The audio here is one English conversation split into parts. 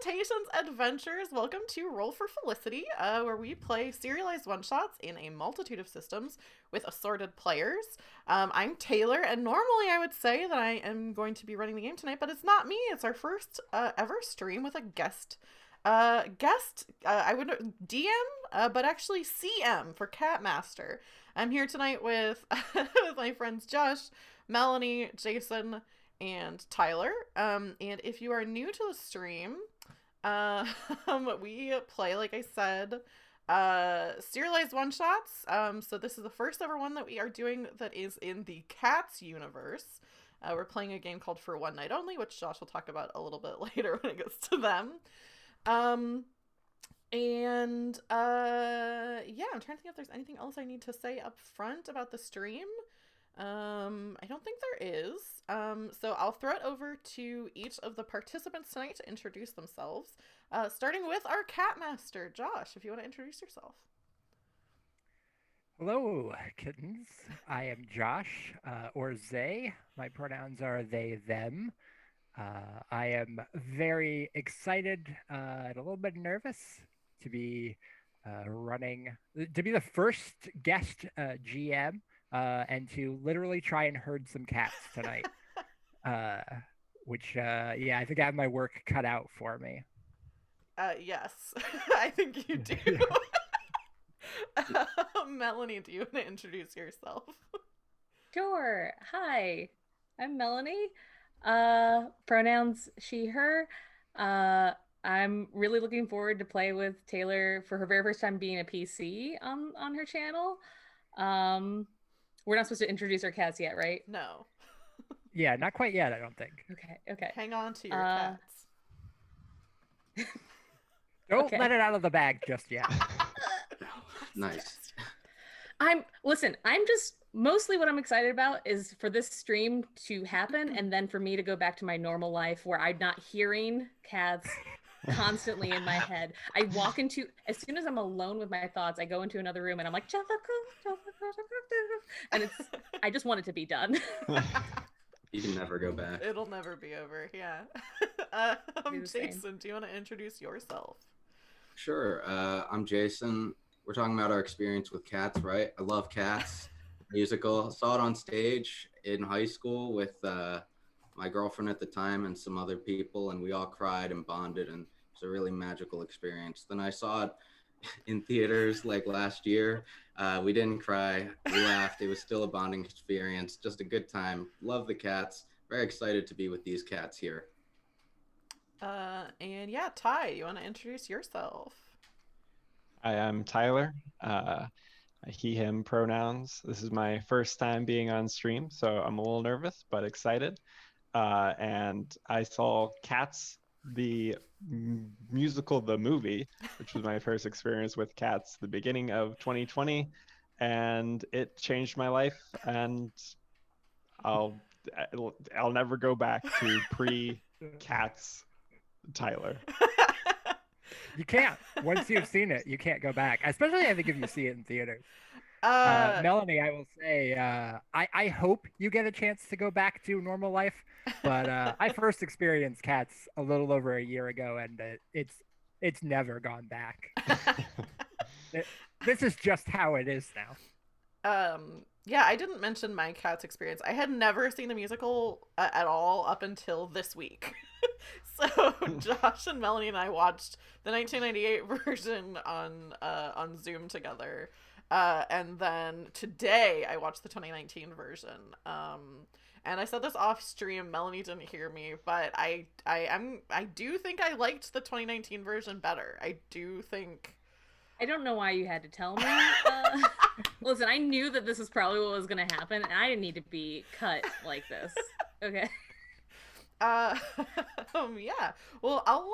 Salutations, adventurers! Welcome to Roll for Felicity, where we play serialized one-shots in a multitude of systems with assorted players. I'm Taylor, and normally I would say that I am going to be running the game tonight, but it's not me. It's our first ever stream with a guest. I would DM, but actually CM for Catmaster. I'm here tonight with, with my friends Josh, Melanie, Jason, and Tyler. And if you are new to the stream, we play, like I said, serialized one-shots. So this is the first ever one that we are doing that is in the Cats universe. We're playing a game called For One Night Only, which Josh will talk about a little bit later when it gets to them. Yeah, I'm trying to think if there's anything else I need to say up front about the stream. I don't think there is. So I'll throw it over to each of the participants tonight to introduce themselves. Starting with our Catmaster, Josh, if you want to introduce yourself. Hello, kittens. I am Josh, or they. My pronouns are they, them. I am very excited and a little bit nervous to be to be the first guest GM and to literally try and herd some cats tonight. Yeah, I think I have my work cut out for me. Yes, I think you do. Melanie, do you want to introduce yourself? Sure. Hi, I'm Melanie. Pronouns she, her. I'm really looking forward to play with Taylor for her very first time being a PC on her channel. We're not supposed to introduce our cats yet, right? No. Yeah, not quite yet, I don't think. Okay. Hang on to your cats. Don't let it out of the bag just yet. Nice. I'm just mostly what I'm excited about is for this stream to happen and then for me to go back to my normal life where I'm not hearing cats constantly in my head. As soon as I'm alone with my thoughts, I go into another room and I'm like, and I just want it to be done. You can never go back. It'll never be over, yeah. Jason, do you want to introduce yourself? Sure. I'm Jason. We're talking about our experience with cats, right? I love Cats. Musical. Saw it on stage in high school with my girlfriend at the time and some other people, and we all cried and bonded, and it was a really magical experience. Then I saw it in theaters like last year. We didn't cry. We laughed. It was still a bonding experience. Just a good time. Love the cats. Very excited to be with these cats here. And yeah, Ty, you want to introduce yourself? Hi, I'm Tyler. He, him pronouns. This is my first time being on stream, so I'm a little nervous, but excited. And I saw Cats, the musical, the movie, which was my first experience with cats, the beginning of 2020, and it changed my life. And I'll never go back to pre-Cats Tyler. You can't. Once you've seen it, you can't go back. Especially, I think, if you see it in theaters. Melanie, I will say, I hope you get a chance to go back to normal life. But I first experienced Cats a little over a year ago, and it's never gone back. This is just how it is now. Yeah, I didn't mention my Cats experience. I had never seen the musical at all up until this week. So Josh and Melanie and I watched the 1998 version on Zoom together, and then today I watched the 2019 version. And I said this off stream. Melanie didn't hear me, but I do think I liked the 2019 version better. I do think. I don't know why you had to tell me. Listen, I knew that this is probably what was going to happen, and I didn't need to be cut like this. Okay. Yeah. Well, I'll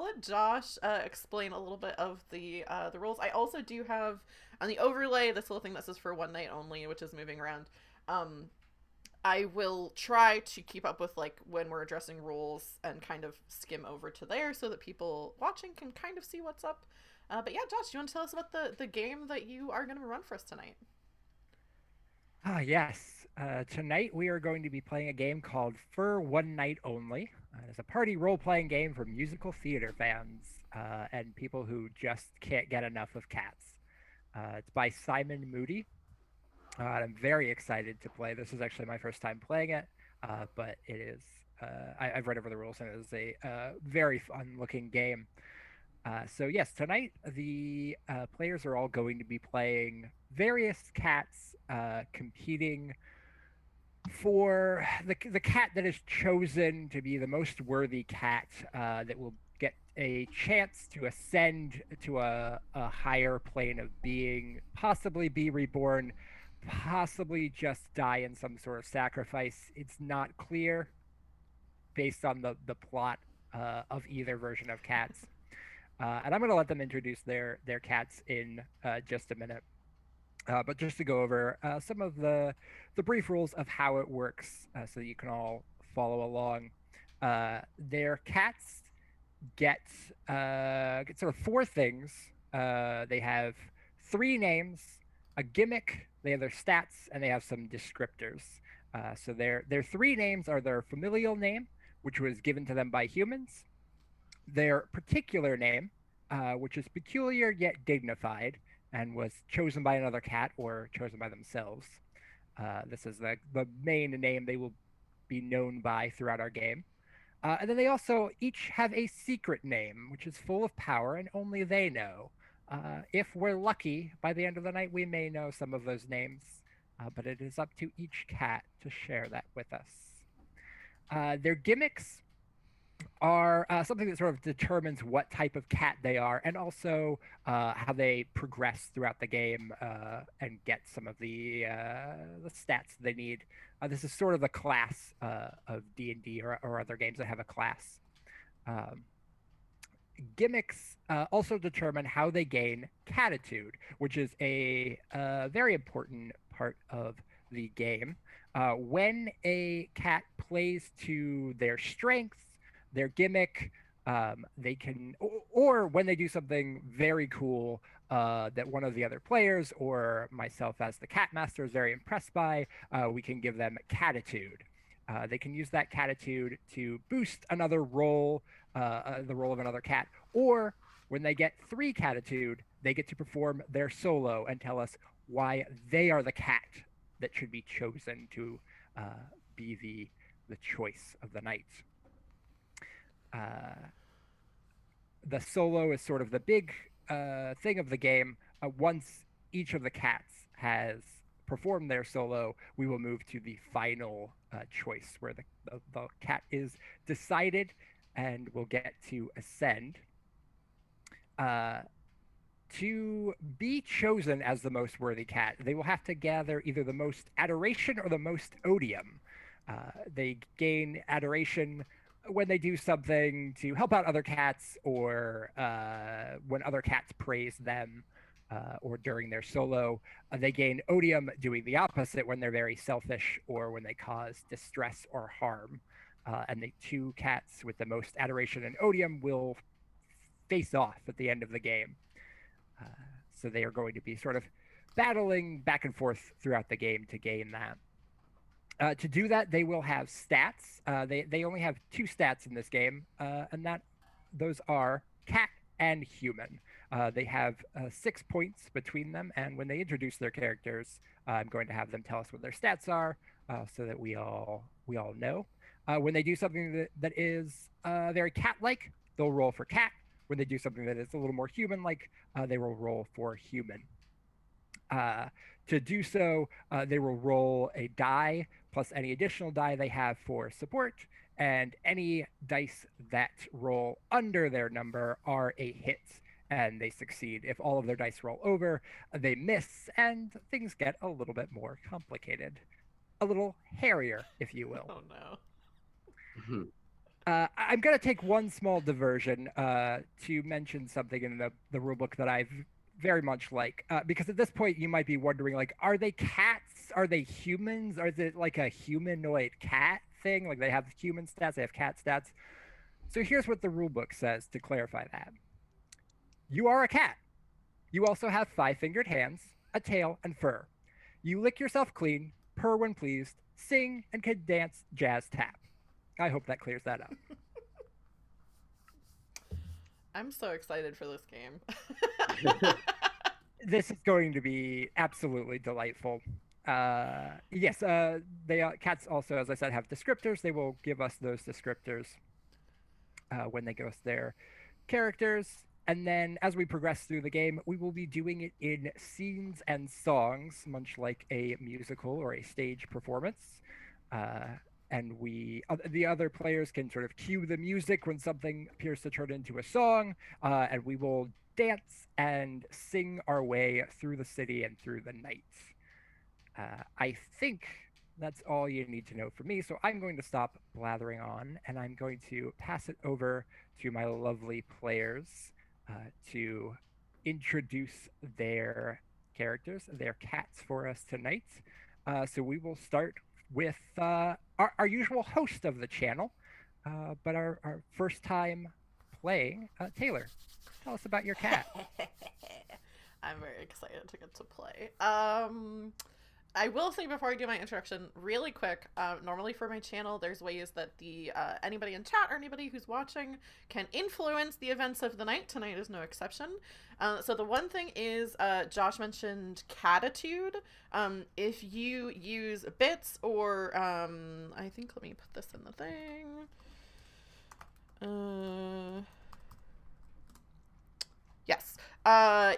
let Josh explain a little bit of the rules. I also do have on the overlay this little thing that says For One Night Only, which is moving around. I will try to keep up with like when we're addressing rules and kind of skim over to there so that people watching can kind of see what's up. But yeah, Josh, do you want to tell us about the game that you are going to run for us tonight? Yes. Tonight we are going to be playing a game called For One Night Only. It's a party role-playing game for musical theater fans and people who just can't get enough of cats. It's by Simon Moody. I'm very excited to play. This is actually my first time playing it, but it is. I've read over the rules and it is a very fun-looking game. So yes, tonight the players are all going to be playing various cats competing for the cat that is chosen to be the most worthy cat that will get a chance to ascend to a higher plane of being, possibly be reborn, possibly just die in some sort of sacrifice. It's not clear based on the plot of either version of cats. And I'm going to let them introduce their cats in just a minute. But just to go over some of the brief rules of how it works so that you can all follow along. Their cats get sort of four things. They have three names, a gimmick, they have their stats, and they have some descriptors. So their three names are their familial name, which was given to them by humans, their particular name, which is peculiar yet dignified, and was chosen by another cat or chosen by themselves. This is the main name they will be known by throughout our game. And then they also each have a secret name, which is full of power and only they know. If we're lucky, by the end of the night, we may know some of those names, but it is up to each cat to share that with us. Their gimmicks are something that sort of determines what type of cat they are, and also how they progress throughout the game and get some of the stats they need. This is sort of the class of D&D or other games that have a class. Gimmicks also determine how they gain Cattitude, which is a very important part of the game. When a cat plays to their strengths, their gimmick, they can, or when they do something very cool that one of the other players or myself as the cat master is very impressed by, we can give them Cattitude. They can use that Cattitude to boost another role, the role of another cat, or when they get 3 Cattitude, they get to perform their solo and tell us why they are the cat that should be chosen to be the choice of the night. The solo is sort of the big thing of the game. Once each of the cats has performed their solo, we will move to the final choice where the cat is decided and will get to ascend. To be chosen as the most worthy cat, they will have to gather either the most adoration or the most odium. They gain adoration when they do something to help out other cats, or when other cats praise them, or during their solo. They gain odium doing the opposite when they're very selfish or when they cause distress or harm. And the 2 cats with the most adoration and odium will face off at the end of the game. So they are going to be sort of battling back and forth throughout the game to gain that. To do that, they will have stats. They only have 2 stats in this game, and those are cat and human. They have 6 points between them, and when they introduce their characters, I'm going to have them tell us what their stats are, so that we all know. When they do something that is very cat-like, they'll roll for cat. When they do something that is a little more human-like, they will roll for human. To do so, they will roll a die plus any additional die they have for support, and any dice that roll under their number are a hit, and they succeed. If all of their dice roll over, they miss, and things get a little bit more complicated. A little hairier, if you will. Oh no. I'm going to take one small diversion to mention something in the rulebook that I've very much like, because at this point you might be wondering, like, are they cats? Are they humans? Or is it like a humanoid cat thing? Like, they have human stats, they have cat stats. So here's what the rulebook says to clarify that. You are a cat. You also have 5-fingered hands, a tail, and fur. You lick yourself clean, purr when pleased, sing, and can dance jazz tap. I hope that clears that up. I'm so excited for this game. This is going to be absolutely delightful. Yes, cats also, as I said, have descriptors. They will give us those descriptors when they give us their characters. And then as we progress through the game, we will be doing it in scenes and songs, much like a musical or a stage performance. And the other players can sort of cue the music when something appears to turn into a song, and we will dance and sing our way through the city and through the night. I think that's all you need to know from me. So I'm going to stop blathering on, and I'm going to pass it over to my lovely players to introduce their characters, their cats for us tonight. So we will start with our usual host of the channel, but our first time playing, Taylor. Tell us about your cat. I'm very excited to get to play. I will say before I do my introduction, really quick, normally for my channel, there's ways that anybody in chat or anybody who's watching can influence the events of the night. Tonight is no exception. So the one thing is, Josh mentioned Cattitude. If you use bits or, I think, let me put this in the thing. Yes.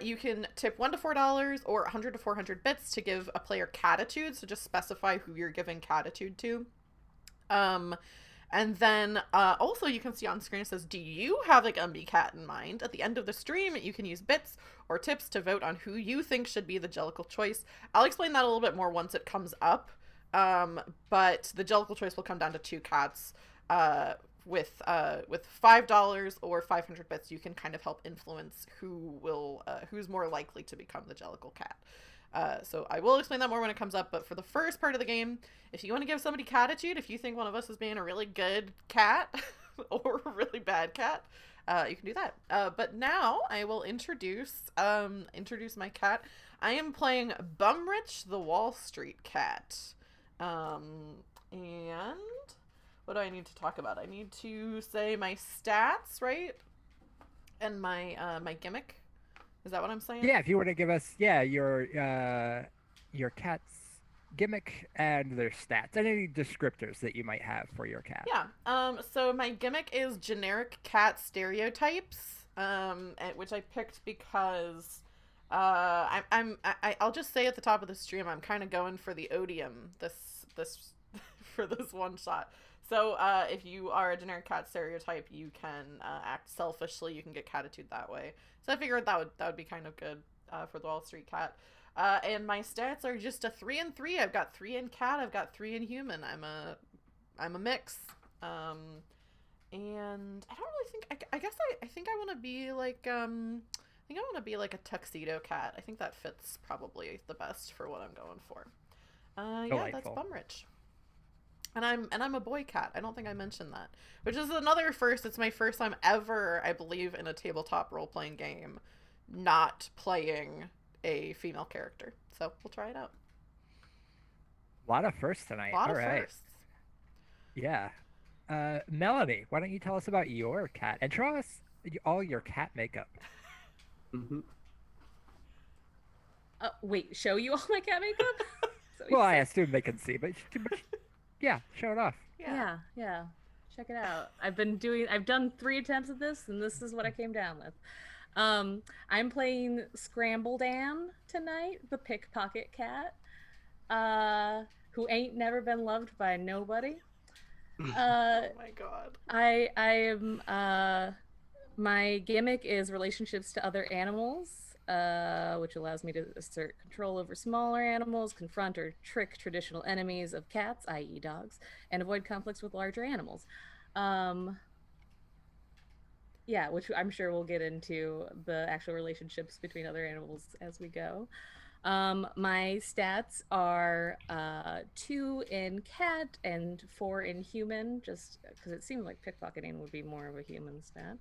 You can tip $1 to $4 or 100 to 400 bits to give a player Cattitude. So just specify who you're giving Cattitude to. And then also you can see on screen it says, do you have a Gumby cat in mind? At the end of the stream, you can use bits or tips to vote on who you think should be the Jellicle choice. I'll explain that a little bit more once it comes up. But the Jellicle choice will come down to 2 cats. With $5 or 500 bits, you can kind of help influence who's more likely to become the Jellicle cat. So I will explain that more when it comes up, but for the first part of the game, if you want to give somebody Cattitude, if you think one of us is being a really good cat or a really bad cat, you can do that. But now I will introduce my cat. I am playing Bumrich, the Wall Street cat. And what do I need to talk about? I need to say my stats, right? And my gimmick. Is that what I'm saying? Yeah, if you want to give us, your cat's gimmick and their stats, and any descriptors that you might have for your cat. Yeah. So my gimmick is generic cat stereotypes, which I picked because I'll just say at the top of the stream, I'm kind of going for the Odium this for this one shot. So if you are a generic cat stereotype, you can act selfishly. You can get Cattitude that way. So I figured that would be kind of good for the Wall Street cat. And my stats are just a 3 and 3. I've got 3 in cat. I've got 3 in human. I'm a mix. And I don't really think. I guess I think I want to be like a tuxedo cat. I think that fits probably the best for what I'm going for. Yeah, that's Bumrich. And I'm a boy cat. I don't think I mentioned that, which is another first. It's my first time ever, I believe, in a tabletop role-playing game not playing a female character. So we'll try it out. A lot of firsts tonight. All right. Firsts. Yeah. Melanie, why don't you tell us about your cat and show us all your cat makeup? Mm-hmm. Wait, show you all my cat makeup? Well, I assume they can see, but yeah, show it off. Yeah. Check it out. I've done 3 attempts at this, and this is what I came down with. I'm playing Scrambledan tonight, the pickpocket cat, who ain't never been loved by nobody. Oh my god. I am my gimmick is relationships to other animals, which allows me to assert control over smaller animals, confront or trick traditional enemies of cats, i.e. dogs, and avoid conflicts with larger animals. Yeah, which I'm sure we'll get into the actual relationships between other animals as we go. My stats are 2 in cat and 4 in human, just because it seemed like pickpocketing would be more of a human stat.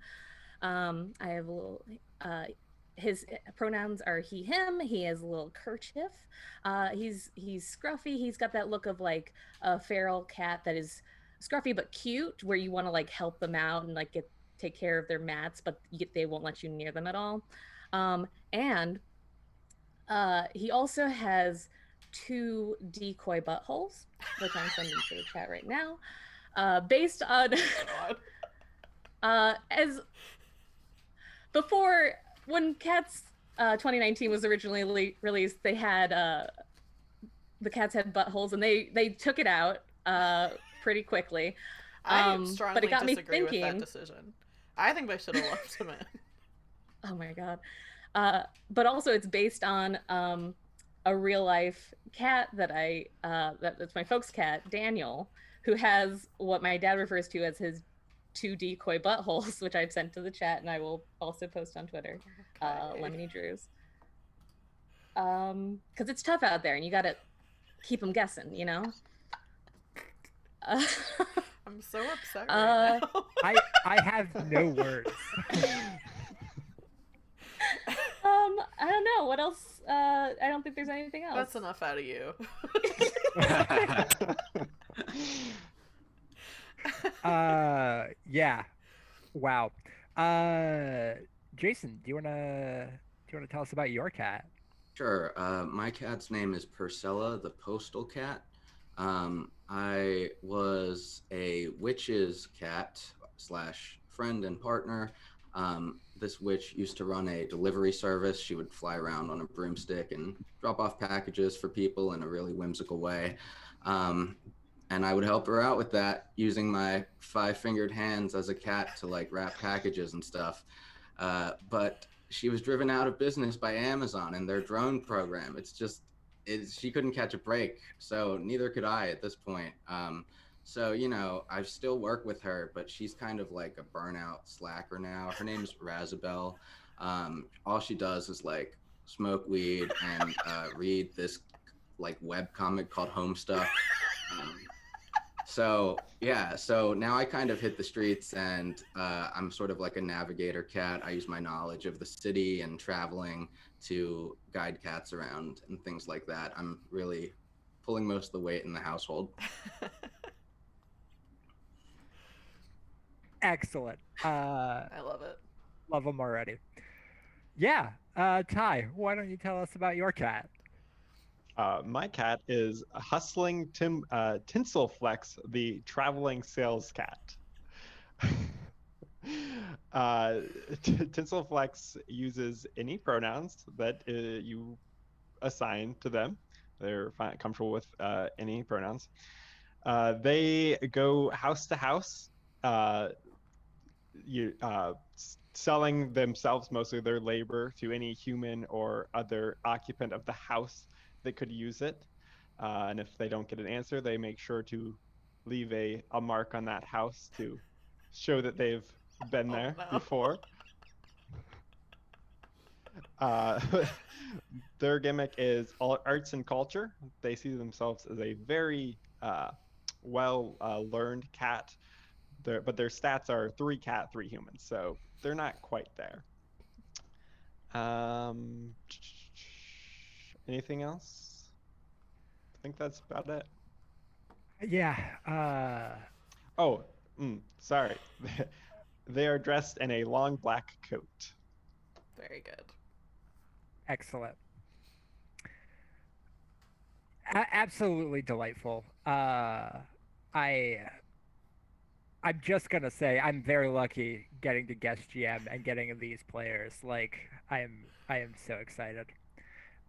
I have a little his pronouns are he, him. He has a little kerchief. He's scruffy. He's got that look of like a feral cat that is scruffy but cute, where you want to like help them out and like take care of their mats, but they won't let you near them at all. And he also has 2 decoy buttholes, which I'm sending to the chat right now, based on as before, when Cats 2019 was originally released, they had the cats had buttholes, and they took it out pretty quickly. I strongly but it got disagree me thinking, with that decision. I think they should have left him in. Oh my god. But also it's based on a real life cat that that's my folks' cat, Daniel, who has what my dad refers to as his 2 decoy buttholes, which I've sent to the chat, and I will also post on Twitter. Okay. Lemony Drews. Because it's tough out there, and you gotta keep them guessing, you know? I'm so upset right now. I have no words. I don't know. What else? I don't think there's anything else. That's enough out of you. Yeah. Wow. Jason, do you wanna tell us about your cat? Sure. My cat's name is Purcilla, the postal cat. I was a witch's cat / friend and partner. This witch used to run a delivery service. She would fly around on a broomstick and drop off packages for people in a really whimsical way. And I would help her out with that using my 5-fingered hands as a cat to like wrap packages and stuff. But she was driven out of business by Amazon and their drone program. She couldn't catch a break. So neither could I at this point. So, you know, I still work with her, but she's kind of like a burnout slacker now. Her name's Razabelle. All she does is like smoke weed and read this like web comic called Homestuck. So now I kind of hit the streets, and I'm sort of like a navigator cat. I use my knowledge of the city and traveling to guide cats around and things like that. I'm really pulling most of the weight in the household. Excellent. I love it. Love them already. Yeah. Ty, why don't you tell us about your cat? My cat is Hustling Tinselflex, the traveling sales cat. Tinselflex uses any pronouns that you assign to them. They're comfortable with any pronouns. They go house to house, selling themselves, mostly their labor, to any human or other occupant of the house that could use it. And if they don't get an answer, they make sure to leave a mark on that house to show that they've been there before. Their gimmick is arts and culture. They see themselves as a very well-learned cat, but their stats are 3 cat, 3 humans, so they're not quite there. Anything else? I think that's about it. Yeah. Sorry. They are dressed in a long black coat. Very good. Excellent. Absolutely delightful. I'm just gonna say I'm very lucky getting to guest GM and getting these players. Like I am so excited.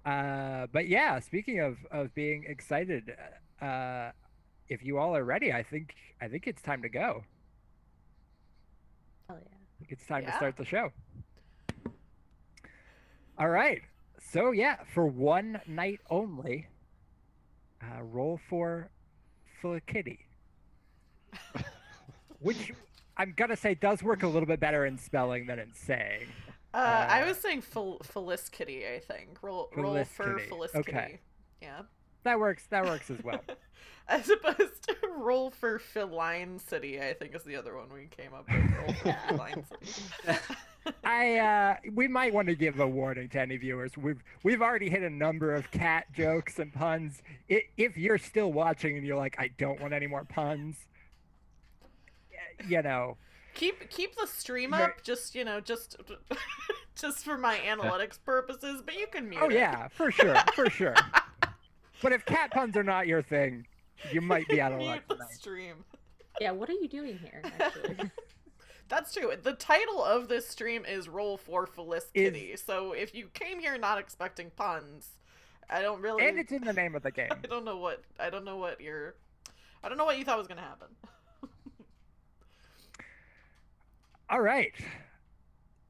But yeah, speaking of being excited, if you all are ready, I think it's time to go. Oh yeah. I think it's time to start the show. All right. So yeah, for one night only, roll for Felic-Kitty. Which I'm gonna say does work a little bit better in spelling than in saying. I was saying Felic-Kitty, I think. Roll for Felic-Kitty. Okay. Yeah. That works as well. As opposed to roll for Feline City, I think is the other one we came up with. Roll for Feline City. We might want to give a warning to any viewers. We've already hit a number of cat jokes and puns. If you're still watching and you're like, I don't want any more puns, you know, keep the stream up, just just for my analytics purposes. But you can mute it. Oh yeah, for sure, for sure. But if cat puns are not your thing, you might be out of luck Mute the tonight. stream. Yeah, what are you doing here, actually? That's true. The title of this stream is Roll for Felic-Kitty. So if you came here not expecting puns, I don't really. And it's in the name of the game. I don't know what you thought was gonna happen. All right.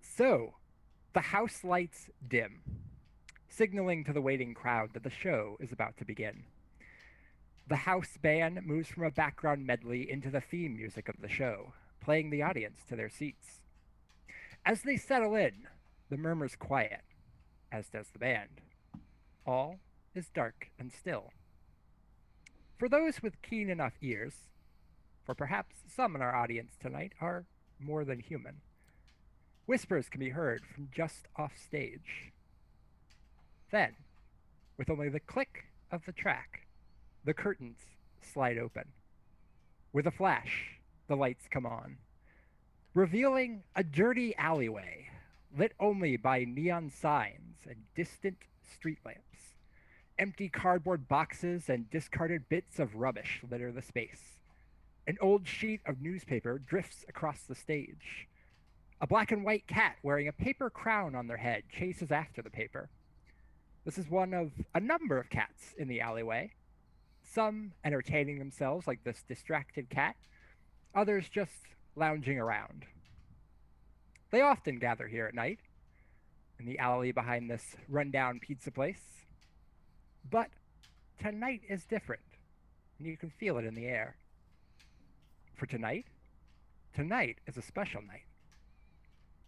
So, the house lights dim, signaling to the waiting crowd that the show is about to begin. The house band moves from a background medley into the theme music of the show, playing the audience to their seats. As they settle in, the murmurs quiet, as does the band. All is dark and still. For those with keen enough ears, for perhaps some in our audience tonight are more than human, whispers can be heard from just off stage. Then, with only the click of the track, the curtains slide open. With a flash, the lights come on, revealing a dirty alleyway lit only by neon signs and distant street lamps. Empty cardboard boxes and discarded bits of rubbish litter the space. An old sheet of newspaper drifts across the stage. A black and white cat wearing a paper crown on their head chases after the paper. This is one of a number of cats in the alleyway, some entertaining themselves like this distracted cat, others just lounging around. They often gather here at night, in the alley behind this rundown pizza place. But tonight is different, and you can feel it in the air. For tonight is a special night.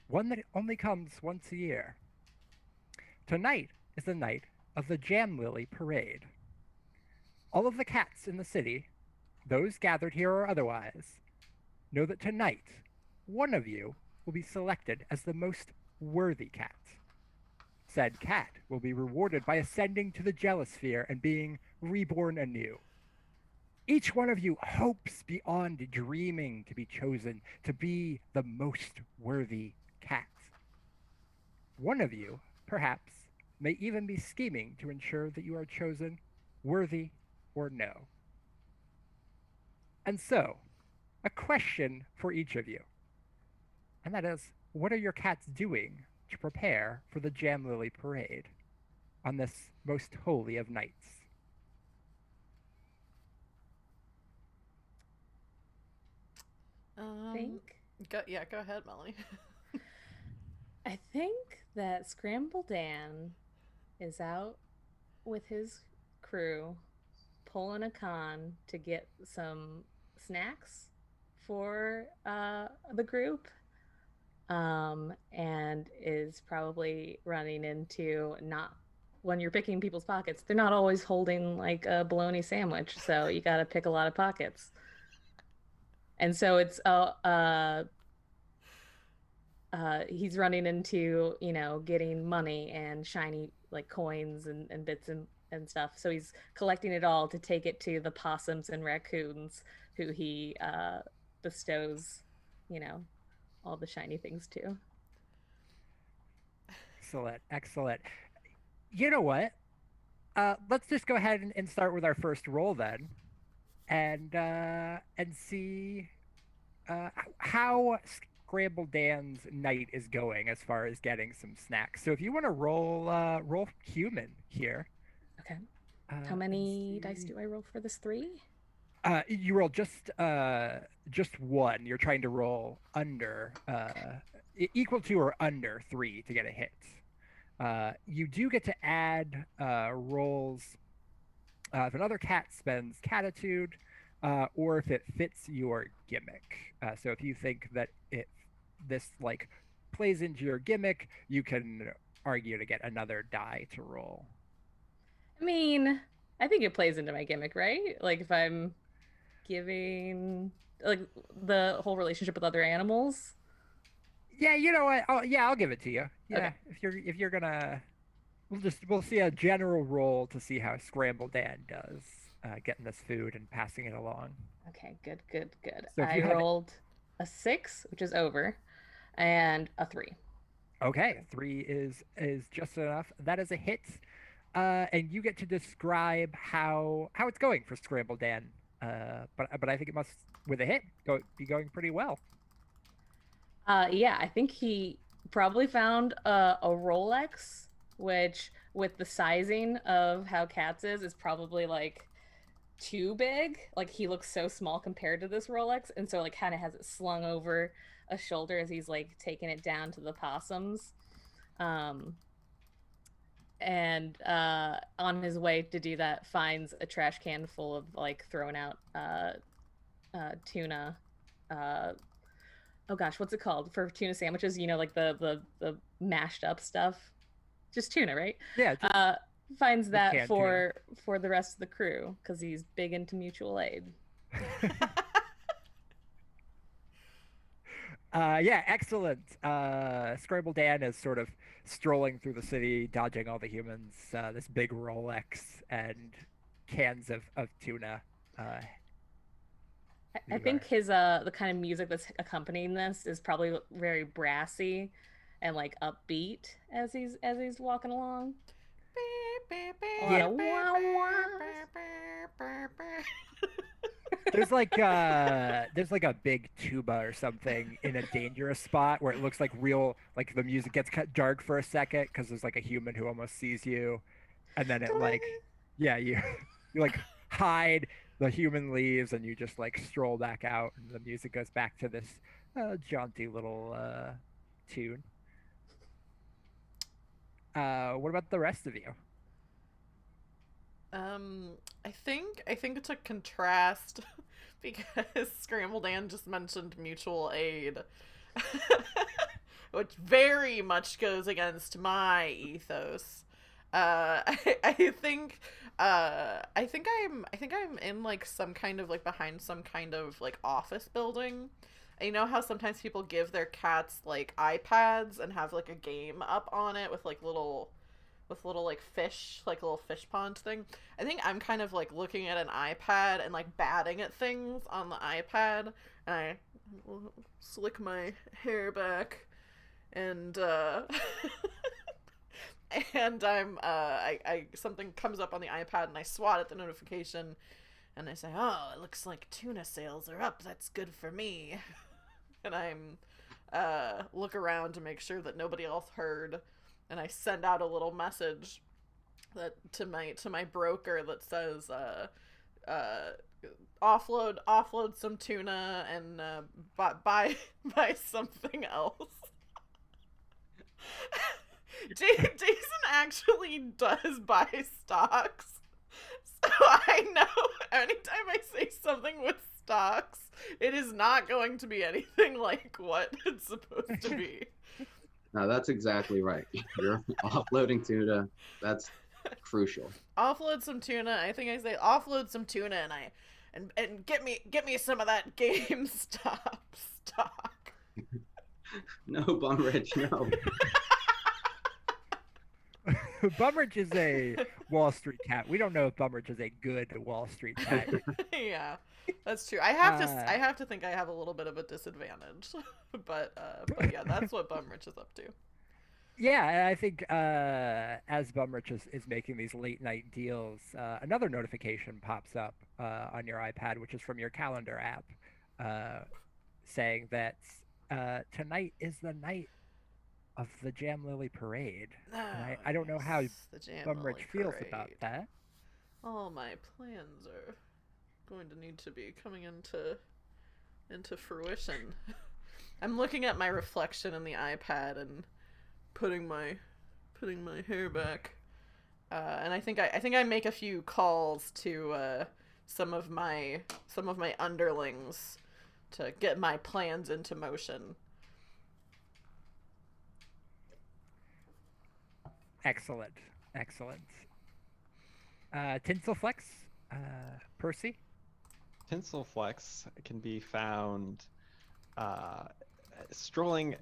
One that only comes once a year. Tonight is the night of the Jamlilly Parade. All of the cats in the city, those gathered here or otherwise, know that tonight, one of you will be selected as the most worthy cat. Said cat will be rewarded by ascending to the Jellosphere and being reborn anew. Each one of you hopes beyond dreaming to be chosen to be the most worthy cat. One of you, perhaps, may even be scheming to ensure that you are chosen worthy or no. And so, a question for each of you. And that is, what are your cats doing to prepare for the Jamlilly Parade on this most holy of nights? Go ahead, Melanie. I think that Scrambledan is out with his crew pulling a con to get some snacks for the group, and is probably running into, not when you're picking people's pockets, they're not always holding like a bologna sandwich, so you got to pick a lot of pockets. And so it's he's running into, getting money and shiny like coins and bits and stuff. So he's collecting it all to take it to the possums and raccoons who he bestows, all the shiny things to. Excellent. You know what? Let's just go ahead and start with our first roll then. And see how Scrambledan's night is going as far as getting some snacks. So if you want to roll human here. Okay. How many dice do I roll for this? 3? You roll just one. You're trying to roll under equal to or under 3 to get a hit. You do get to add rolls if another cat spends Cattitude, or if it fits your gimmick. So if you think that this like plays into your gimmick, you can argue to get another die to roll. I mean, I think it plays into my gimmick, right? Like if I'm giving like the whole relationship with other animals. Yeah, you know what? I'll give it to you. Yeah, Okay. if you're gonna, we'll see a general roll to see how Scrambledan does getting this food and passing it along. Okay, good, good, good. So if I you had rolled a 6, which is over, and a 3. okay, 3 is just enough. That is a hit. And you get to describe how it's going for Scrambledan. But I think it must with a hit be going pretty well. Yeah, I think he probably found a Rolex, which with the sizing of how Cats is probably like too big. Like he looks so small compared to this Rolex, and so like kind of has it slung over a shoulder as he's like taking it down to the possums. Um, and on his way to do that, finds a trash can full of like thrown out tuna. Oh gosh, what's it called for tuna sandwiches? You know, like the mashed up stuff. Just tuna, right? Yeah, Finds that canned tuna. for the rest of the crew because he's big into mutual aid. Yeah, excellent. Scrambledan is sort of strolling through the city, dodging all the humans. This big Rolex and cans of tuna. I think his the kind of music that's accompanying this is probably very brassy and like upbeat as he's walking along. A lot of wah There's like a big tuba or something in a dangerous spot where it looks like real, like the music gets cut dark for a second because there's like a human who almost sees you, and then it like, yeah, you you like hide, the human leaves, and you just like stroll back out, and the music goes back to this jaunty little tune. What about the rest of you? I think to contrast because Scrambledan just mentioned mutual aid, which very much goes against my ethos. I think I'm in like some kind of like behind some kind of like office building. And you know how sometimes people give their cats like iPads and have like a game up on it with little like fish, like a little fish pond thing. I think I'm kind of like looking at an iPad and like batting at things on the iPad, and I slick my hair back, and and I something comes up on the iPad and I swat at the notification, and I say, "Oh, it looks like tuna sales are up. That's good for me." And I'm look around to make sure that nobody else heard, and I send out a little message that to my broker that says offload some tuna and buy something else. Jason actually does buy stocks, so I know anytime I say something with stocks, it is not going to be anything like what it's supposed to be. No, that's exactly right. You're offloading tuna. That's crucial. Offload some tuna. I think I say offload some tuna, and get me some of that GameStop stock. No, Bumrich, no. Bumrich is a Wall Street cat. We don't know if Bumrich is a good Wall Street cat. Yeah, that's true. I have to think I have a little bit of a disadvantage, but yeah, that's what Bumrich is up to. Yeah, I think as Bumrich is making these late night deals, another notification pops up on your iPad, which is from your calendar app, saying that tonight is the night of the Jamlilly Parade. And I don't know how Bumrich feels about that. All my plans are going to need to be coming into fruition. I'm looking at my reflection in the iPad and putting my hair back, and I think I make a few calls to some of my underlings to get my plans into motion. Excellent. Tinselflex, Percy. Tinselflex can be found strolling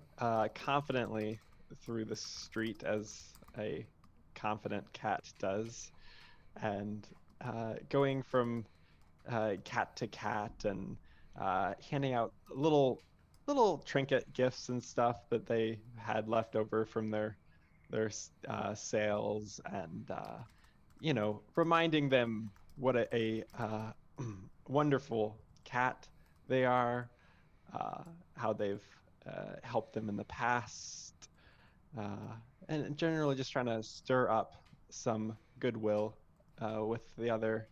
confidently through the street as a confident cat does, and going from cat to cat and handing out little trinket gifts and stuff that they had left over from their sales, and reminding them what a wonderful cat they are, uh, how they've helped them in the past, uh, and generally just trying to stir up some goodwill with the other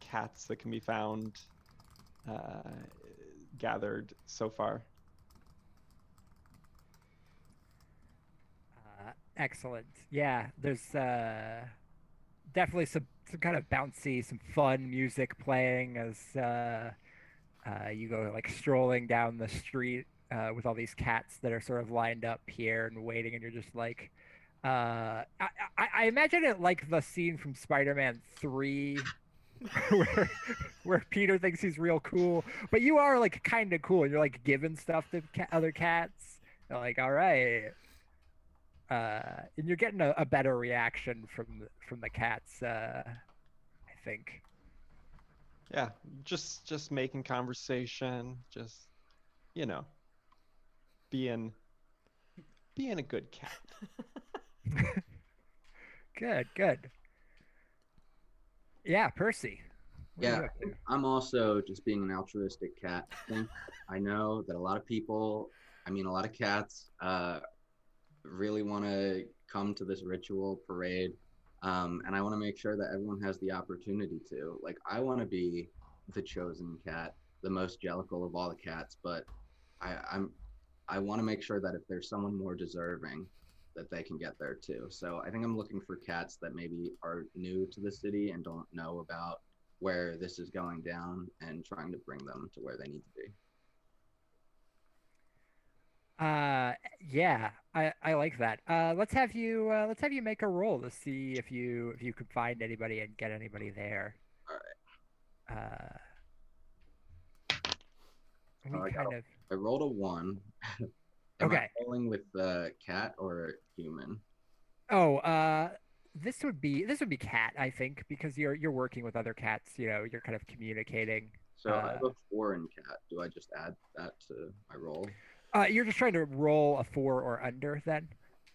cats that can be found uh, gathered so far. Excellent. Yeah, there's definitely some kind of bouncy, some fun music playing as you go like strolling down the street with all these cats that are sort of lined up here and waiting, and you're just like, I imagine it like the scene from Spider-Man 3 where Peter thinks he's real cool, but you are like kind of cool, and you're like giving stuff to other cats. They're like, all right. And you're getting a better reaction from the cats, I think. Yeah, just making conversation, just you know, being a good cat. Good. Yeah, Percy. What are Yeah, you up to? I'm also just being an altruistic cat. I know that a lot of people, I mean, a lot of cats, really want to come to this ritual parade, and I want to make sure that everyone has the opportunity to. Like, I want to be the chosen cat, the most jellical of all the cats, but I'm I want to make sure that if there's someone more deserving, that they can get there too. So I think I'm looking for cats that maybe are new to the city and don't know about where this is going down, and trying to bring them to where they need to be. Yeah, I like that. Let's have you make a roll to see if you could find anybody and get anybody there. All right. Uh, Oh, we kind of I rolled a 1. Am I okay. rolling with cat or human? Oh, this would be cat, I think, because you're working with other cats. You know, you're kind of communicating. So I have a 4 in cat. Do I just add that to my roll? You're just trying to roll a 4 or under then.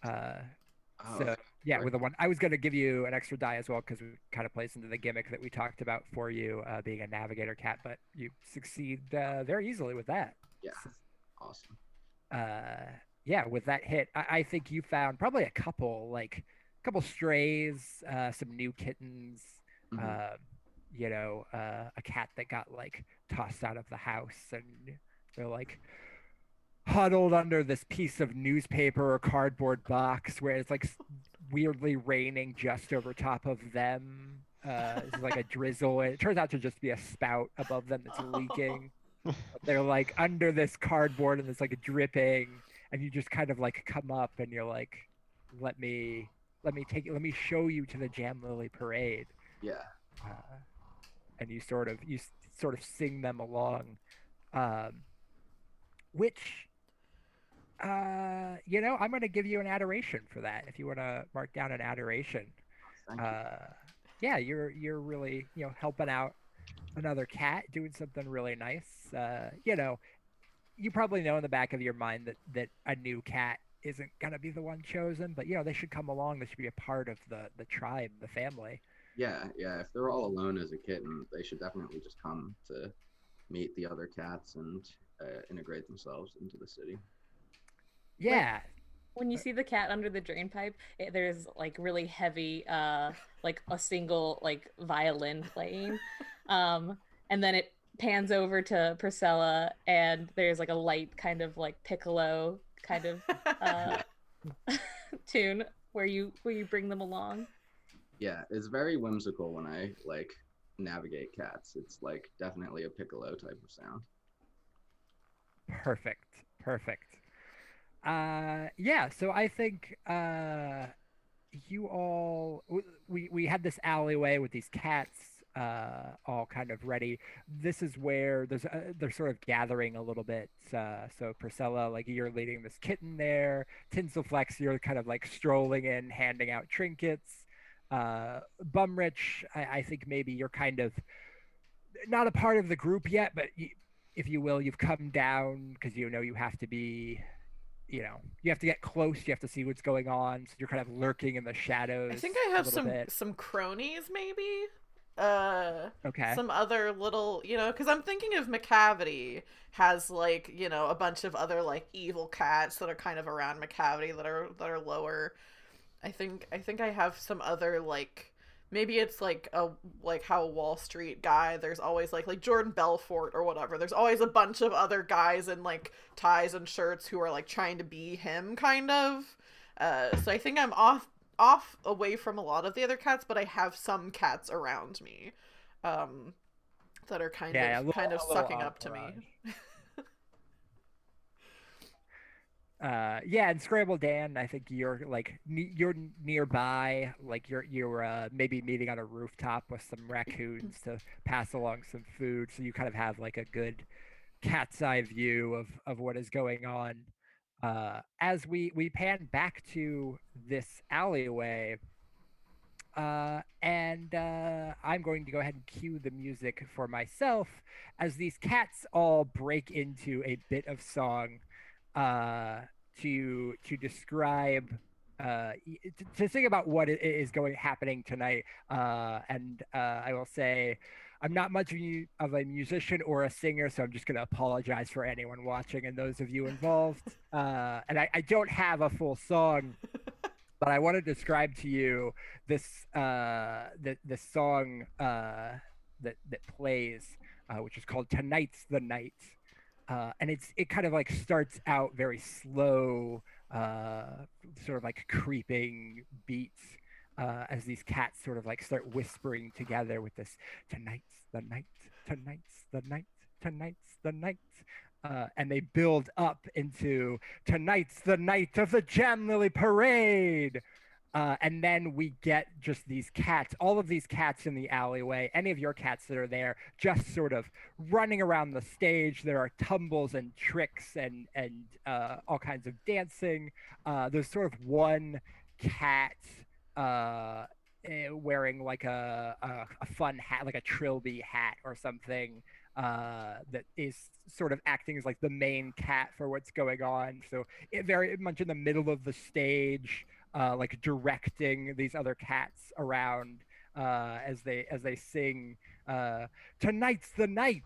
Oh, So yeah, right. with a 1, I was going to give you an extra die as well because it kind of plays into the gimmick that we talked about for you being a navigator cat, but you succeed very easily with that. Yeah, awesome. Yeah, with that hit, I think you found probably a couple strays, some new kittens, Mhm. a cat that got like tossed out of the house, and they're like huddled under this piece of newspaper or cardboard box where it's like weirdly raining just over top of them. It's like a drizzle. It turns out to just be a spout above them that's leaking. They're like under this cardboard and it's like dripping, and you just kind of like come up and you're like, let me let me show you to the Jamlilly Parade. Yeah. And you sort of sing them along, which I'm going to give you an adoration for that if you want to mark down an adoration. Thank you. Yeah, you're really helping out another cat, doing something really nice. You probably know in the back of your mind that a new cat isn't gonna be the one chosen, but they should come along. They should be a part of the tribe, the family. Yeah. If they're all alone as a kitten, they should definitely just come to meet the other cats and integrate themselves into the city. Yeah. When you see the cat under the drain pipe, there's like really heavy, like a single like violin playing, and then it pans over to Purcilla, and there's like a light kind of like piccolo kind of tune where you bring them along. Yeah, it's very whimsical when I like navigate cats. It's like definitely a piccolo type of sound. Perfect. Yeah, so I think you all we had this alleyway with these cats. all kind of ready. This is where they're sort of gathering a little bit. So Purcilla, like you're leading this kitten there. Tinselflex, you're kind of like strolling in, handing out trinkets. Bumrich, I think maybe you're kind of not a part of the group yet, but if you will, you've come down because you know you have to be, you have to get close. You have to see what's going on. So you're kind of lurking in the shadows. I think I have a little bit. some cronies, maybe. Okay. Some other little, because I'm thinking of McCavity has like, a bunch of other like evil cats that are kind of around McCavity that are lower. I think I have some other like. Maybe it's like how a Wall Street guy, there's always like Jordan Belfort or whatever. There's always a bunch of other guys in like ties and shirts who are like trying to be him kind of. So I think I'm off away from a lot of the other cats, but I have some cats around me that are kind of sucking up to me. And Scrambledan, I think you're like you're nearby, like you're maybe meeting on a rooftop with some raccoons to pass along some food, so you kind of have like a good cat's eye view of what is going on. As we pan back to this alleyway, and I'm going to go ahead and cue the music for myself as these cats all break into a bit of song to describe to think about what is happening tonight. And I will say I'm not much of a musician or a singer, so I'm just going to apologize for anyone watching and those of you involved. And I don't have a full song, but I want to describe to you this this song that plays, which is called "Tonight's the Night." And it kind of like starts out very slow, sort of like creeping beats, as these cats sort of like start whispering together with this "Tonight's the night, tonight's the night, tonight's the night," and they build up into "Tonight's the night of the Jamlilly Parade." And then we get just these cats, all of these cats in the alleyway, any of your cats that are there, just sort of running around the stage. There are tumbles and tricks and all kinds of dancing. There's sort of one cat wearing like a fun hat, like a trilby hat or something, that is sort of acting as like the main cat for what's going on. So it very much in the middle of the stage. Like directing these other cats around as they sing, "Tonight's the night,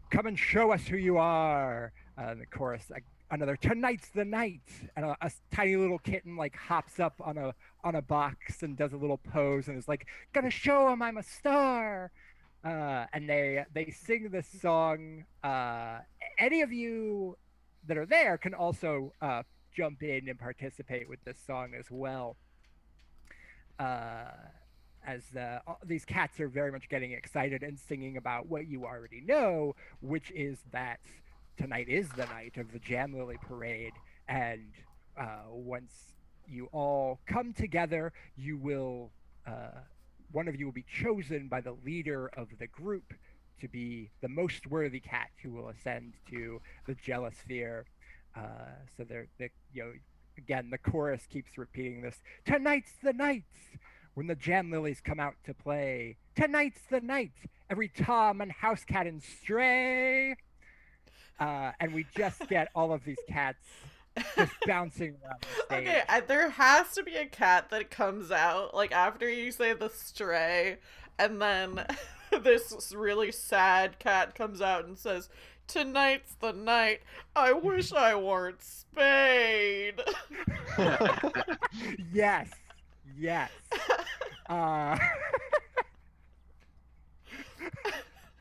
come and show us who you are." The chorus, another "Tonight's the night," and a tiny little kitten like hops up on a box and does a little pose and is like, "Gonna show him I'm a star." And they sing this song. Any of you that are there can also jump in and participate with this song as well. As these cats are very much getting excited and singing about what you already know, which is that tonight is the night of the Jamlilly Parade, and once you all come together, you will one of you will be chosen by the leader of the group to be the most worthy cat who will ascend to the Jealosphere. So again, the chorus keeps repeating this: "Tonight's the night when the Jamlillies come out to play. Tonight's the night, every tom and house cat and stray." And we just get all of these cats just bouncing around the stage. Okay, there has to be a cat that comes out like after you say the stray, and then this really sad cat comes out and says, "Tonight's the night. I wish I weren't Spade." Yes.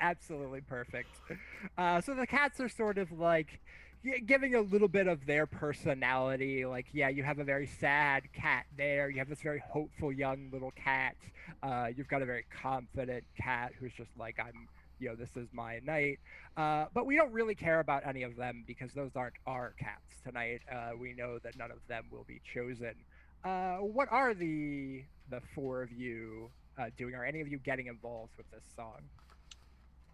Absolutely perfect. So the cats are sort of like giving a little bit of their personality. Like, yeah, you have a very sad cat there. You have this very hopeful young little cat. You've got a very confident cat who's just like, this is my night. But we don't really care about any of them because those aren't our cats tonight. We know that none of them will be chosen. What are the four of you doing? Are any of you getting involved with this song?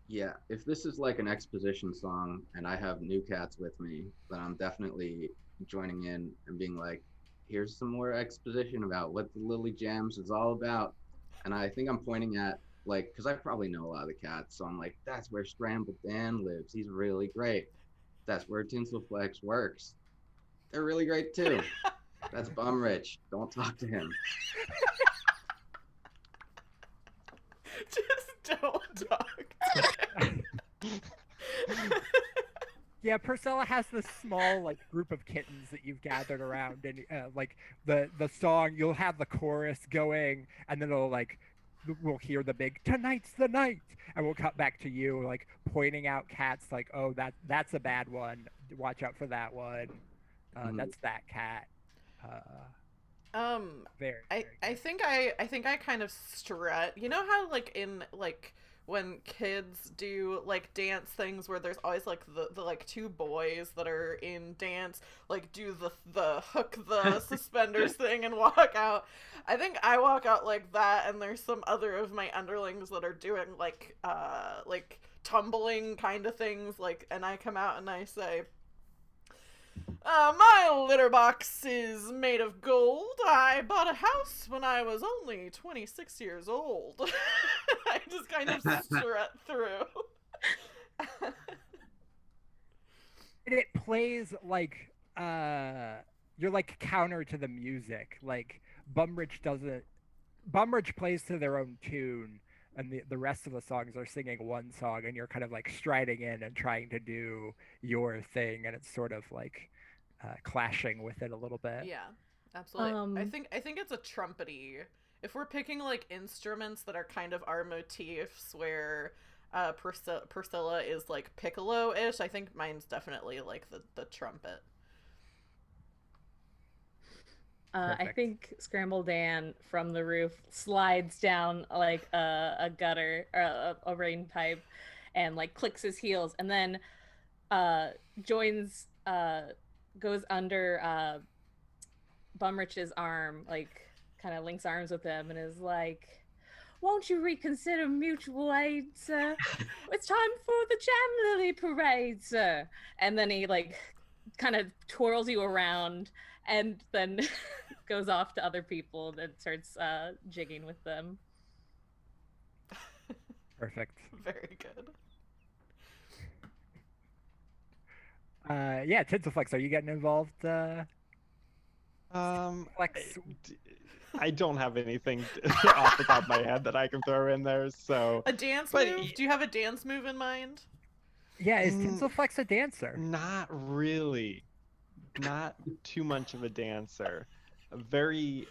Yeah, if this is like an exposition song and I have new cats with me, then I'm definitely joining in and being like, here's some more exposition about what the Lily Jams is all about. And I think I'm pointing at, like, because I probably know a lot of the cats, so I'm like, that's where Scrambledan lives. He's really great. That's where Tinselflex works. They're really great too. That's Bumrich. Don't talk to him. Just don't talk. Yeah, Purcilla has this small like group of kittens that you've gathered around, and like the song, you'll have the chorus going, and then it'll like we'll hear the big "Tonight's the night," and we'll cut back to you like pointing out cats, like, "Oh, that's a bad one. Watch out for that one. That's that cat." Very. I think I kind of strut. You know how like in like when kids do like dance things where there's always like the like two boys that are in dance like do the hook the suspenders thing and walk out. I think I walk out like that, and there's some other of my underlings that are doing like tumbling kind of things, like, and I come out and I say, my litter box is made of gold. I bought a house when I was only 26 years old. I just kind of strut through. It plays like you're like counter to the music. Like Bumrich plays to their own tune, and the rest of the songs are singing one song, and you're kind of like striding in and trying to do your thing, and it's sort of like clashing with it a little bit. Yeah, absolutely. I think it's a trumpety. If we're picking like instruments that are kind of our motifs, where Purcilla is like piccolo-ish, I think mine's definitely like the trumpet. I think Scrambledan from the roof slides down like a gutter or a rain pipe, and like clicks his heels, and then joins goes under Bumrich's arm, like kind of links arms with him, and is like, "Won't you reconsider mutual aid, sir? It's time for the Jamlilly Parade, sir." And then he like kind of twirls you around, and then goes off to other people and starts jigging with them. Perfect. Very good. Yeah, Tinselflex, are you getting involved? I don't have anything off the top of my head that I can throw in there. So a dance move? Do you have a dance move in mind? Yeah, is Tinselflex a dancer? Not really. Not too much of a dancer. Very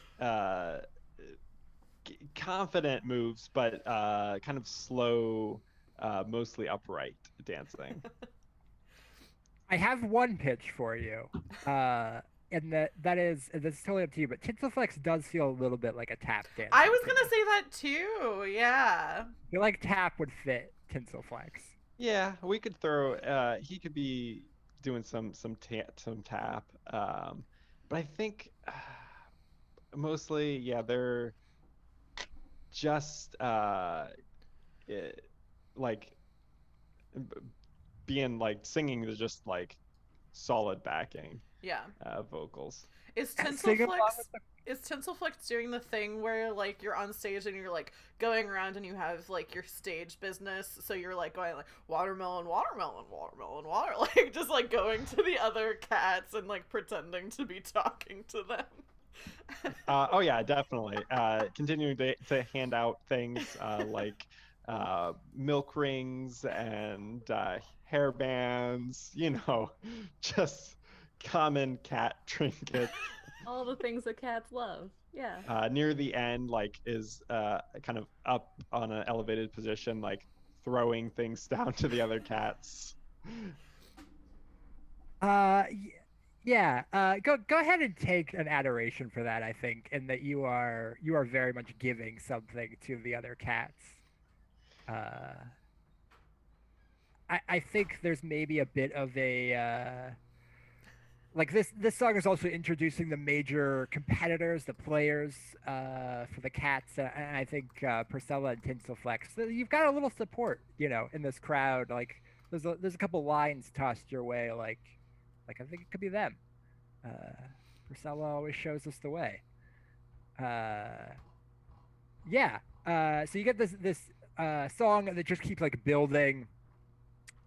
confident moves, but kind of slow, mostly upright dancing. I have one pitch for you, and that's totally up to you. But Tinselflex does feel a little bit like a tap dancer. I was gonna say that too. Yeah. I feel like tap would fit Tinselflex. Yeah, we could throw. He could be doing some tap. But I think mostly, yeah, they're just like being like singing is just like solid backing. Yeah. Vocals. Is Tinselflex doing the thing where like you're on stage and you're like going around and you have like your stage business, so you're like going like watermelon, watermelon, watermelon, water, like just like going to the other cats and like pretending to be talking to them? Oh yeah, definitely. Continuing to hand out things like milk rings and hair bands, just common cat trinkets. All the things that cats love. Yeah. Near the end, like, is kind of up on an elevated position, like throwing things down to the other cats. Yeah. Go ahead and take an adoration for that, I think, in that you are very much giving something to the other cats. I think there's maybe a bit of a like this song is also introducing the major competitors, the players for the cats, and I think Purcilla and Tinselflex. So you've got a little support, in this crowd. Like there's a couple lines tossed your way, like I think it could be them. Purcilla always shows us the way. Yeah. So you get this song that just keeps like building.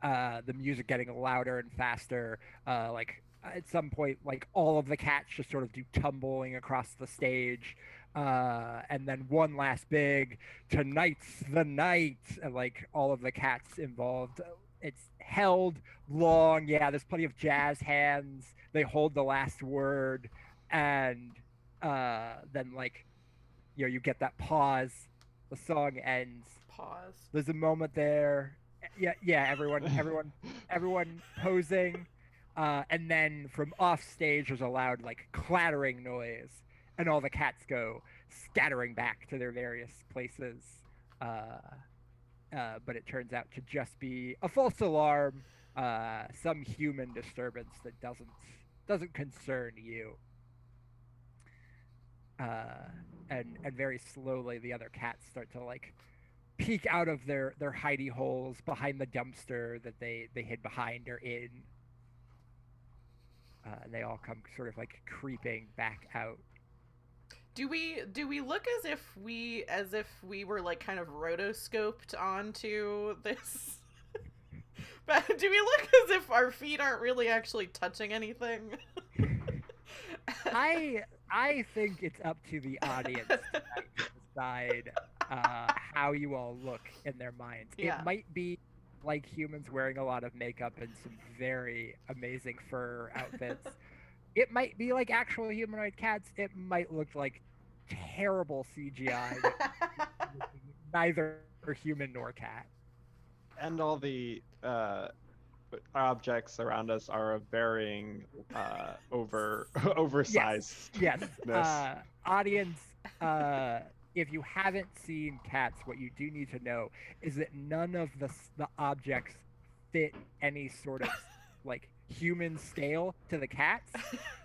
The music getting louder and faster. Like at some point, like all of the cats just sort of do tumbling across the stage. And then one last big "Tonight's the night," and like all of the cats involved. It's held long. Yeah, there's plenty of jazz hands. They hold the last word, and then like you get that pause. The song ends. Pause. There's a moment there. Yeah. Everyone posing, and then from off stage there's a loud like clattering noise, and all the cats go scattering back to their various places. But it turns out to just be a false alarm, some human disturbance that doesn't concern you. And very slowly the other cats start to like peek out of their hidey holes behind the dumpster that they hid behind or in. And they all come sort of like creeping back out. Do we look as if we were like kind of rotoscoped onto this? But do we look as if our feet aren't really actually touching anything? I think it's up to the audience tonight to decide how you all look in their minds. Yeah. It might be like humans wearing a lot of makeup and some very amazing fur outfits. It might be like actual humanoid cats. It might look like terrible CGI. Neither human nor cat. And all the objects around us are of varying oversized. Yes. Audience, if you haven't seen Cats, what you do need to know is that none of the objects fit any sort of like human scale to the cats.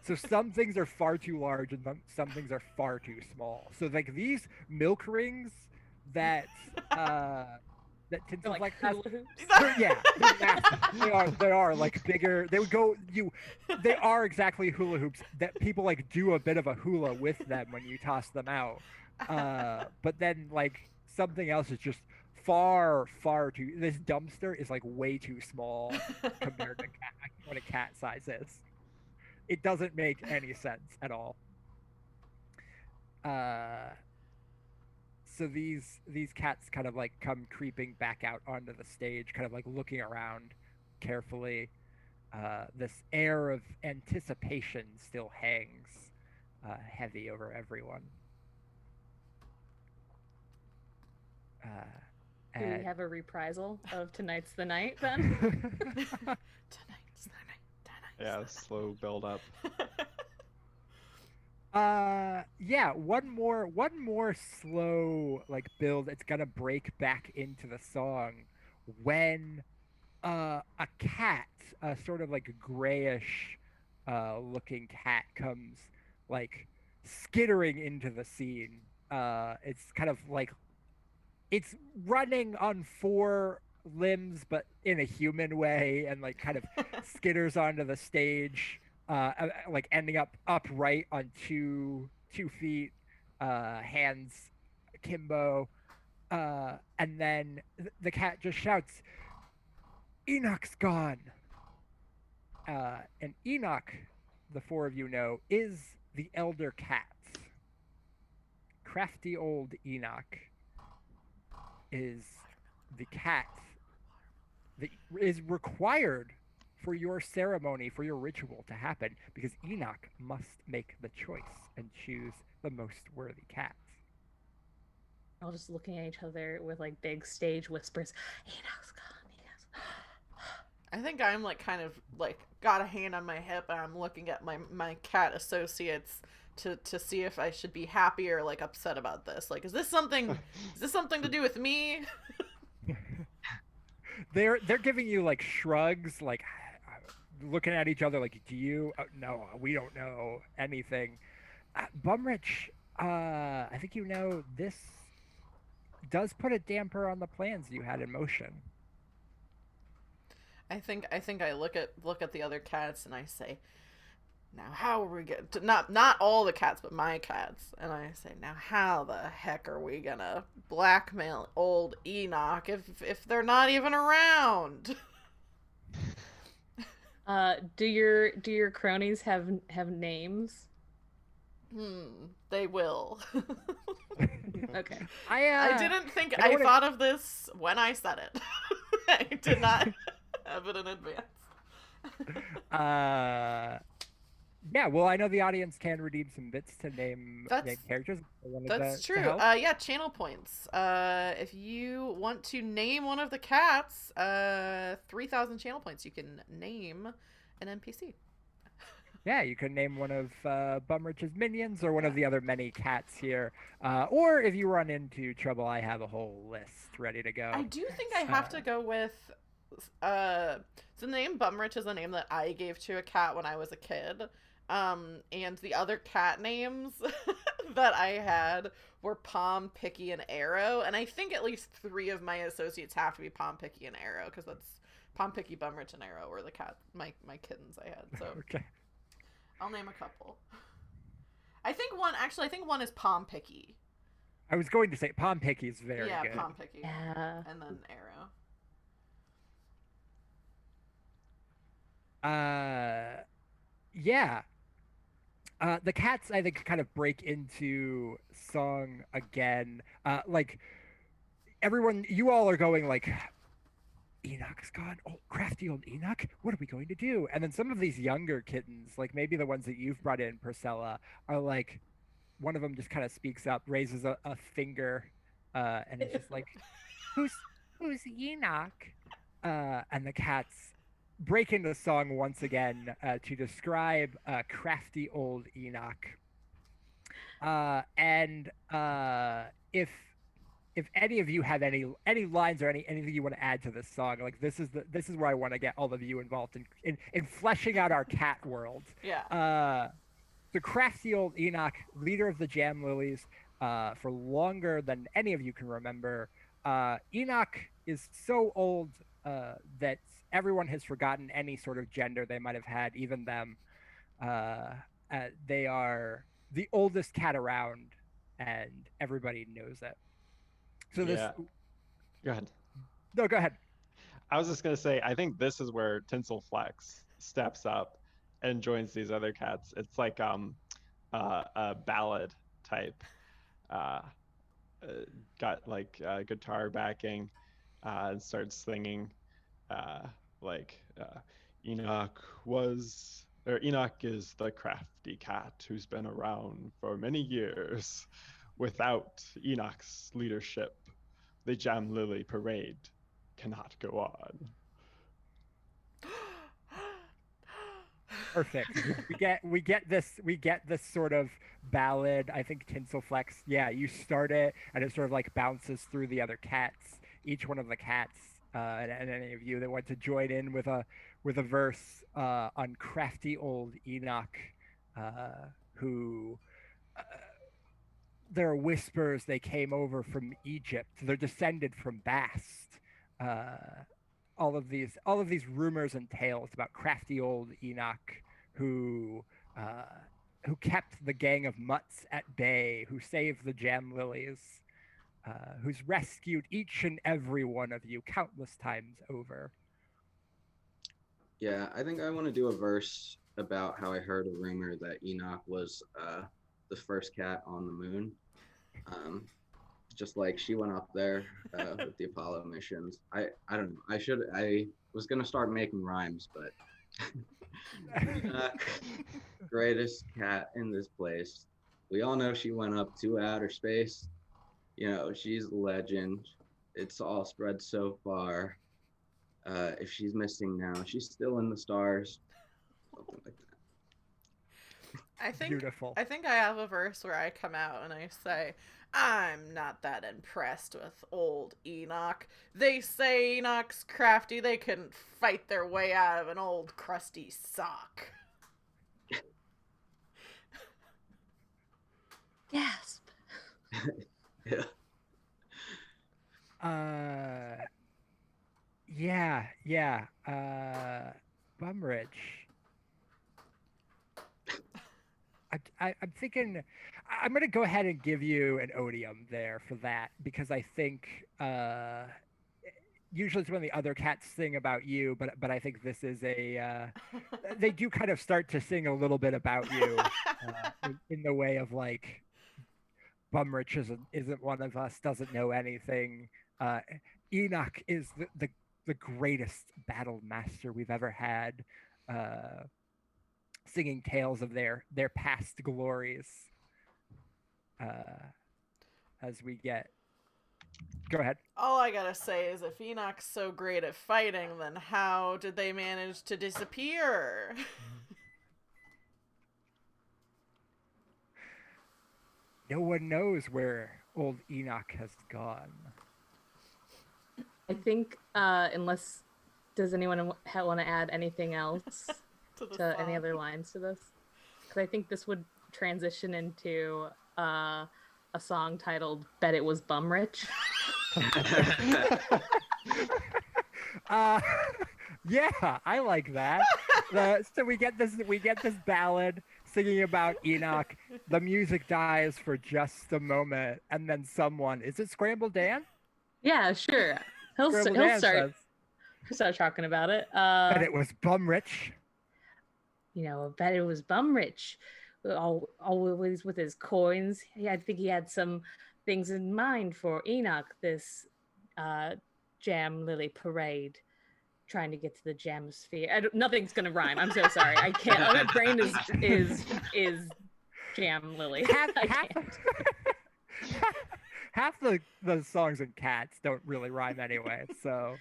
So some things are far too large and some things are far too small. So like these milk rings that Tinselflex like has, hula hoops? they're massive. They are like bigger. They are exactly hula hoops that people like do a bit of a hula with them when you toss them out. But then like something else is just far too. This dumpster is like way too small compared to what a cat size is. It doesn't make any sense at all. So these cats kind of like come creeping back out onto the stage, kind of like looking around carefully. This air of anticipation still hangs heavy over everyone. Do we have a reprisal of Tonight's the Night then? Tonight's the night. Yeah, slow build up. Yeah, one more slow like build. It's gonna break back into the song when a cat, a sort of like grayish looking cat comes like skittering into the scene. It's kind of like it's running on four limbs but in a human way, and like kind of skitters onto the stage, like ending up upright on two feet, hands akimbo, and then the cat just shouts, "Enoch's gone!" And Enoch, the four of you know, is the elder cat. Crafty old Enoch is the cat that is required for your ceremony, for your ritual to happen, because Enoch must make the choice and choose the most worthy cat. All just looking at each other with like big stage whispers. Enoch's gone. I think I'm like kind of like got a hand on my hip and I'm looking at my cat associates to see if I should be happy or like upset about this. Like, is this something to do with me? They're giving you like shrugs, like looking at each other like, do you? No, we don't know anything. Bumrich, I think you know this does put a damper on the plans you had in motion. I think I look at the other cats and I say, now how are we going to, not all the cats but my cats, and I say, now how the heck are we gonna blackmail old Enoch if they're not even around? Do your cronies have names? They will. Okay. I didn't think I thought of this when I said it. I did not have it in advance. Yeah, well, I know the audience can redeem some bits to name characters. That's true. Yeah, channel points. If you want to name one of the cats, 3,000 channel points. You can name an NPC. Yeah, you can name one of Bumrich's minions or one of the other many cats here. Or if you run into trouble, I have a whole list ready to go. I do think I have to go with... so the name Bumrich is a name that I gave to a cat when I was a kid. And the other cat names that I had were Palm, Picky, and Arrow. And I think at least 3 of my associates have to be Palm, Picky, and Arrow, because that's Palm, Picky, Bumrich, and Arrow were the cat my kittens I had. So okay. I'll name a couple. I think one is Palm Picky. I was going to say Palm Picky is very good. Yeah, Palm Picky. Yeah. And then Arrow. Yeah. The cats, I think, kind of break into song again. Like, everyone, you all are going like, Enoch's gone. Oh, crafty old Enoch. What are we going to do? And then some of these younger kittens, like maybe the ones that you've brought in, Purcilla, are like, one of them just kind of speaks up, raises a finger, and it's just like, who's Enoch? And the cats break into song once again to describe crafty old Enoch. And if any of you have any lines or anything you want to add to this song, like this is where I want to get all of you involved in fleshing out our cat world. Yeah. The crafty old Enoch, leader of the Jamlillys, for longer than any of you can remember. Enoch is so old that everyone has forgotten any sort of gender they might have had, even them. They are the oldest cat around, and everybody knows it. So this. Yeah. Go ahead. No, go ahead. I was just gonna say, I think this is where Tinselflex steps up and joins these other cats. It's like a ballad type. Got like guitar backing, and starts singing Enoch is the crafty cat who's been around for many years. Without Enoch's leadership, the Jamlilly Parade cannot go on. Perfect. We get this sort of ballad. I think Tinselflex. Yeah, you start it, and it sort of like bounces through the other cats. Each one of the cats, and any of you that want to join in with a verse on crafty old Enoch, who. There are whispers they came over from Egypt. They're descended from Bast. All of these rumors and tales about crafty old Enoch, who kept the gang of mutts at bay, who saved the Jamlillys, who's rescued each and every one of you countless times over. Yeah, I think I want to do a verse about how I heard a rumor that Enoch was the first cat on the moon. Just like she went up there with the Apollo missions. I don't know. I was gonna start making rhymes, but Enoch, greatest cat in this place. We all know she went up to outer space. You know, she's a legend. It's all spread so far. If she's missing now, she's still in the stars. Something like that. Beautiful. I think I have a verse where I come out and I say, I'm not that impressed with old Enoch. They say Enoch's crafty. They couldn't fight their way out of an old crusty sock. Gasp. Yeah. Yeah. Bumrich. I'm thinking I'm gonna go ahead and give you an odium there for that, because I think usually it's when the other cats sing about you, but I think this is they do kind of start to sing a little bit about you in the way of like, Bumrich isn't one of us, doesn't know anything. Enoch is the greatest battle master we've ever had, singing tales of their past glories. As we get, go ahead. All I gotta say is if Enoch's so great at fighting, then how did they manage to disappear? No one knows where old Enoch has gone. I think unless, does anyone want to add anything else to any other lines to this? Because I think this would transition into a song titled "Bet It Was Bumrich." Yeah, I like that. So we get this ballad singing about Enoch. The music dies for just a moment, and then someone, is it Scrambledan? Yeah, sure. He'll start talking about it. But it was Bumrich. You know, I bet it was Bumrich. Always with his coins. I think he had some things in mind for Enoch, this Jamlilly Parade, trying to get to the Jamsphere. Nothing's gonna rhyme. I'm so sorry. I can't. My brain is Jamlilly. Half the songs in Cats don't really rhyme anyway, so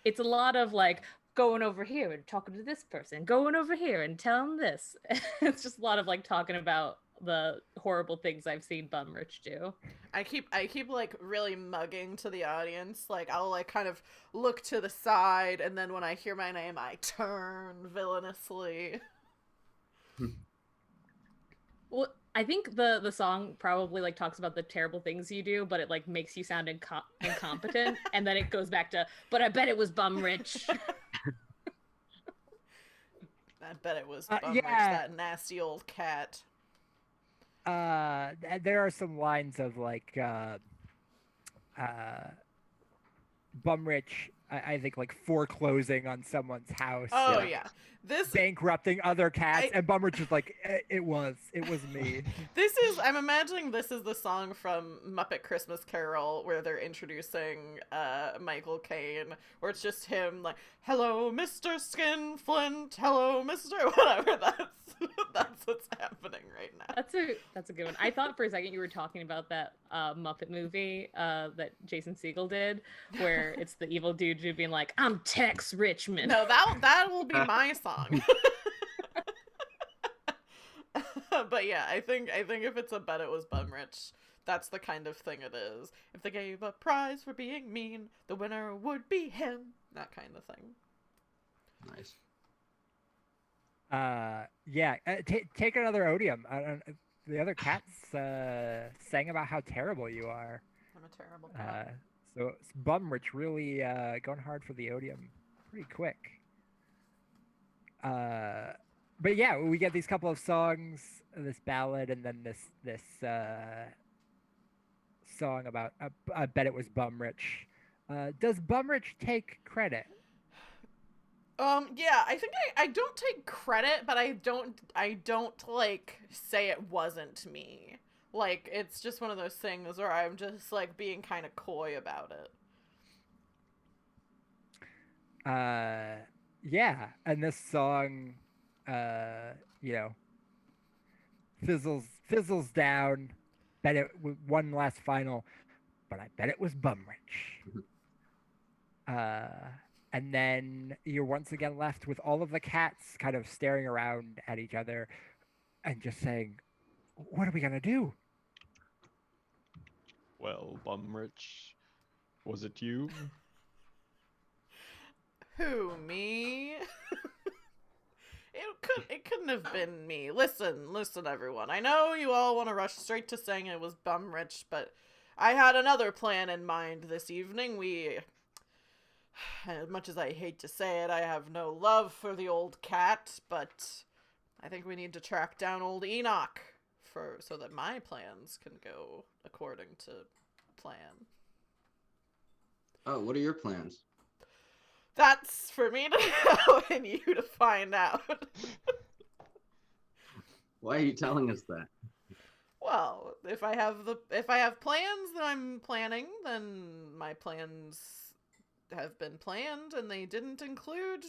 it's a lot of like going over here and talking to this person, going over here and telling this. It's just a lot of like talking about the horrible things I've seen Bumrich do. I keep like really mugging to the audience. Like I'll like kind of look to the side, and then when I hear my name, I turn villainously. Well, I think the song probably like talks about the terrible things you do, but it like makes you sound incompetent, and then it goes back to, but I bet it was Bumrich. I bet it was Bumrich, that nasty old cat. There are some lines of like Bumrich, I think, like foreclosing on someone's house. Oh yeah. This bankrupting other cats, and Bumrich is like, it was me. I'm imagining this is the song from Muppet Christmas Carol where they're introducing Michael Caine, where it's just him like, hello Mr. Skinflint, hello Mr. whatever. That's what's happening right now. That's a good one. I thought for a second you were talking about that Muppet movie that Jason Segel did, where it's the evil dude being like, I'm Tex Richmond. No, that will be my song. But yeah, I think if it's a bet it was Bumrich, that's the kind of thing it is. If they gave a prize for being mean, the winner would be him. That kind of thing. Nice. Take another odium. The other cats sang about how terrible you are. I'm a terrible cat. So Bumrich really going hard for the odium pretty quick. But yeah, we get these couple of songs, this ballad, and then this song about I bet it was Bumrich. Does Bumrich take credit? Yeah, I think I don't take credit, but I don't like say it wasn't me. Like, it's just one of those things where I'm just like being kind of coy about it. Yeah, and this song fizzles down. Bet it one last final, but I bet it was Bumrich. And then you're once again left with all of the cats kind of staring around at each other and just saying, what are we gonna do? Well, Bumrich, was it you? Who, me? It couldn't have been me. Listen, everyone. I know you all want to rush straight to saying it was Bumrich, but I had another plan in mind this evening. As much as I hate to say it, I have no love for the old cat, but I think we need to track down Old Enoch so that my plans can go according to plan. Oh, what are your plans? That's for me to know and you to find out. Why are you telling us that? Well, if I have plans that I'm planning, then my plans have been planned and they didn't include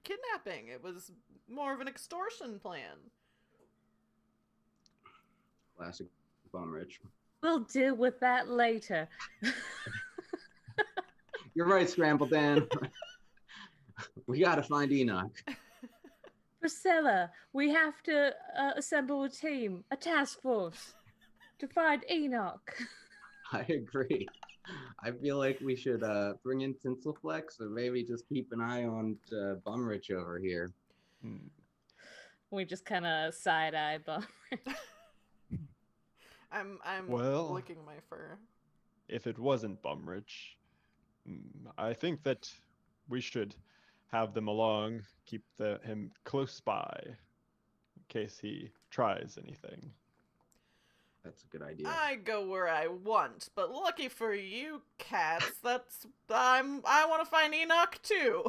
kidnapping. It was more of an extortion plan. Classic Bumrich. We'll deal with that later. You're right, Scrambledan. We gotta find Enoch. Purcilla, we have to assemble a team, a task force, to find Enoch. I agree. I feel like we should bring in Tinselflex, or maybe just keep an eye on Bumrich over here. We just kind of side-eye Bumrich. I'm Well, licking my fur. If it wasn't Bumrich, I think that we should have them along, keep him close by, in case he tries anything. That's a good idea. I go where I want, but lucky for you cats, I want to find Enoch too.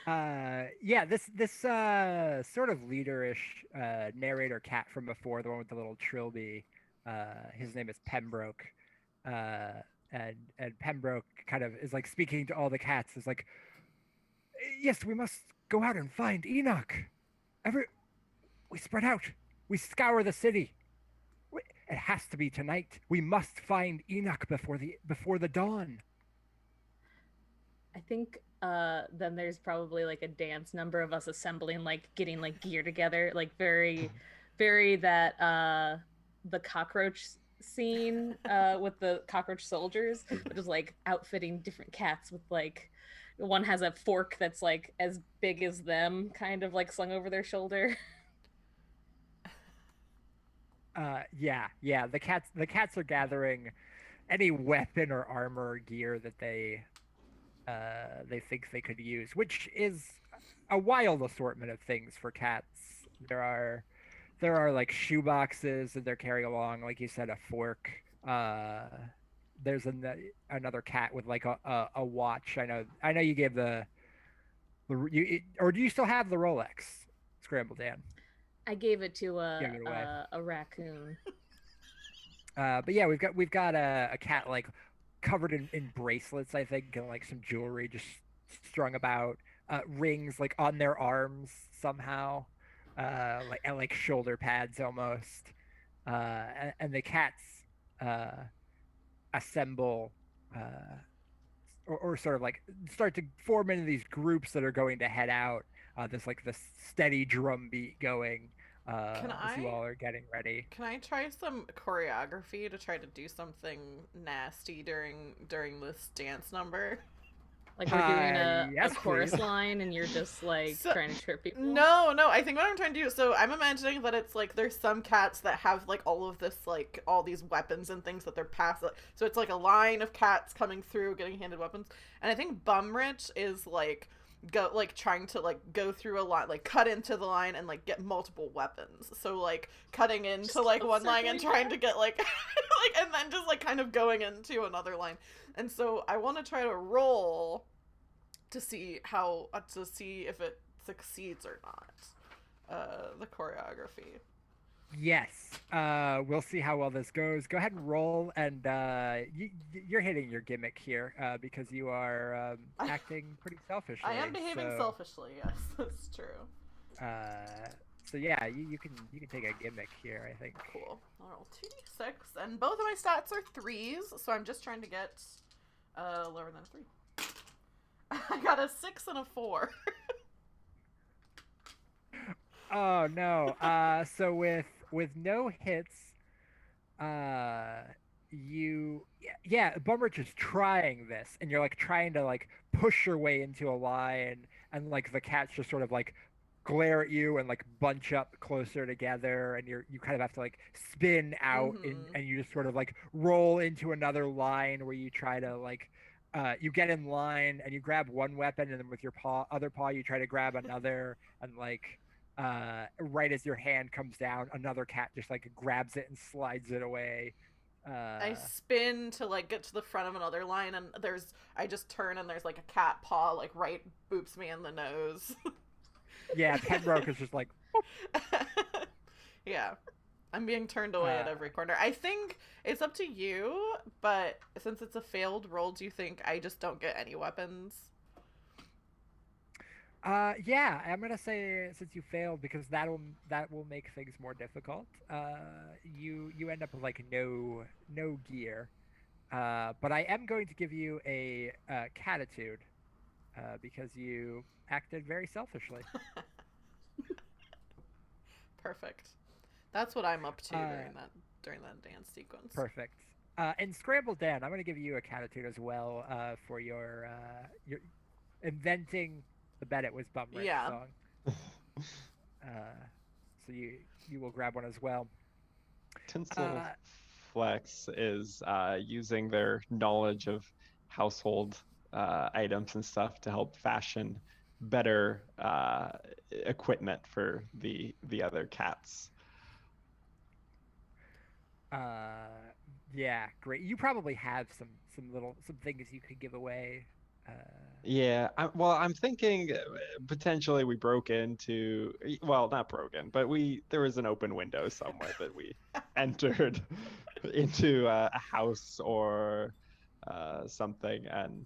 Yeah, this sort of leaderish narrator cat from before, the one with the little trilby, his name is Pembroke, and Pembroke kind of is like speaking to all the cats. Is like, yes, we must go out and find Enoch. We spread out. We scour the city. It has to be tonight. We must find Enoch before the dawn. I think then there's probably like a dance number of us assembling, like getting like gear together, like very, very that the cockroach scene with the cockroach soldiers, but just like outfitting different cats with like one has a fork that's like as big as them, kind of like slung over their shoulder. Yeah. The cats are gathering any weapon or armor or gear that they think they could use, which is a wild assortment of things for cats. There are like shoe boxes that they're carrying along, like you said, a fork. There's another cat with like a watch. I know you gave or do you still have the Rolex, Scrambledan? I gave it to Gave it away. a raccoon. But yeah, we've got a cat like covered in bracelets, I think, and like some jewelry just strung about, rings like on their arms somehow, like shoulder pads almost, and the cats assemble or sort of like start to form into these groups that are going to head out. There's like this steady drum beat going as you all are getting ready. Can I try some choreography to try to do something nasty during this dance number? Like we're doing yes, a chorus please. line and you're just like trying to trip people. No, I think what I'm trying to do, so I'm imagining that it's like there's some cats that have like all of this, like all these weapons and things that they're passing. So it's like a line of cats coming through getting handed weapons. And I think Bumrich is like trying to like go through a line, like cut into the line and like get multiple weapons. So like cutting into Just like one line and circling trying to get like like and then just like kind of going into another line. And so I want to try to roll to see if it succeeds or not. The choreography. Yes. We'll see how well this goes. Go ahead and roll, and you're hitting your gimmick here because you are acting pretty selfishly. I am behaving selfishly. Yes, that's true. So yeah, you can take a gimmick here, I think. Cool. I'll roll 2d6, and both of my stats are 3s, so I'm just trying to get lower than a 3. I got a 6 and a 4. Oh no. So with no hits, uh yeah, Bumrich is trying this, and you're like trying to like push your way into a line, and like the cats just sort of like glare at you and like bunch up closer together, and you kind of have to like spin out Mm-hmm. and you just sort of like roll into another line where you try to like you get in line and you grab one weapon, and then with your other paw you try to grab another, and like right as your hand comes down, another cat just like grabs it and slides it away. I Uh, spin to like get to the front of another line, and I just turn and there's like a cat paw like right boops me in the nose. yeah, Pembroke is just like, Yeah. I'm being turned away at uh, every corner. I think it's up to you, but since it's a failed roll, do you think I just don't get any weapons? yeah, I'm gonna say since you failed, because that will make things more difficult. You end up with like no gear. But I am going to give you a Cattitude, because you acted very selfishly. Perfect. That's what I'm up to Uh, during that dance sequence. Perfect. And Scrambledan, I'm going to give you a Cattitude as well, for your inventing the Bet It Was Bumrich Yeah. song. Uh, so you will grab one as well. Uh, Tinselflex is using their knowledge of household items and stuff to help fashion better equipment for the other cats. uh, yeah, great. You probably have some things you could give away. Uh, Yeah, well, I'm thinking potentially we broke into, well, not broken, but there was an open window somewhere that we entered into a house or something and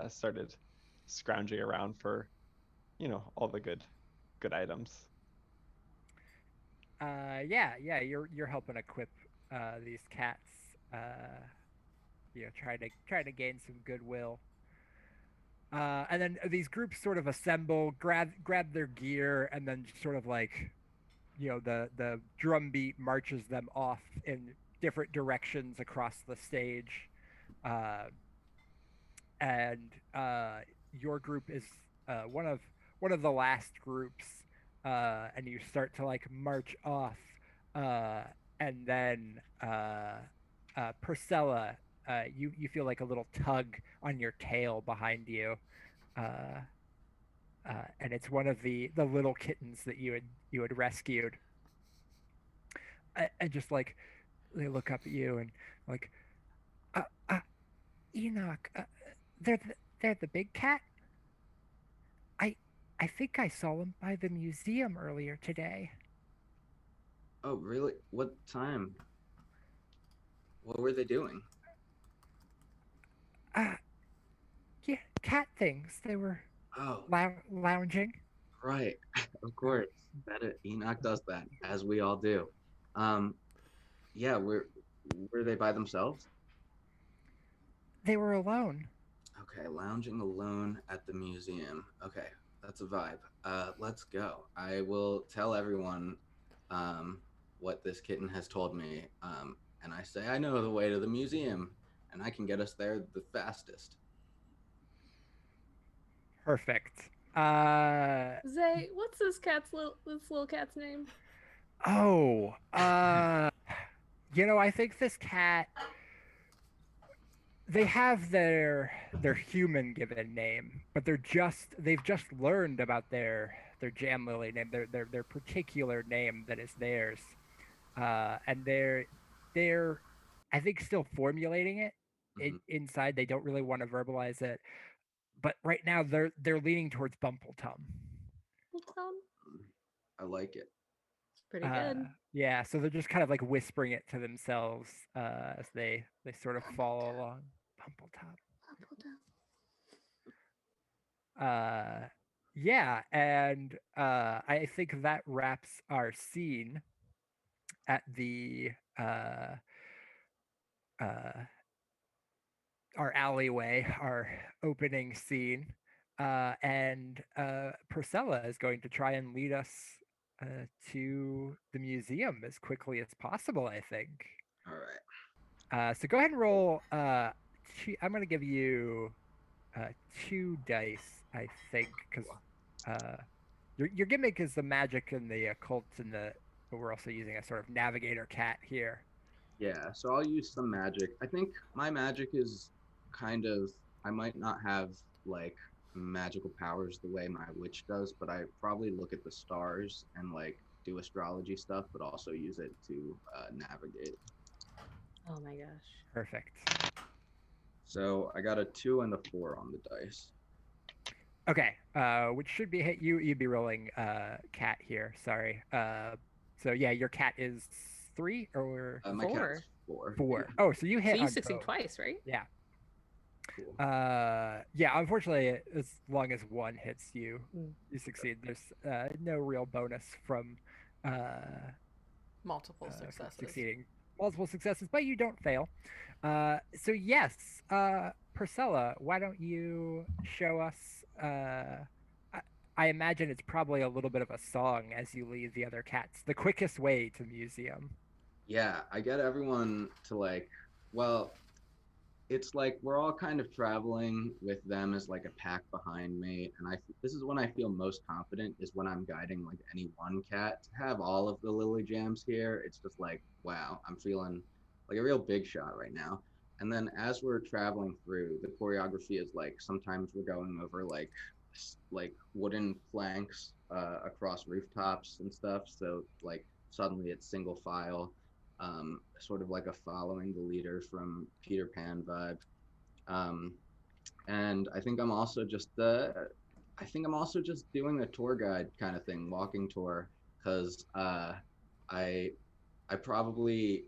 started scrounging around for, all the good items. yeah, you're helping equip these cats. Try to gain some goodwill. And then these groups sort of assemble, grab their gear, and then sort of like the drum beat marches them off in different directions across the stage. Uh, and your group is one of the last groups, and you start to like march off, uh, and then Purcilla, you feel like a little tug on your tail behind you, uh, and it's one of the little kittens that you had rescued, and just like they look up at you and like, uh, uh, Enoch, they're the big cat. I I think I saw them by the museum earlier today. Oh, really? What time? What were they doing? Uh, yeah, cat things. They were Oh, lounging. right. Of course. Enoch does that, as we all do. Um, yeah, were they by themselves? They were alone. Okay, lounging alone at the museum. Okay, that's a vibe. Let's go. I will tell everyone um, what this kitten has told me. And I say, I know the way to the museum, and I can get us there the fastest. Perfect. Zay, what's this little cat's name? Oh, I think this cat. They have their human given name, but they've just learned about their Jamlilly name, their particular name that is theirs, and they're I think still formulating it. Mhm. Inside they don't really want to verbalize it, but right now they're leaning towards Bumpletum. Little Tom? I like it. It's pretty good. Yeah, so they're just kind of like whispering it to themselves, as they sort of follow along. Bumpletum. Uh, yeah, and I think that wraps our scene at the uh, our alleyway, our opening scene, and Purcilla is going to try and lead us to the museum as quickly as possible, I think. All right. So go ahead and roll. I'm going to give you 2 dice, I think, because your gimmick is the magic and the occult, but we're also using a sort of navigator cat here. Yeah, so I'll use some magic. I think my magic is kind of, I might not have like magical powers the way my witch does, but I probably look at the stars and like do astrology stuff, but also use it to navigate. Oh my gosh. Perfect. So I got a 2 and a 4 on the dice. Okay, which should be hit. You'd be rolling cat here. Sorry. So yeah, your cat is 3 or My 4. cat's 4. 4. Oh, so you hit. So you on succeed both. twice, right? Yeah. Cool. Yeah. Unfortunately, as long as 1 hits you, you succeed. There's no real bonus from Multiple successes. succeeding multiple successes, but you don't fail. So yes, Purcilla, why don't you show us? I imagine it's probably a little bit of a song as you lead the other cats. The quickest way to museum. Yeah, I get everyone to like, well, it's like we're all kind of traveling with them as like a pack behind me, and this is when I feel most confident, is when I'm guiding like any one cat. To have all of the lily jams here, it's just like, wow, I'm feeling like a real big shot right now. And then as we're traveling through, the choreography is like sometimes we're going over like wooden planks across rooftops and stuff, so like suddenly it's single file, sort of like a following the leader from Peter Pan vibe. And I think I'm also just doing a tour guide kind of thing, walking tour, because I probably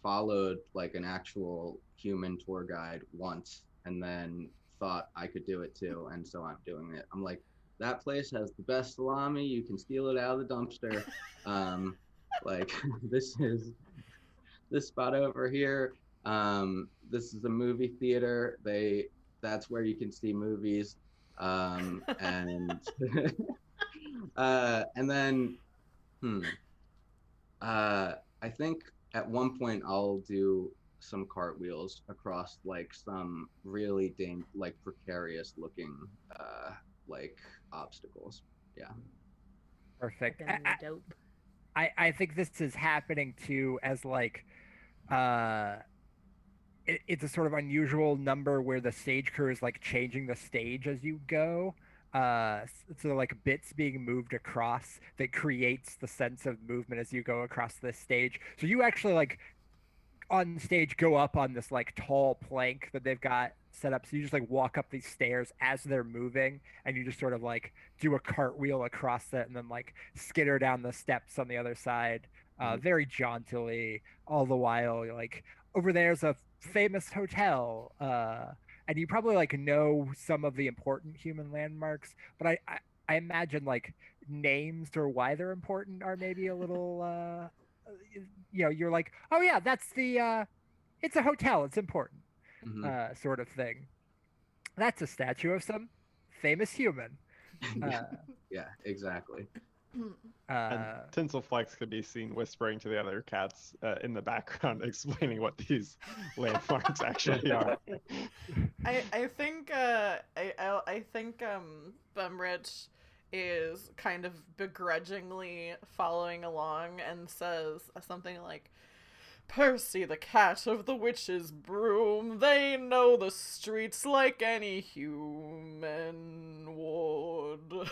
followed like an actual human tour guide once and then thought I could do it too, and so I'm doing it. I'm like, that place has the best salami, you can steal it out of the dumpster. Like this spot over here, this is a movie theater, that's where you can see movies, and and then I think at one point I'll do some cartwheels across like some really like precarious looking like obstacles. Yeah. Perfect. Dope. I think this is happening too as like it's a sort of unusual number where the stage crew is like changing the stage as you go. So like bits being moved across that creates the sense of movement as you go across this stage. So you actually like on stage go up on this like tall plank that they've got set up, so you just like walk up these stairs as they're moving, and you just sort of like do a cartwheel across it and then like skitter down the steps on the other side, very jauntily, all the while you're like, over there's a famous hotel, and you probably like know some of the important human landmarks, but I imagine like names or why they're important are maybe a little you're like, oh yeah, that's it's a hotel, it's important, sort of thing. That's a statue of some famous human. Yeah, exactly. And Tinselflex could be seen whispering to the other cats in the background, explaining what these landmarks actually are. I think Bumrich is kind of begrudgingly following along and says something like, Percy the cat of the witch's broom, they know the streets like any human would.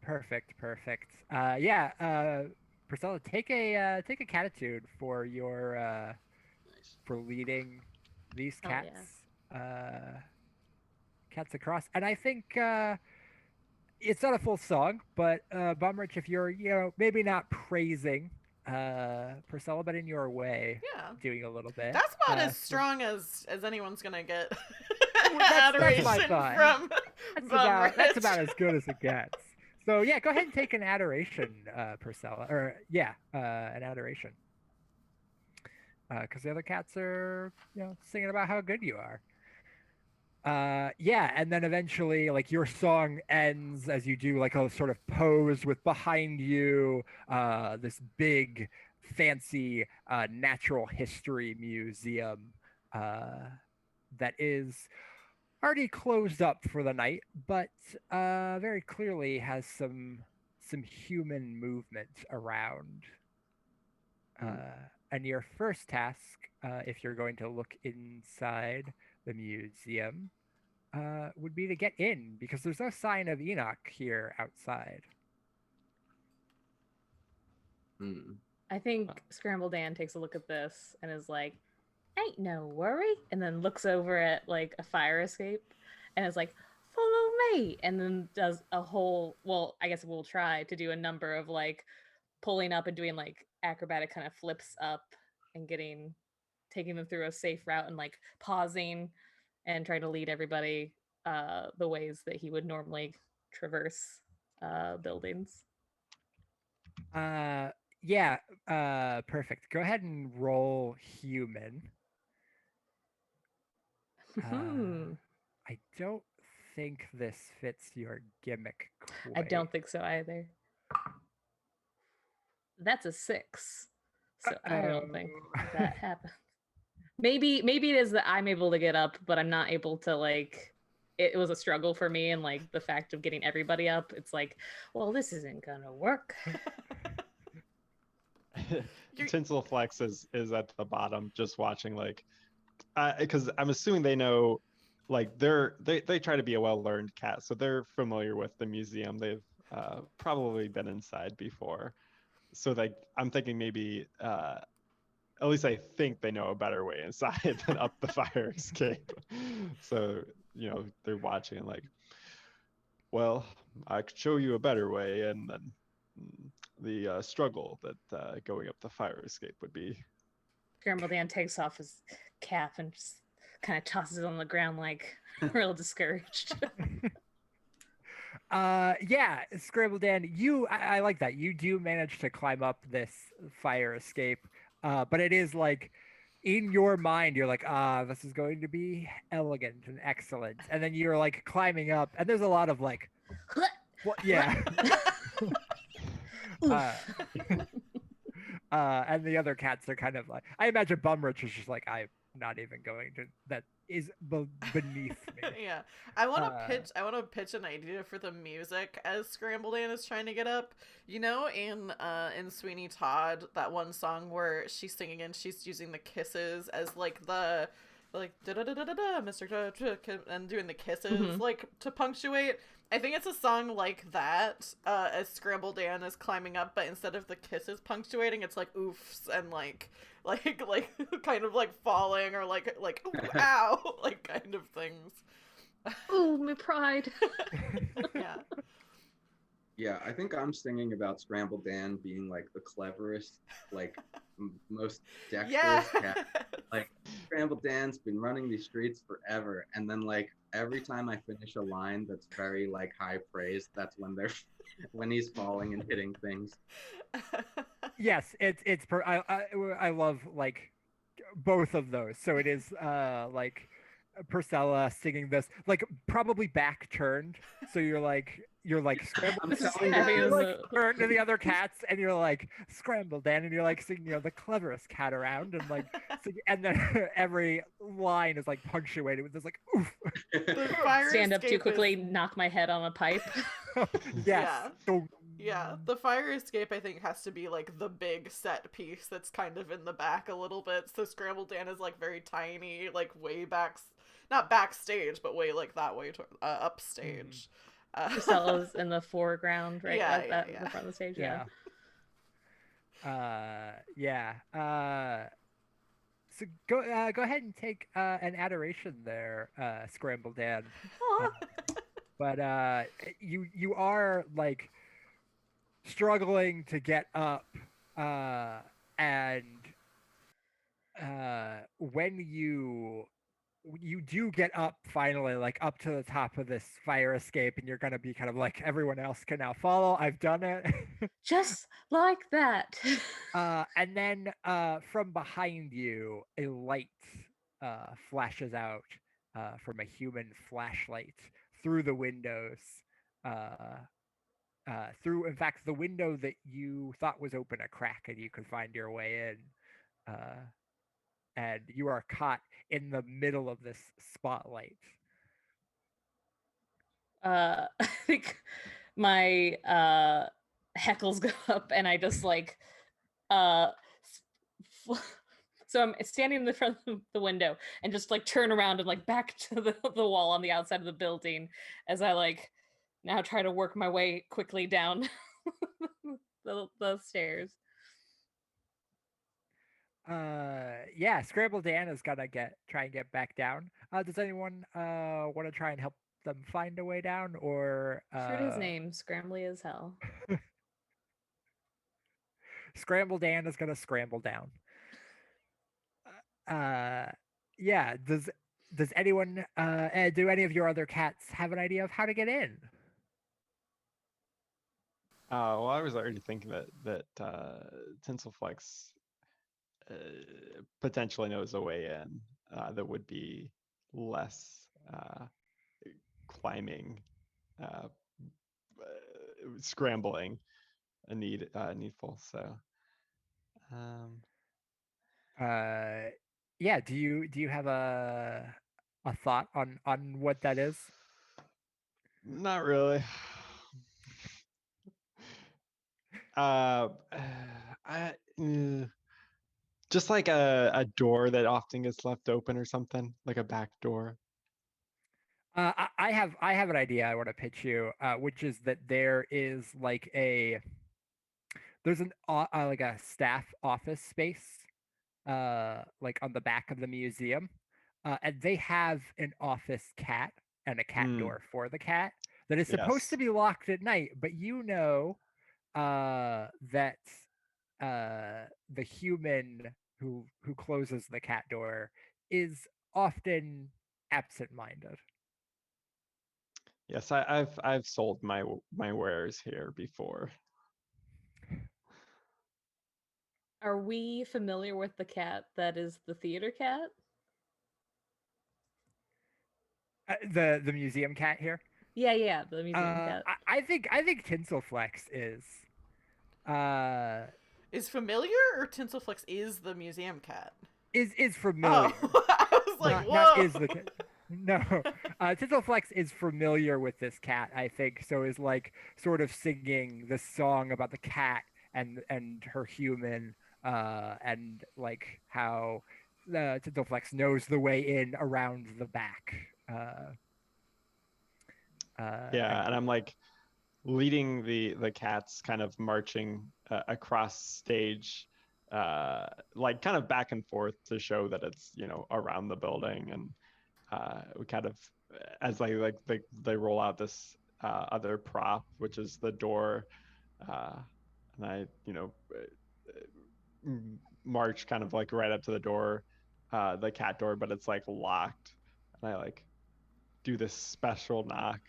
Perfect. Yeah, Priscilla, take a Cattitude for your Nice. for leading these Oh, cats cats across. And I think it's not a full song, but Bumrich, if you're maybe not praising Priscilla, but in your way, Yeah. doing a little bit. That's about as strong as anyone's gonna get. That's Adoration my thought. from That's about as good as it gets. So yeah, go ahead and take an adoration, Purcilla, or an adoration, because the other cats are singing about how good you are. Yeah, and then eventually, like your song ends as you do like a sort of pose with behind you this big, fancy natural history museum that is already closed up for the night, but very clearly has some human movement around. And your first task, if you're going to look inside the museum, would be to get in because there's no sign of Enoch here outside. I think Scrambledan takes a look at this and is like, ain't no worry. And then looks over at like a fire escape and is like, follow me. And then does a whole, well, I guess we'll try to do a number of like pulling up and doing like acrobatic kind of flips up and taking them through a safe route and like pausing and trying to lead everybody the ways that he would normally traverse buildings. Yeah, perfect. Go ahead and roll human. I don't think this fits your gimmick quite. I don't think so either. That's a 6. So I don't think that happens. Maybe it is that I'm able to get up, but I'm not able to like it was a struggle for me, and like the fact of getting everybody up, it's like, well, this isn't gonna work. Tinselflex is at the bottom, just watching, like, because I'm assuming they know, like they try to be a well-learned cat, so they're familiar with the museum. They've probably been inside before, so like I'm thinking maybe at least I think they know a better way inside than up the fire escape. So they're watching and like, well, I could show you a better way, and then the struggle that going up the fire escape would be. Scrambledan takes off his cap and just kind of tosses it on the ground, like real discouraged. Yeah, Scrambledan, I like that. You do manage to climb up this fire escape, but it is like in your mind, you're like, this is going to be elegant and excellent. And then you're like climbing up, and there's a lot of like, yeah. And the other cats are kind of like, I imagine Bumrich is just like, I'm not even going to, that is beneath me. Yeah, I want to pitch an idea for the music as Scrambledan is trying to get up. In Sweeney Todd, that one song where she's singing and she's using the kisses as like the da da da da da Mr. and doing the kisses like to punctuate. I think it's a song like that as Scrambledan is climbing up, but instead of the kisses punctuating, it's like oofs and like kind of like falling or like ooh, ow, like kind of things. Ooh, my pride. Yeah. Yeah, I think I'm singing about Scrambledan being like the cleverest, like most dexterous cat. Like Scrambledan's been running these streets forever, and then like every time I finish a line that's very like high praise, that's when he's falling and hitting things. Yes, I love like both of those. So it is like Purcilla singing this like probably back turned, so you're like Scrambledan, turn to the other cats, and you're like Scrambledan, and you're like singing the cleverest cat around, and like and then every line is like punctuated with this like oof. Stand up too quickly, knock my head on a pipe. Yes. Yeah, the fire escape I think has to be like the big set piece that's kind of in the back a little bit. So Scrambledan is like very tiny, like way back, not backstage, but way like that way to upstage. Purcilla's in the foreground, right? Yeah, the front of the stage. So go ahead and take an adoration there, Scrambledan. But you are like struggling to get up, and when you do get up finally, like up to the top of this fire escape, and you're gonna be kind of like, everyone else can now follow. I've done it. Just like that. And then from behind you, a light flashes out, from a human flashlight through the windows. Through, in fact, the window that you thought was open a crack and you could find your way in. And you are caught in the middle of this spotlight. I think my heckles go up and I just like so I'm standing in the front of the window and just like turn around and like back to the wall on the outside of the building as I like now try to work my way quickly down the stairs. Yeah, Scrambledan is gonna try and get back down. Does anyone want to try and help them find a way down, or Heard his name, Scrambly as hell. Scrambledan is gonna scramble down. Yeah. Does anyone do any of your other cats have an idea of how to get in? Well, I was already thinking that Tinselflex potentially knows a way in that would be less climbing, scrambling, needful. So, yeah. Do you have a thought on what that is? not really. Just like a door that often gets left open or something, like a back door. I have an idea I want to pitch you, which is that there is like there's an like a staff office space, like on the back of the museum, and they have an office cat and a cat door for the cat that is supposed to be locked at night, but you know, that the human who closes the cat door is often absent-minded. Yes, I've sold my wares here before. Are we familiar with the cat that is the theater cat? The museum cat here? Yeah, the museum cat. I think Tinselflex is. Is familiar, or Tinselflex is the museum cat? Is familiar. Oh, I was like, whoa. Not is the cat. No, Tinselflex is familiar with this cat, I think, so is like sort of singing this song about the cat and her human, and like how Tinselflex knows the way in around the back. Yeah, and I'm like leading the cats, kind of marching across stage, like kind of back and forth to show that it's, you know, around the building, and we kind of, as they roll out this other prop, which is the door, and I, you know, march kind of like right up to the door, the cat door, but it's like locked, and I like do this special knock,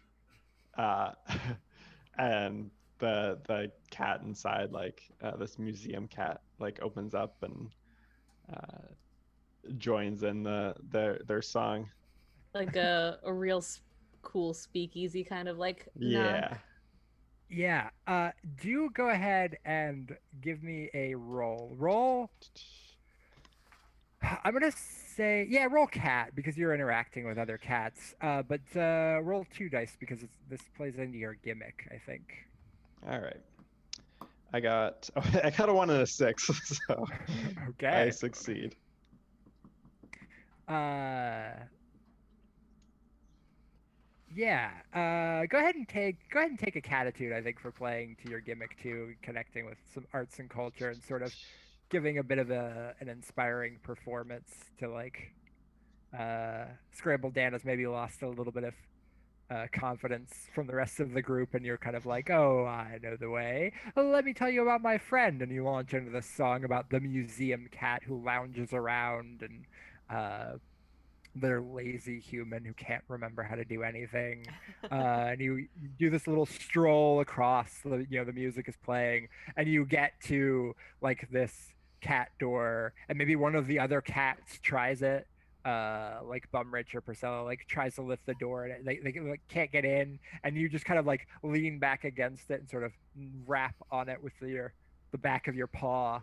and the cat inside, like this museum cat, like opens up and joins in their song. Like a real cool speakeasy kind of like Yeah. knock. Yeah. Do go ahead and give me a roll. I'm gonna say, yeah, roll cat because you're interacting with other cats. But roll 2 dice because this plays into your gimmick, I think. All right. I got a 1 and a 6, so okay. I succeed. Yeah. Go ahead and take a Cattitude, I think, for playing to your gimmick too, connecting with some arts and culture and sort of giving a bit of an inspiring performance to like Scrambledan has maybe lost a little bit of confidence from the rest of the group, and you're kind of like, oh, I know the way. Let me tell you about my friend, and you launch into this song about the museum cat who lounges around and they're lazy human who can't remember how to do anything, and you do this little stroll across the, you know, the music is playing, and you get to like this cat door, and maybe one of the other cats tries it, like Bumrich or Purcilla like tries to lift the door and they like, can't get in, and you just kind of like lean back against it and sort of rap on it with the back of your paw,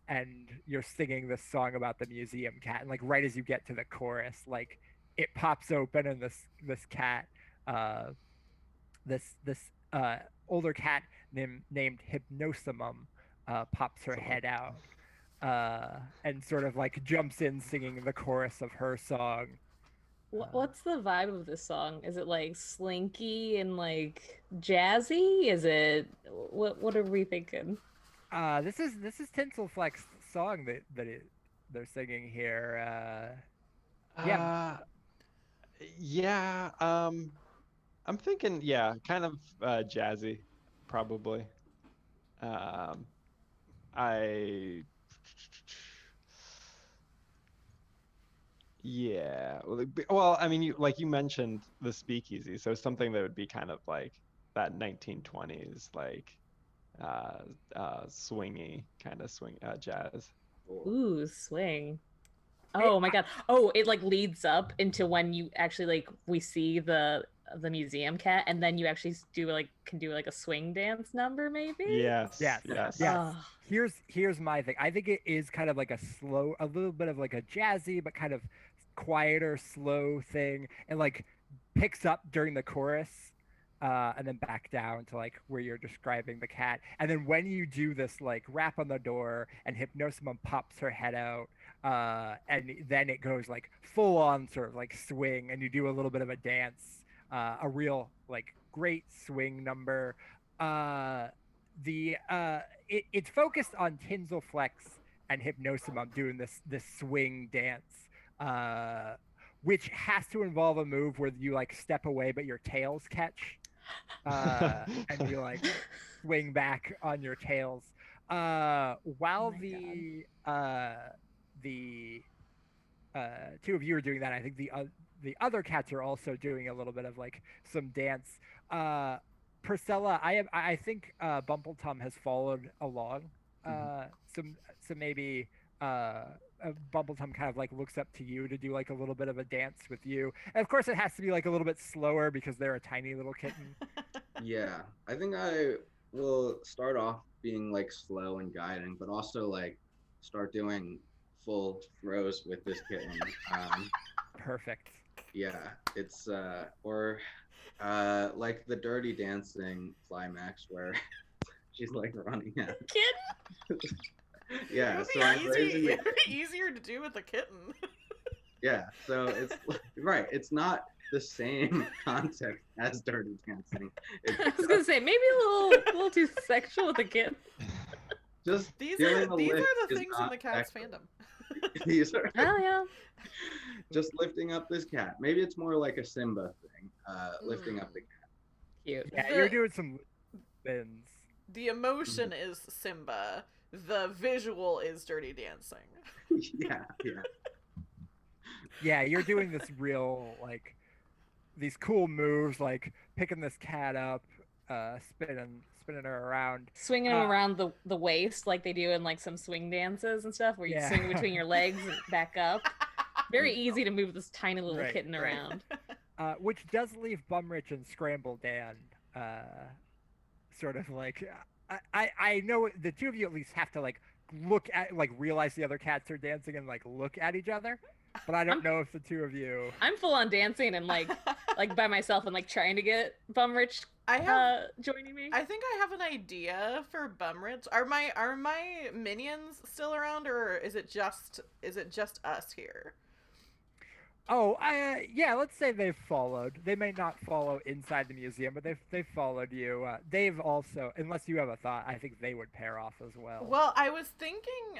and you're singing this song about the museum cat, and like right as you get to the chorus, like it pops open and this cat, uh, this older cat named Hypnosimum, pops her head out, and sort of like jumps in singing the chorus of her song. What's the vibe of this song? Is it like slinky and like jazzy? Is it what are we thinking? This is Tinselflex's song they're singing here. Yeah. Yeah. I'm thinking, yeah, kind of jazzy, probably. I Yeah. Well, I mean, you mentioned the speakeasy, so something that would be kind of like that 1920s, like swingy kind of swing jazz. Ooh, swing. Oh my god. Oh, it like leads up into when you actually like we see the museum cat, and then you actually can do like a swing dance number maybe? Yes. Yes. Yes. Oh. Here's my thing. I think it is kind of like a little bit of like a jazzy but kind of quieter, slow thing, and like picks up during the chorus, and then back down to like where you're describing the cat. And then when you do this like rap on the door and Hypnosimum pops her head out, and then it goes like full on sort of like swing, and you do a little bit of a dance, a real like great swing number. It's focused on Tinselflex and Hypnosimum doing this swing dance, which has to involve a move where you like step away but your tails catch, and you like swing back on your tails, while the two of you are doing that. I think the other cats are also doing a little bit of like some dance. Purcilla, I think Bumbletum has followed along. So maybe Bumbletum kind of like looks up to you to do like a little bit of a dance with you. And of course, it has to be like a little bit slower because they're a tiny little kitten. Yeah, I think I will start off being like slow and guiding, but also like start doing full throws with this kitten. Perfect. Yeah, it's or like the Dirty Dancing climax where she's like running at Kid? Yeah, It so would I'm be raising it. easier to do with a kitten. Yeah, so it's right. It's not the same context as Dirty Dancing. I was gonna say maybe a little too sexual with a kid. Just These doing are a the lift is things in not the cat's sexual. fandom. These are Oh yeah. just lifting up this cat. Maybe it's more like a Simba thing, lifting up the cat. Cute. Yeah, you're doing some spins. The emotion is Simba. The visual is Dirty Dancing. Yeah. Yeah, you're doing this real like these cool moves, like picking this cat up, spinning her around, Swinging them around the waist like they do in like some swing dances and stuff, where you swing between your legs and back up. Very easy to move this tiny little kitten around. Which does leave Bumrich and Scrambledan, sort of like I know the two of you at least have to like look at like realize the other cats are dancing and like look at each other, but I don't know if the two of you. I'm full on dancing and like by myself and like trying to get Bumrich joining me. I think I have an idea for Bumrich. Are my minions still around, or is it just us here? Oh, yeah. Let's say they've followed. They may not follow inside the museum, but they've followed you. They've also, unless you have a thought, I think they would pair off as well. Well, I was thinking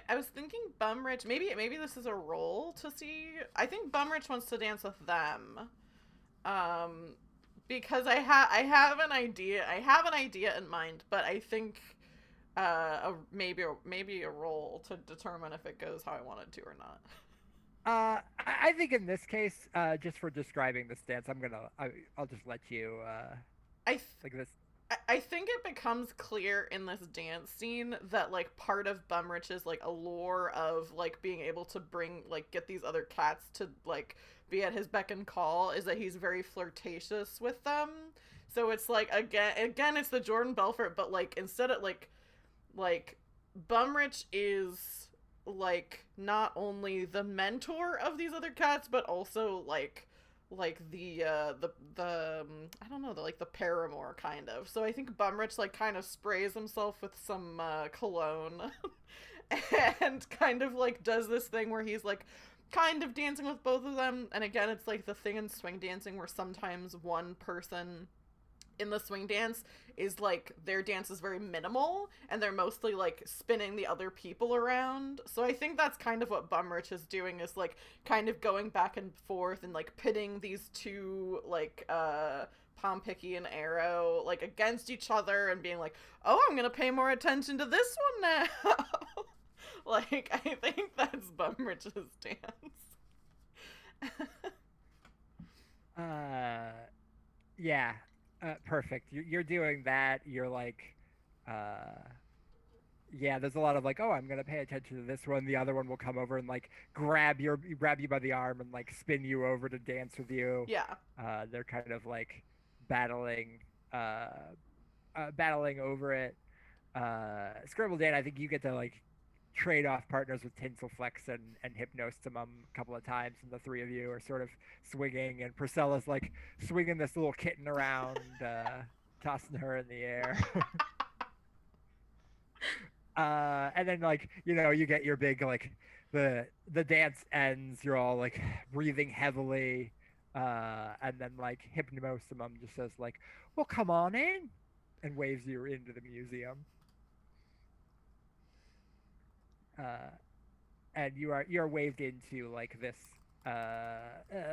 Bumrich. Maybe this is a role to see. I think Bumrich wants to dance with them, because I have an idea. I have an idea in mind, but I think maybe a role to determine if it goes how I want it to or not. I think in this case, just for describing this dance, I'll just let you like this. I think it becomes clear in this dance scene that like part of Bumrich's like allure of like being able to bring like get these other cats to like be at his beck and call is that he's very flirtatious with them. So it's like again it's the Jordan Belfort, but like instead of like Bumrich is like not only the mentor of these other cats, but also like the I don't know, the paramour kind of. So I think Bumrich like kind of sprays himself with some cologne and kind of like does this thing where he's like kind of dancing with both of them. And again, it's like the thing in swing dancing where sometimes one person in the swing dance is like their dance is very minimal and they're mostly like spinning the other people around. So I think that's kind of what Bumrich is doing, is like kind of going back and forth and like pitting these two like Pompicky and Arrow like against each other and being like, oh, I'm gonna pay more attention to this one now. Like I think that's Bumrich's dance. Yeah. Perfect. You're doing that. You're like, yeah. There's a lot of like, oh, I'm gonna pay attention to this one. The other one will come over and like grab you by the arm and like spin you over to dance with you. Yeah. They're kind of like battling, battling over it. Scrambledan, I think you get to like trade off partners with Tinselflex and Hypnosimum a couple of times, and the three of you are sort of swinging, and Purcilla's like swinging this little kitten around, tossing her in the air. And then like, you know, you get your big like the dance ends, you're all like breathing heavily, and then like Hypnosimum just says like, well, come on in, and waves you into the museum. And you're waved into like this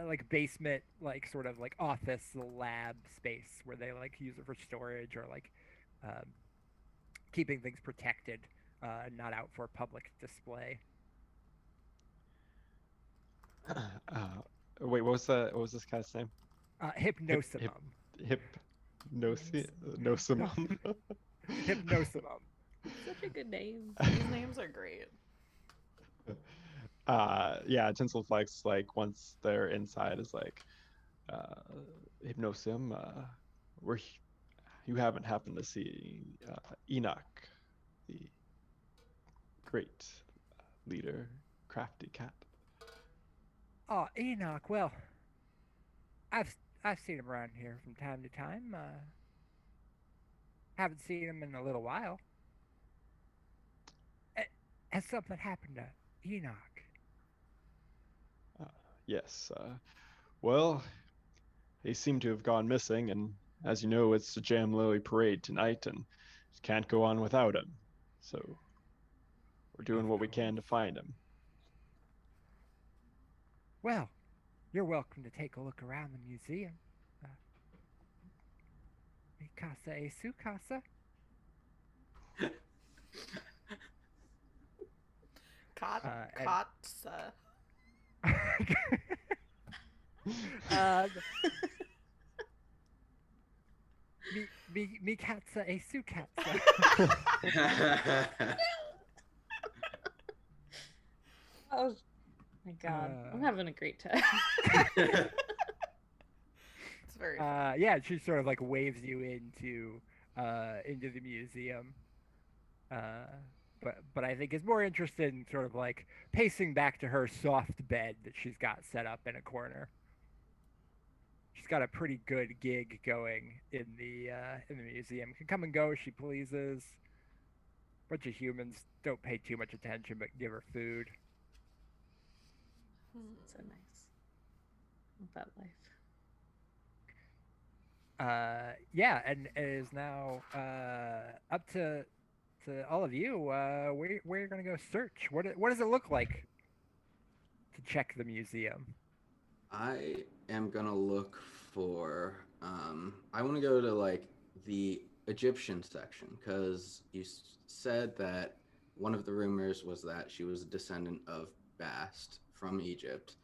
like basement, like sort of like office lab space where they like use it for storage or like keeping things protected, not out for public display. Wait, what was this guy's name? Hypnosimum. Hypnosimum. Hypnosimum. Such a good name. These names are great. Yeah, Tinselflex, like once they're inside, is like, Hypnosim, you haven't happened to see Enoch, the great leader, crafty cat. Oh, Enoch. Well, I've seen him around here from time to time. Haven't seen him in a little while. Has something happened to Enoch? Yes. Well, they seem to have gone missing, and as you know, it's the Jamlilly Parade tonight, and can't go on without him. So we're doing what we can to find him. Well, you're welcome to take a look around the museum. Mi casa es su casa? Katsa. Mi katsa e su katsa. Oh my god, I'm having a great time. It's very fun. Yeah, she sort of like waves you into the museum. But I think is more interested in sort of like pacing back to her soft bed that she's got set up in a corner. She's got a pretty good gig going in the museum. Can come and go as she pleases. Bunch of humans don't pay too much attention, but give her food. So nice. Love that life. Yeah, and it is now up to all of you. Where you're gonna go search? What does it look like to check the museum? I am gonna look for. I want to go to like the Egyptian section because you said that one of the rumors was that she was a descendant of Bast from Egypt.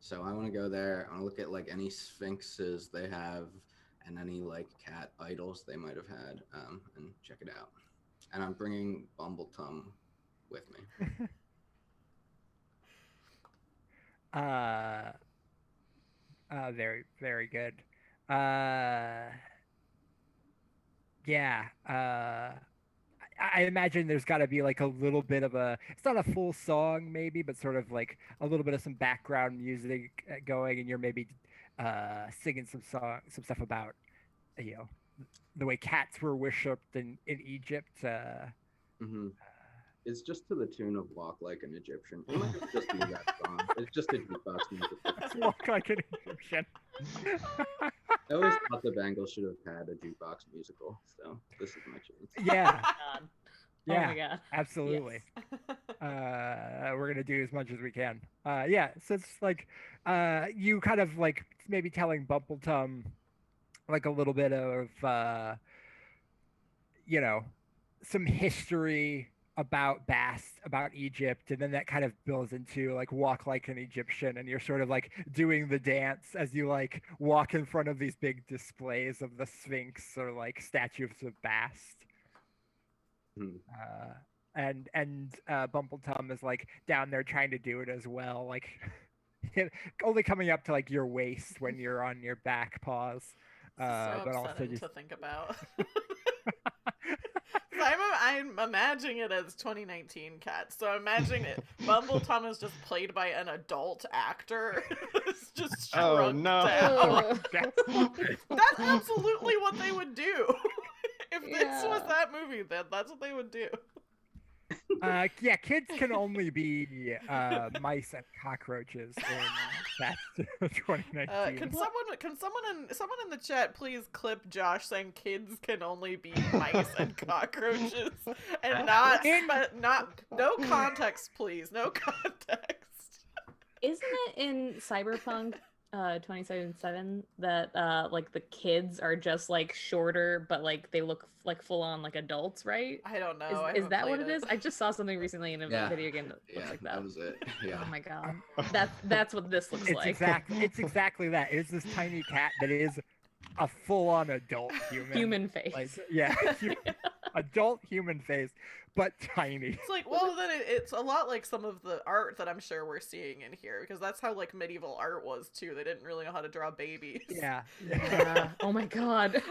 So I want to go there. I want to look at like any sphinxes they have and any like cat idols they might have had, and check it out. And I'm bringing Bumbletum with me. Very, very good. Yeah. I imagine there's got to be like a little bit of it's not a full song maybe, but sort of like a little bit of some background music going, and you're maybe singing some stuff about, you know, the way cats were worshipped in Egypt. Mm-hmm. It's just to the tune of "Walk Like an Egyptian." It might just be that song. It's just a jukebox music. Walk like an Egyptian. I always thought the Bengals should have had a jukebox musical, so this is my chance. Yeah. God. Yeah. Oh my god. Absolutely. Yes. We're gonna do as much as we can. Yeah. So it's like you kind of like maybe telling Bumbletum like a little bit of you know, some history about Bast, about Egypt, and then that kind of builds into like Walk Like an Egyptian, and you're sort of like doing the dance as you like walk in front of these big displays of the Sphinx or like statues of Bast. And Bumbletum is like down there trying to do it as well, like only coming up to like your waist when you're on your back paws. So But also upsetting just to think about. I'm imagining it as 2019 Cats. So I'm imagining it. Bumbletum is just played by an adult actor. It's just shrunk down. That's absolutely what they would do. If this was that movie, then that's what they would do. Yeah, kids can only be mice and cockroaches in Cats 2019. Can someone in the chat please clip Josh saying kids can only be mice and cockroaches, and not no context, please, no context. Isn't it in Cyberpunk 2077 that like the kids are just like shorter, but like they look like full on like adults, right? I don't know. Is that what it is? I just saw something recently in a video game that looks like that. That was it. Yeah. Oh my god, that's what this looks like. It's exactly that. It's this tiny cat that is a full-on adult human face. Like, yeah, adult human face, but tiny. It's like, well, then it's a lot like some of the art that I'm sure we're seeing in here, because that's how like medieval art was too. They didn't really know how to draw babies. Yeah. Oh my god.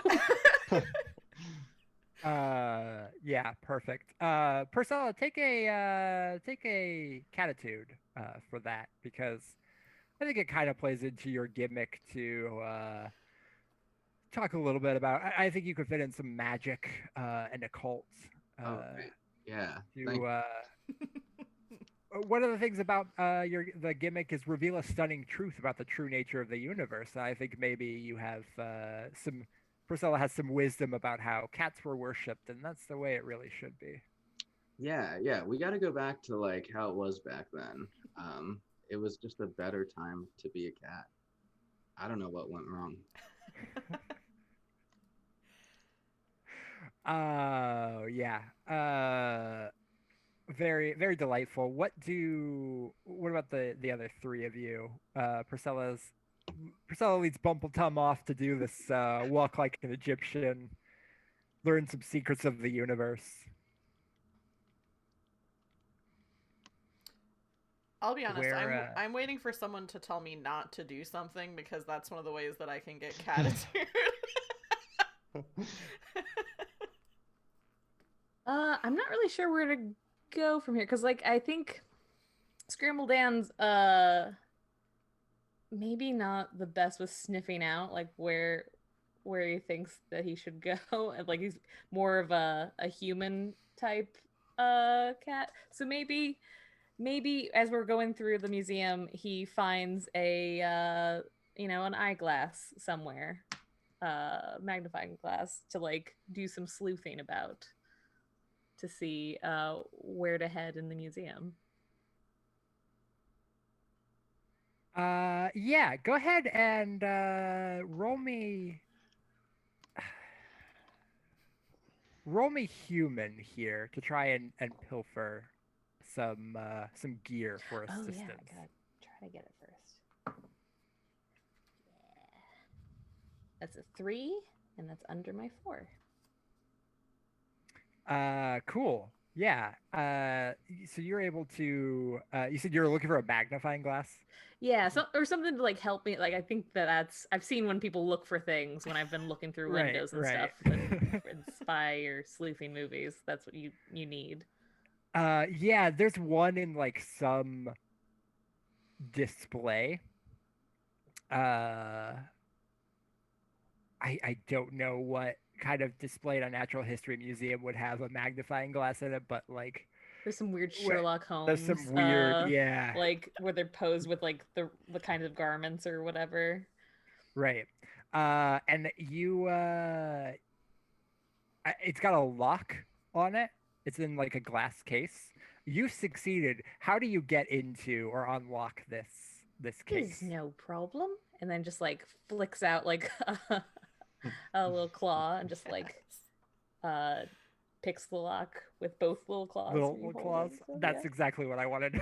Yeah, perfect. Purcilla, take a Cattitude for that, because I think it kind of plays into your gimmick to talk a little bit about. I think you could fit in some magic and occult. Right. Yeah. One of the things about the gimmick is reveal a stunning truth about the true nature of the universe. I think maybe you have Purcilla has some wisdom about how cats were worshipped, and that's the way it really should be. Yeah. We got to go back to like how it was back then. It was just a better time to be a cat. I don't know what went wrong. Yeah. Very, very delightful. What about the other three of you? Purcilla leads Bumbletum off to do this walk like an Egyptian, learn some secrets of the universe. I'll be honest, I'm waiting for someone to tell me not to do something, because that's one of the ways that I can get Cattitude. I'm not really sure where to go from here, because like I think Scrambledan's maybe not the best with sniffing out like where he thinks that he should go, and like he's more of a human type cat. So maybe as we're going through the museum, he finds a an eyeglass somewhere, magnifying glass, to like do some sleuthing about, to see where to head in the museum. Yeah, go ahead and roll me human here to try and pilfer some gear for assistance. Oh yeah, I gotta try to get it first. That's a 3, and that's under my 4. Cool. Yeah. So you're able to. You said you're looking for a magnifying glass. Yeah, or something to like help me. Like I think that's I've seen when people look for things when I've been looking through windows and stuff in spy or sleuthing movies. That's what you need. Yeah, there's one in like some display. I don't know what kind of display at a natural history museum would have a magnifying glass in it, but like there's some weird Sherlock Holmes. There's some weird, yeah, like where they're posed with like the kind of garments or whatever. Right. And you it's got a lock on it. It's in like a glass case. You succeeded. How do you get into or unlock this case? There's no problem. And then just like flicks out like a little claw and just like picks the lock with both little claws. Little claws. So, that's exactly what I wanted.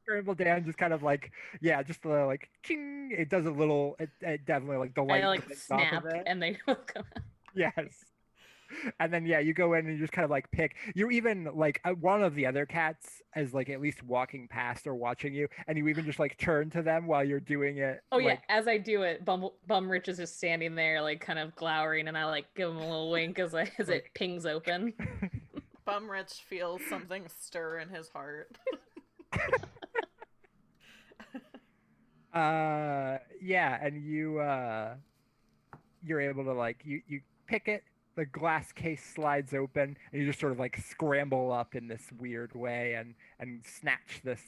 Scrambledan just kind of like, yeah, just like ching. It does a little. It definitely like the light. I like snap and they come out. Yes. And then yeah, you go in and you just kind of like pick. You're even like one of the other cats is like at least walking past or watching you, and you even just like turn to them while you're doing it. Oh yeah, as I do it, Bumrich is just standing there like kind of glowering, and I like give him a little wink as it pings open. Bumrich feels something stir in his heart. Yeah, and you're able to like you pick it. The glass case slides open, and you just sort of like scramble up in this weird way and snatch this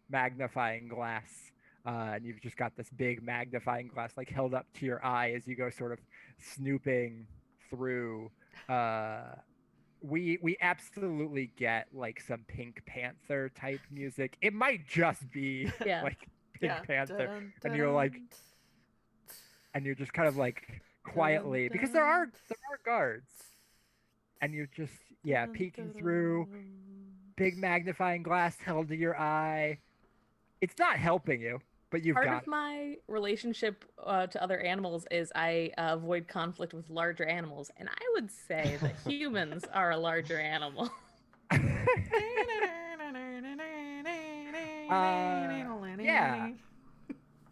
magnifying glass. And you've just got this big magnifying glass like held up to your eye as you go sort of snooping through. We absolutely get like some Pink Panther type music. It might just be like Pink Panther, and you're like, and you're just kind of like quietly, because there are guards, and you're just peeking through, big magnifying glass held to your eye. It's not helping you, but you've part of my relationship to other animals is I avoid conflict with larger animals, and I would say that humans are a larger animal.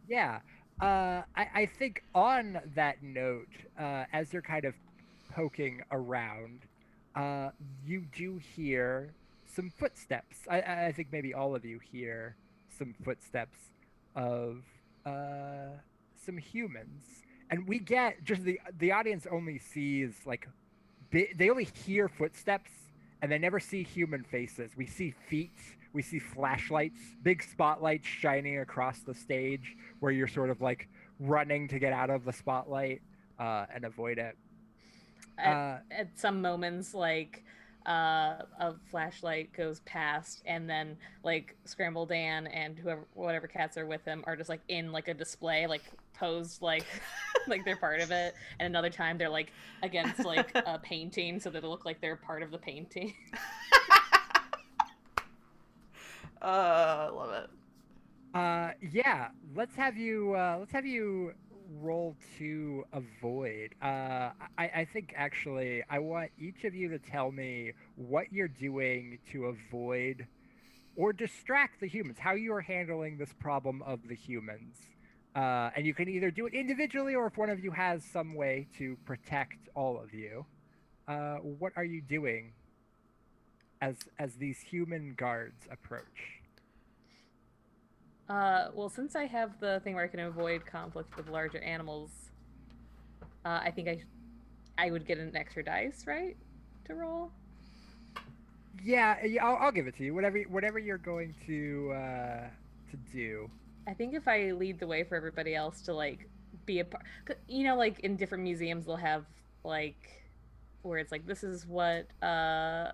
Yeah. I think on that note, as you're kind of poking around, you do hear some footsteps. I think maybe all of you hear some footsteps of some humans. And we get just the audience only sees like they only hear footsteps, and they never see human faces. We see feet. We see flashlights, big spotlights shining across the stage where you're sort of like running to get out of the spotlight and avoid it. At some moments, like a flashlight goes past, and then like Scrambledan and whatever cats are with him are just like in like a display, like posed like like they're part of it. And another time they're like against like a painting, so that they look like they're part of the painting. I love it. Yeah, let's have you roll to avoid. I think actually I want each of you to tell me what you're doing to avoid or distract the humans, how you are handling this problem of the humans. And you can either do it individually, or if one of you has some way to protect all of you. What are you doing as these human guards approach? Well, since I have the thing where I can avoid conflict with larger animals, I think I would get an extra dice, right, to roll. Yeah, I'll give it to you. Whatever you're going to do. I think if I lead the way for everybody else to like be a part, you know, like in different museums they'll have like where it's like this is what a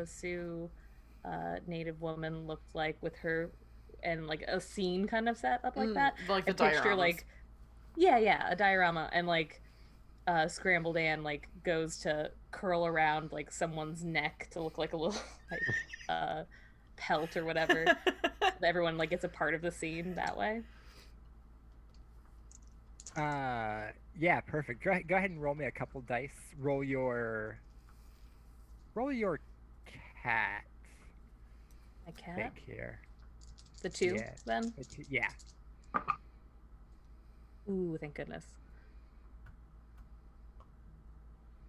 Sioux native woman looked like with her, and like a scene kind of set up like that, like the picture dioramas. Like a diorama, and like Scrambledan like goes to curl around like someone's neck to look like a little like pelt or whatever. Everyone like gets a part of the scene that way. Yeah, perfect. Go ahead and roll me a couple dice. Roll your cat My cat. thing here. The 2 Yeah. then. Yeah. Ooh, thank goodness.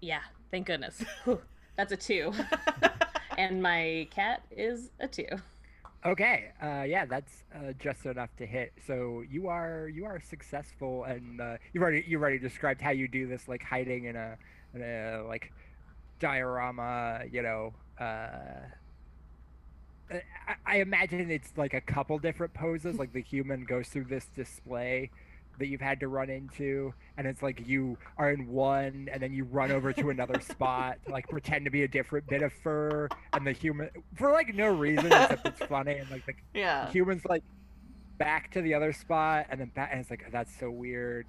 Yeah, thank goodness. Whew, that's a 2. And my cat is a 2. Okay. Yeah, that's just enough to hit. So you are successful, and you've already described how you do this, like hiding in a like diorama. I imagine it's like a couple different poses. Like the human goes through this display that you've had to run into, and it's like you are in one, and then you run over to another spot to like pretend to be a different bit of fur, and the human for like no reason except it's funny, and like the Yeah. human's like back to the other spot, and then back, and it's like that's so weird.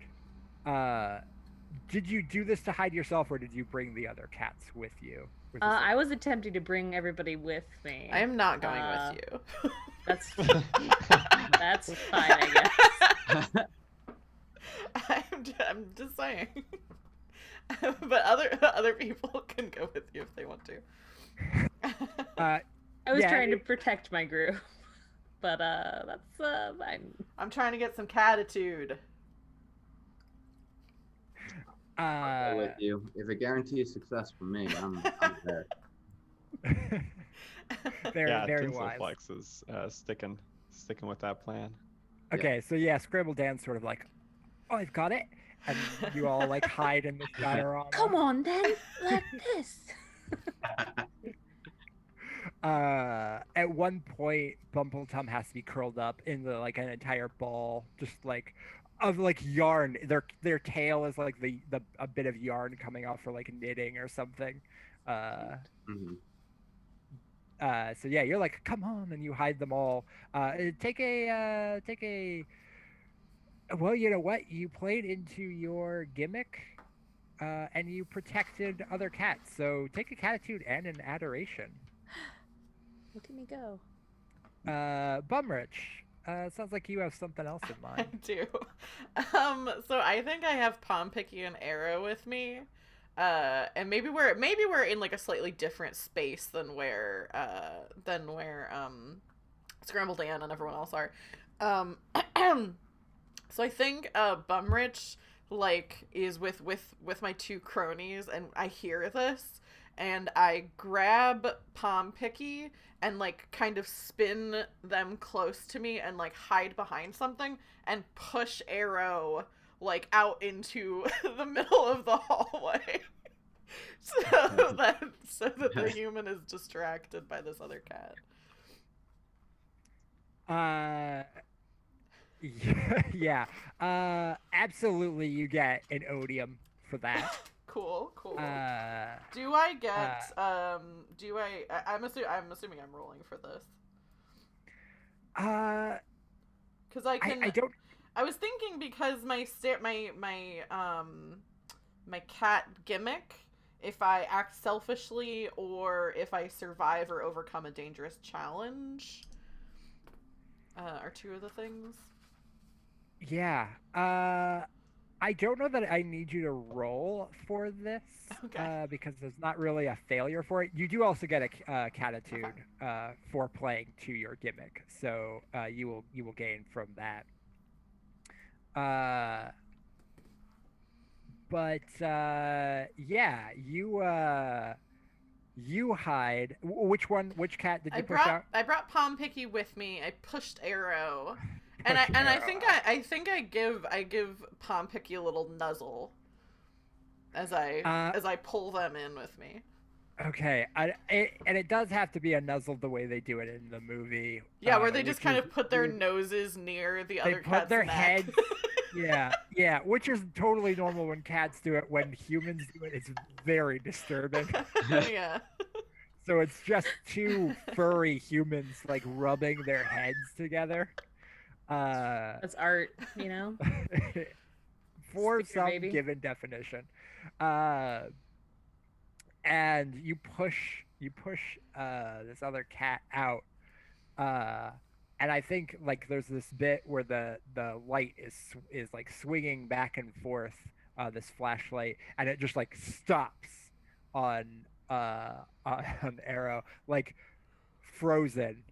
Did you do this to hide yourself, or did you bring the other cats with you? I was attempting to bring everybody with me. I am not going with you. That's fine, I guess. I'm just saying. But other people can go with you if they want to. I was trying to protect my group, but that's fine. I'm trying to get some Cattitude. I'll go with you. If it guarantees success for me, I'm there. Very wise. Tinselflex is sticking with that plan. Okay, so yeah, Scrambledan's sort of like, oh, I've got it, and you all like hide in this diorama. Come on, then, like this. At one point, Bumbletum has to be curled up into like an entire ball, just like of like yarn. Their tail is like a bit of yarn coming off for like knitting or something. So yeah, you're like, come on, and you hide them all. Take a. Well, you know what? You played into your gimmick, and you protected other cats. So take a Cattitude and an Adoration. Look at me go. Bumrich. Sounds like you have something else in mind. I do. So I think I have Palm Picky and Arrow with me. And maybe we're in like a slightly different space than where Scrambledan and everyone else are. So I think Bumrich like is with my 2 cronies, and I hear this, and I grab Palm Picky and like kind of spin them close to me and like hide behind something and push Arrow like out into the middle of the hallway. so that the human is distracted by this other cat. Yeah. Absolutely, you get an Odium for that. Cool. Do I get I'm assuming I'm rolling for this. Because I can. I don't. I was thinking because my cat gimmick, if I act selfishly or if I survive or overcome a dangerous challenge, are 2 of the things. Yeah. I don't know that I need you to roll for this, Okay. because there's not really a failure for it. You do also get a Cattitude for playing to your gimmick, so you will gain from that. But yeah, you hide. Which cat did you push out? I brought Palm Picky with me. I pushed Arrow. I think I give Palm Picky a little nuzzle as I pull them in with me. Okay, and it does have to be a nuzzle the way they do it in the movie. Yeah, where they just kind of put their noses near the other cat's put their neck. heads. Yeah, which is totally normal when cats do it. When humans do it, it's very disturbing. Yeah. So it's just 2 furry humans like rubbing their heads together. That's art, you know. For Sticker, some baby. given definition, and you push this other cat out, and I think like there's this bit where the light is like swinging back and forth, this flashlight, and it just like stops on on Arrow, like frozen.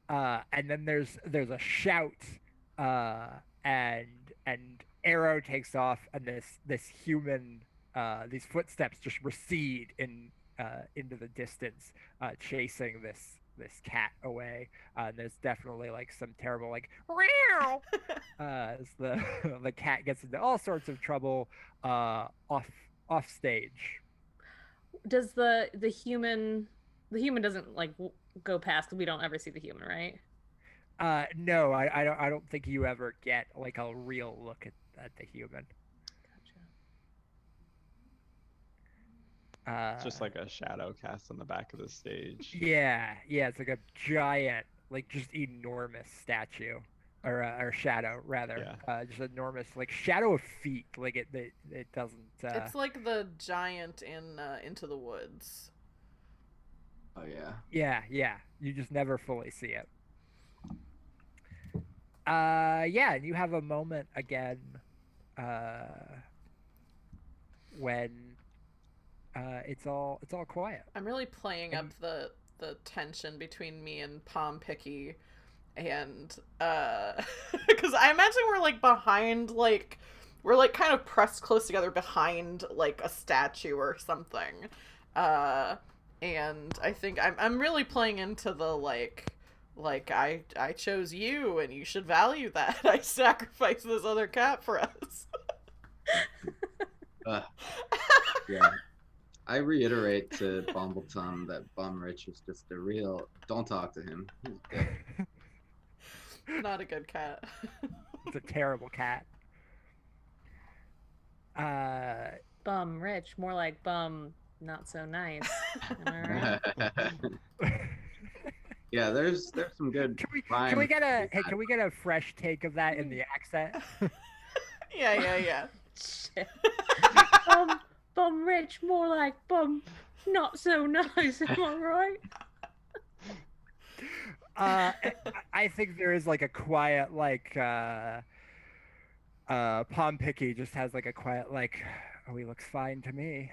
And then there's a shout, uh, and Arrow takes off, and this human, these footsteps just recede into the distance, chasing this cat away. And there's definitely like some terrible like meow, as the the cat gets into all sorts of trouble, off stage. Does the human doesn't like go past, 'cause we don't ever see the human, right? No, I don't think you ever get like a real look at the human. Gotcha. It's just like a shadow cast on the back of the stage. Yeah, it's like a giant, like just enormous statue, or shadow rather. Yeah. Just enormous, like shadow of feet. Like it doesn't. It's like the giant in Into the Woods. Oh yeah. Yeah. You just never fully see it. Yeah, and you have a moment again, when it's all quiet. I'm really playing up the tension between me and Palm Picky, and because I imagine we're like behind, like we're like kind of pressed close together behind like a statue or something, and I think I'm really playing into the like I chose you and you should value that. I sacrificed this other cat for us. Yeah. I reiterate to Bumbleton that Bumrich is just a real. Don't talk to him. He's good. Not a good cat. It's a terrible cat. Bum rich, more like bum not so nice. Am I right? Yeah, there's some good. Can we get a fresh take of that in the accent? Yeah. Shit. Bum rich, more like bum not so nice. Am I right? I think there is like a quiet like Palm Picky just has like a quiet like, oh, he looks fine to me.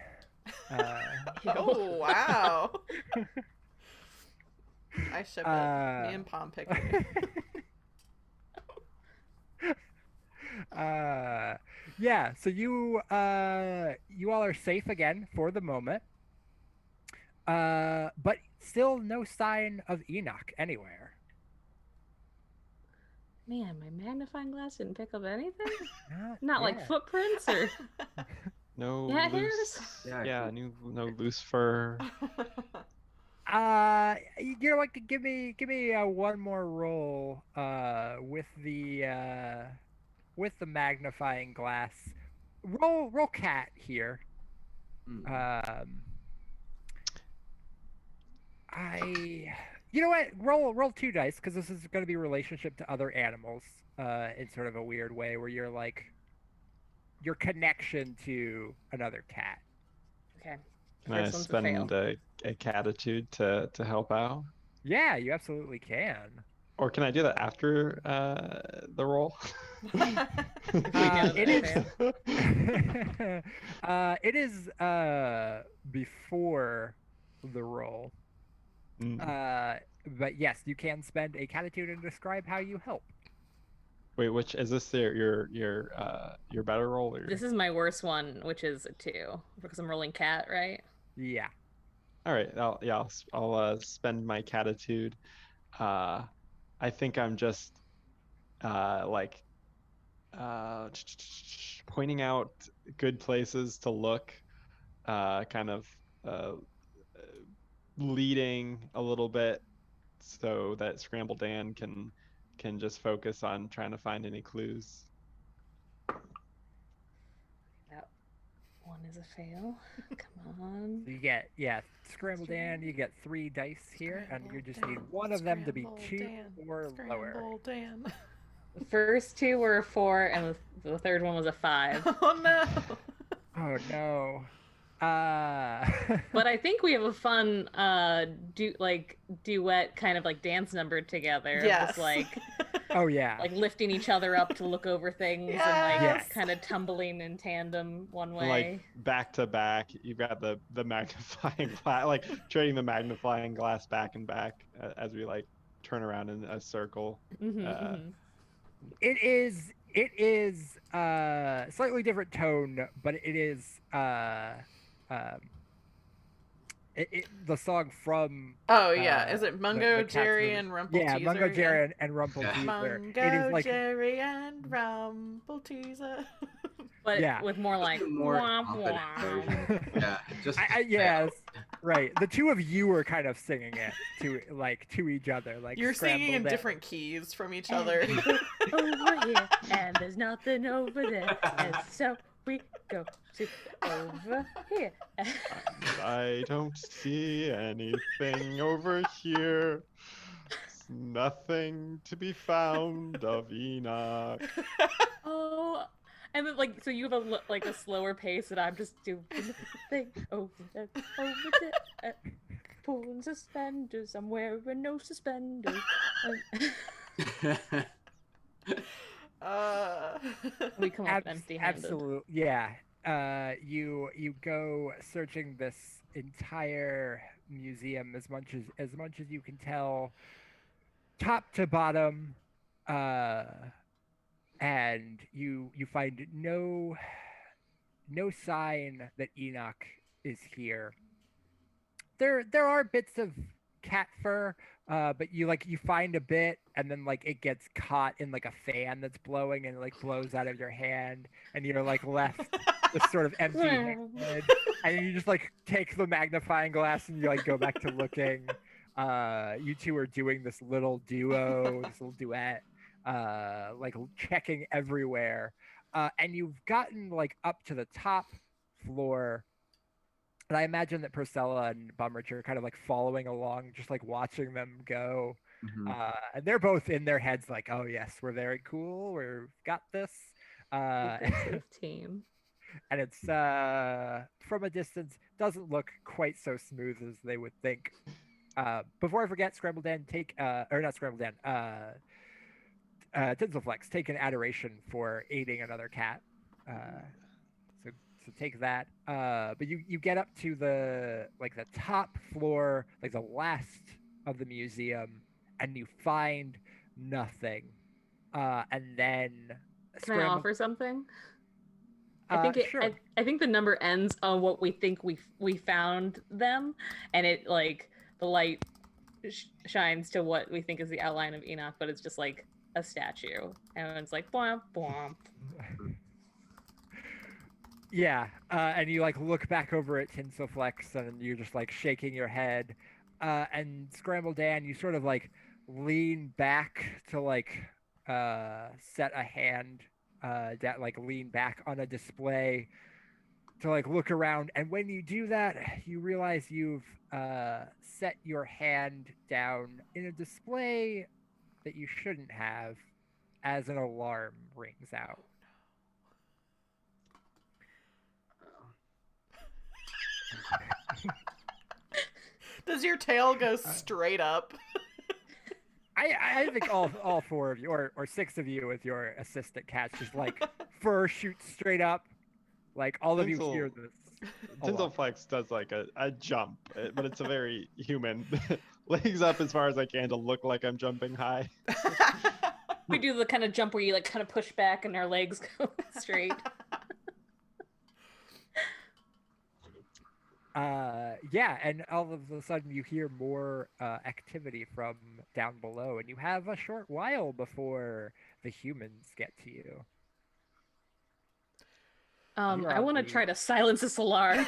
Oh wow. I ship it. Me and Palm Picky. Yeah, so you all are safe again for the moment, but still no sign of Enoch anywhere. Man, my magnifying glass didn't pick up anything. Yeah. Not like footprints or No cat loose. hairs. Yeah, no loose fur. You know what? Give me one more roll with the magnifying glass. Roll cat here. You know what? Roll 2 dice, because this is going to be relationship to other animals, in sort of a weird way, where you're like your connection to another cat. Okay. Can I First one's a spend fail. a Cattitude to help out? Yeah, you absolutely can. Or can I do that after the roll? It is. It is before the roll. But yes, you can spend a Cattitude and describe how you help. Wait, which is this your better roll? Or... This is my worst one, which is a 2, because I'm rolling cat, right? Yeah. All right. I'll spend my Cattitude. I think I'm just pointing out good places to look, kind of leading a little bit so that Scrambledan can just focus on trying to find any clues. That one is a fail. Come on. So you get, Scrambledan, you get 3 dice here, and you just need one of them to be 2 or lower. Scrambledan. The first 2 were a 4, and the third one was a 5. Oh no. Oh no. But I think we have a fun duet kind of like dance number together. Yes. Just like Oh yeah. like lifting each other up to look over things and like Yes. kind of tumbling in tandem one way. Like back to back, you've got the magnifying glass, like trading the magnifying glass back and back as we like turn around in a circle. It is slightly different tone, but it is the song from Oh yeah, is it the Mungo, Cats Jerry, movie. and Rumpleteazer? Yeah, Mungo, Jerry, and Rumpleteazer. Mungo, It is like Jerry, and Rumpleteazer. But Yeah. with more like More womp confident womp. version. Yeah, just yes, right. The two of you are kind of singing it to each other, like You're singing in Scrambledan. different keys from each other. Over here, and there's nothing over there, and so we go to over here. I don't see anything over here. There's nothing to be found of Enoch. Oh, and then like so you have a slower pace, and I'm just doing the thing over there, pulling suspenders. I'm wearing no suspenders. We come up empty-handed. Absolutely, yeah. You go searching this entire museum as much as you can tell, top to bottom, and you find no sign that Enoch is here. There are bits of cat fur, but you find a bit, and then like it gets caught in like a fan that's blowing, and it like blows out of your hand, and you're like left just sort of empty-handed, and you just like take the magnifying glass and you like go back to looking. You two are doing this little duet, like checking everywhere, and you've gotten like up to the top floor. And I imagine that Purcilla and Bumrich are kind of like following along, just like watching them go. And they're both in their heads like, oh yes, we're very cool, we've got this. Defensive team. And it's from a distance, doesn't look quite so smooth as they would think. Before I forget, Scrambledan, Tinselflex, take an Adoration for aiding another cat. So take that. But you get up to the top floor, like the last of the museum, and you find nothing. And then Can I offer something? I think sure. I think the number ends on what we think we found them, and it like the light shines to what we think is the outline of Enoch, but it's just like a statue, and it's like bwomp bwomp. Yeah, and you like look back over at Tinselflex, and you're just like shaking your head. And Scrambledan, you sort of like lean back to like set a hand, that like lean back on a display to like look around. And when you do that, you realize you've set your hand down in a display that you shouldn't have, as an alarm rings out. Does your tail go straight up? I think all four of you, or six of you with your assistant cats, just like fur shoots straight up. Like all of you hear this. Tinselflex does like a jump, but it's a very human. Legs up as far as I can to look like I'm jumping high. We do the kind of jump where you like kind of push back and our legs go straight. Yeah, and all of a sudden you hear more activity from down below, and you have a short while before the humans get to you. I want to try to silence this alarm.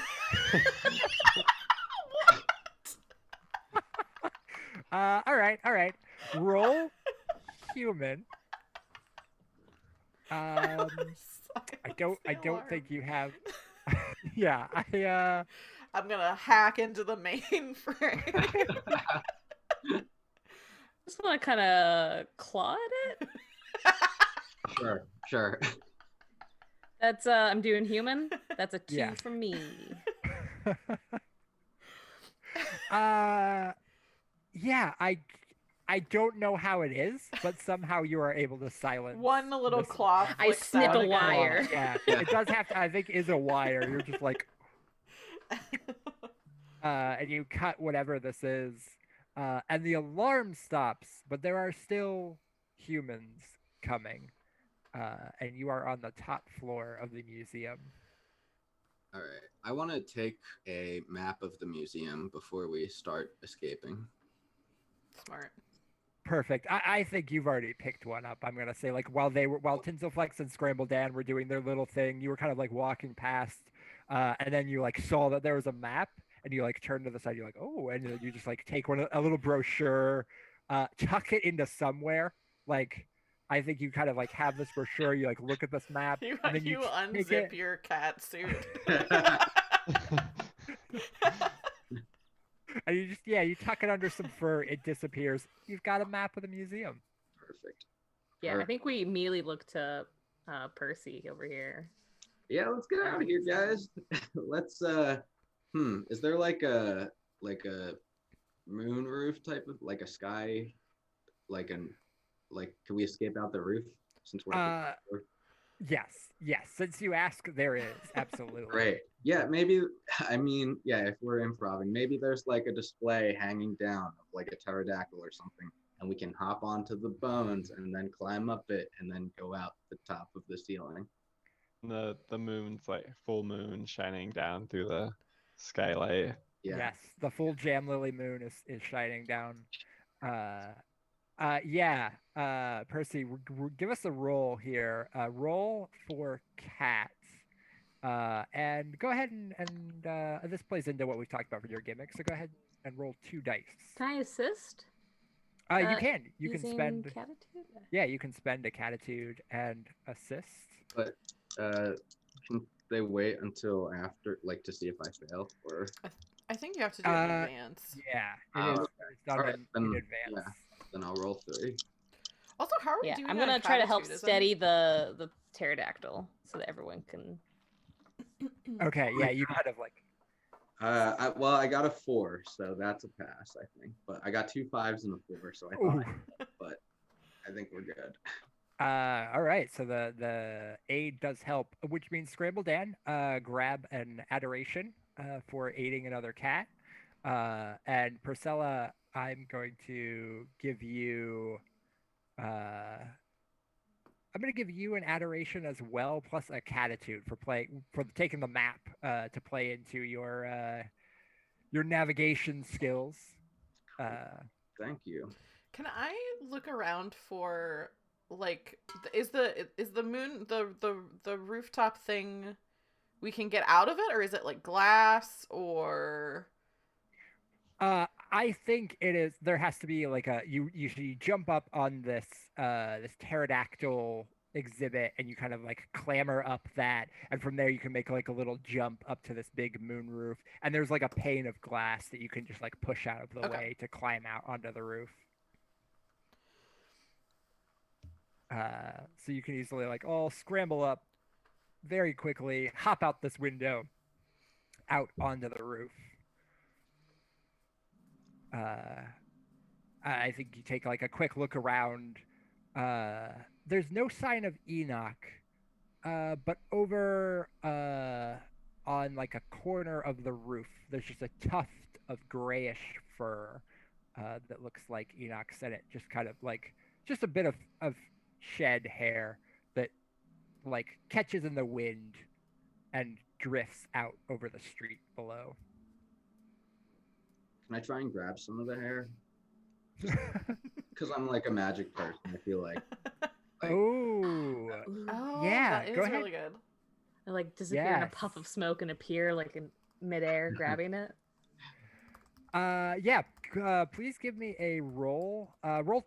All right. Roll human. I don't think you have. Yeah, I'm gonna hack into the mainframe. Just want to kind of claw at it. Sure. That's I'm doing human. That's a 2 Yeah. from me. Yeah, I don't know how it is, but somehow you are able to silence One little this- claw I flicks snip out a again. wire. Yeah, Yeah. it does have to. I think is a wire. You're just like, and you cut whatever this is, and the alarm stops, but there are still humans coming, and you are on the top floor of the museum. All right. I want to take a map of the museum before we start escaping. Smart. Perfect. I think you've already picked one up. I'm gonna say like while Tinselflex and Scrambledan were doing their little thing, you were kind of like walking past, and then you like saw that there was a map, and you like turned to the side. You're like, oh, and then you just like take a little brochure, tuck it into somewhere. Like I think you kind of like have this brochure. You like look at this map, You, and then you take unzip it. your cat suit. And you just you tuck it under some fur. It disappears. You've got a map of the museum. Perfect. Yeah, I think we immediately look to Percy over here. Yeah, let's get out of here, guys. Let's is there like a moon roof type of like a sky can we escape out the roof since we're at the roof? Yes. Since you ask, there is absolutely. Great. Yeah, maybe I mean, yeah, if we're improving, maybe there's like a display hanging down of like a pterodactyl or something, and we can hop onto the bones and then climb up it and then go out the top of the ceiling. The moon's like full moon shining down through the skylight. Yeah. Yes, the full Jamlilly moon is shining down. Percy, give us a roll here. Roll for cats. And go ahead and this plays into what we've talked about for your gimmick. So go ahead and roll 2 dice. Can I assist? You can. You can using spend. Cattitude? Yeah, you can spend a Cattitude and assist. But can they wait until after, like, to see if I fail, or? I think you have to do it in advance. Yeah, it's done Alright, in then, advance. Yeah, then I'll roll 3. Also, how are we Yeah, doing? I'm on gonna try to help Cattitude? steady the pterodactyl so that everyone can. Okay, yeah, you kind of like. I got a 4, so that's a pass, I think. But I got 2 5s and a 4, so I thought, but I think we're good. All right, so the aid does help, which means Scrambledan, grab an Adoration for aiding another cat, and Purcilla, I'm going to give you. I'm going to give you an Adoration as well, plus a Cattitude for taking the map to play into your navigation skills. Thank you. Can I look around for like is the moon the rooftop thing we can get out of it, or is it like glass or? I think it is. There has to be like you jump up on this pterodactyl exhibit, and you kind of like clamber up that, and from there you can make like a little jump up to this big moon roof, and there's like a pane of glass that you can just like push out of the way to climb out onto the roof. So you can easily like scramble up very quickly, hop out this window, out onto the roof. I think you take like a quick look around. There's no sign of Enoch, but over on like a corner of the roof, there's just a tuft of grayish fur that looks like Enoch's, and it just kind of like just a bit of shed hair that like catches in the wind and drifts out over the street below. Can I try and grab some of the hair? Because I'm like a magic person, I feel like. Oh, yeah, that is go ahead. really good. I like disappear in a puff of smoke and appear like in midair, grabbing it. Please give me a roll. Roll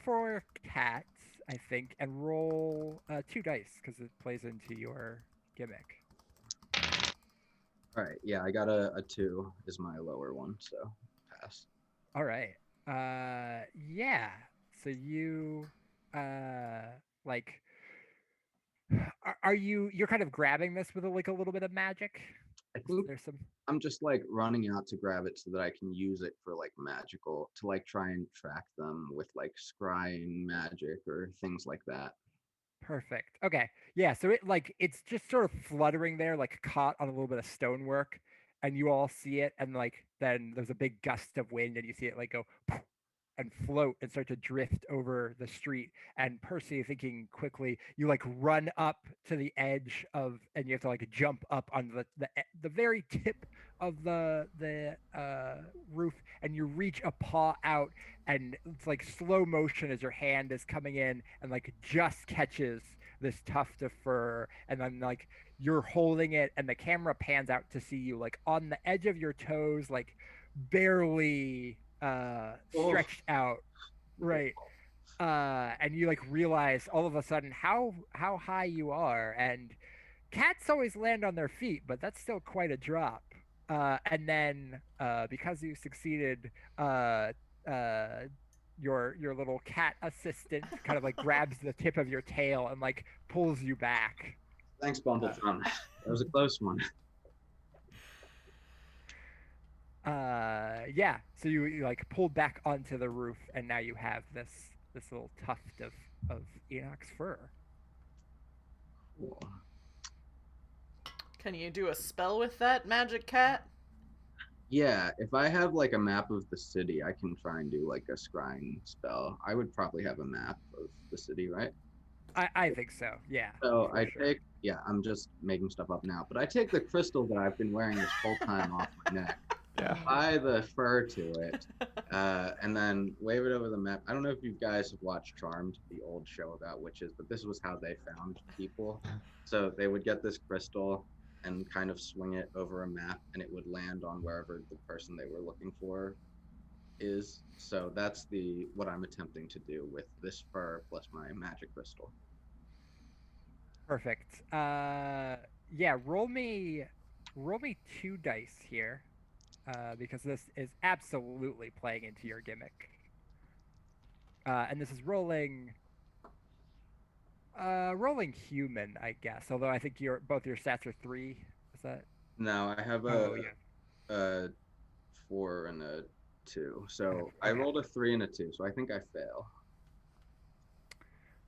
for cats, I think, and roll 2 dice because it plays into your gimmick. All right, yeah, I got a 2 is my lower one, so pass. All right. So you you're kind of grabbing this with a little bit of magic? I think There's some. I'm just like running out to grab it so that I can use it for like magical to like try and track them with like scrying magic or things like that. Perfect. Okay. Yeah. So it's just sort of fluttering there, like caught on a little bit of stonework, and you all see it, and like then there's a big gust of wind, and you see it like go poof, and float and start to drift over the street. And Percy, thinking quickly, you like run up to the edge of, and you have to like jump up on the very tip of the roof, and you reach a paw out, and it's like slow motion as your hand is coming in and like just catches this tuft of fur, and then like you're holding it, and the camera pans out to see you like on the edge of your toes, like barely stretched out, right? And you like realize all of a sudden how high you are, and cats always land on their feet, but that's still quite a drop. And then because you succeeded, your little cat assistant kind of like grabs the tip of your tail and like pulls you back. Thanks, Bumbleton. That was a close one. Yeah, so you like pulled back onto the roof, and now you have this little tuft of Enoch's fur. Cool. Can you do a spell with that, magic cat? Yeah, if I have like a map of the city, I can try and do like a scrying spell. I would probably have a map of the city, right? I think so, yeah. So I sure. take, yeah, I'm just making stuff up now, but I take the crystal that I've been wearing this whole time off my neck, Yeah. tie the fur to it, and then wave it over the map. I don't know if you guys have watched Charmed, the old show about witches, but this was how they found people. So they would get this crystal and kind of swing it over a map, and it would land on wherever the person they were looking for is. So that's what I'm attempting to do with this fur plus my magic crystal. Perfect. Yeah, roll me 2 dice here, because this is absolutely playing into your gimmick. And this is rolling human, I guess. Although I think both your stats are 3. Is that? No, I have a 4 and a 2. So Okay. I rolled a 3 and a 2, so I think I fail.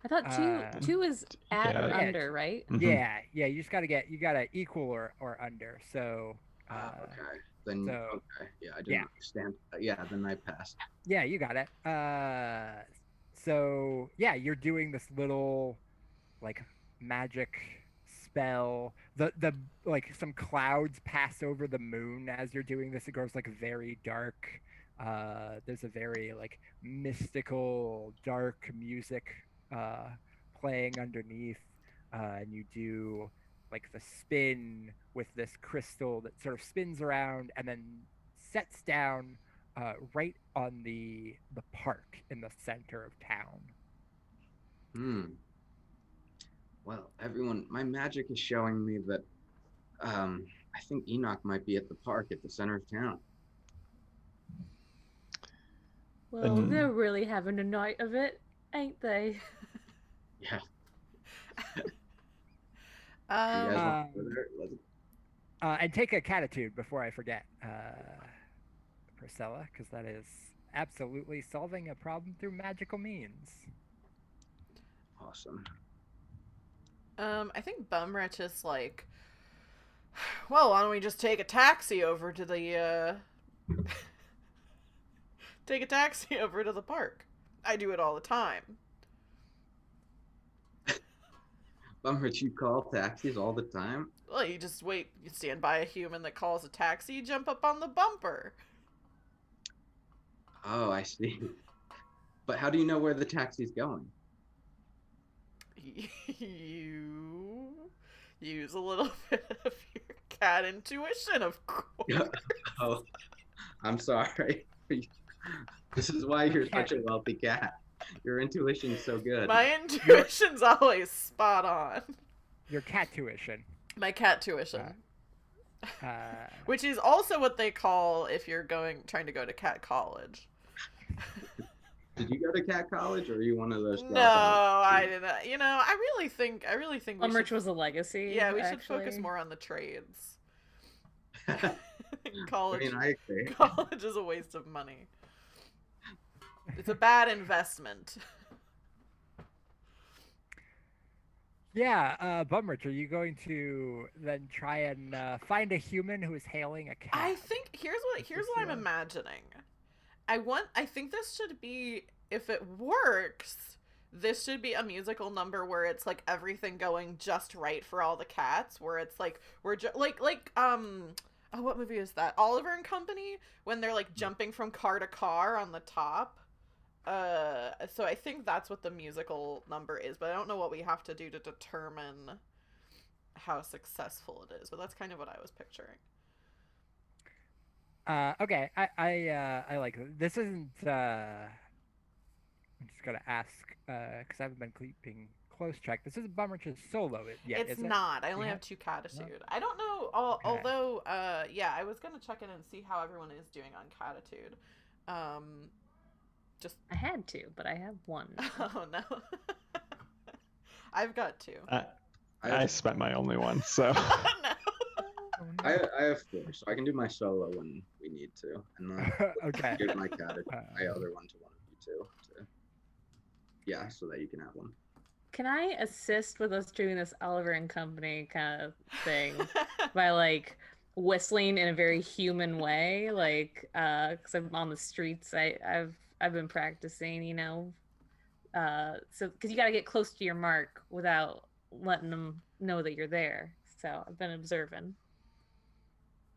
I thought two is at or Yeah. under, right? Yeah, you just you gotta equal or under. So Okay. Then so, okay. Yeah, I didn't understand. Yeah, then I passed. yeah, you got it. So yeah, you're doing this little like magic spell. The like some clouds pass over the moon as you're doing this. It goes like very dark. There's a very like mystical dark music playing underneath, and you do like the spin with this crystal that sort of spins around and then sets down right on the park in the center of town. Well, everyone, my magic is showing me that I think Enoch might be at the park at the center of town. Well, they're really having a night of it, ain't they? Yeah. And take a Cattitude before I forget, Purcilla, because that is absolutely solving a problem through magical means. Awesome. I think Bumrich is like, well, why don't we just take a taxi over to the take a taxi over to the park? I do it all the time. Bumrich, you call taxis all the time? Well, you just wait. You stand by a human that calls a taxi, you jump up on the bumper. Oh, I see. But how do you know where the taxi's going? You use a little bit of your cat intuition, of course. Oh, I'm sorry. This is why you're such a wealthy cat. Your intuition's so good. My intuition's always spot on. Your cat tuition. My cat tuition. Which is also what they call if you're trying to go to cat college. Did you go to cat college, or are you one of those? No, I didn't. You know, I really think Bumrich was a legacy. Yeah, we should focus more on the trades. College, I agree. college is a waste of money. It's a bad investment. Yeah, Bumrich, are you going to then try and find a human who is hailing a cab? I think here's what I'm imagining. I think this should be, if it works, this should be a musical number where it's like everything going just right for all the cats, where it's like oh, what movie is that? Oliver and Company, when they're like jumping from car to car on the top. So I think that's what the musical number is, but I don't know what we have to do to determine how successful it is, but that's kind of what I was picturing. Okay, I like it. This isn't. I'm just gonna ask because I haven't been keeping close track. This isn't Bumrich's solo yet, It's is it? not. I only have 2 Cattitude. I don't know. Although, yeah, I was gonna check in and see how everyone is doing on Cattitude. Just I had to, but I have 1. oh no, I've got 2. I spent my only one, so. no. I have 4, so I can do my solo when we need to, and then Okay. give my my other one to one of you two. Yeah, so that you can have one. Can I assist with us doing this Oliver and Company kind of thing by like whistling in a very human way, like because I'm on the streets. I've been practicing, you know, so because you got to get close to your mark without letting them know that you're there. So I've been observing.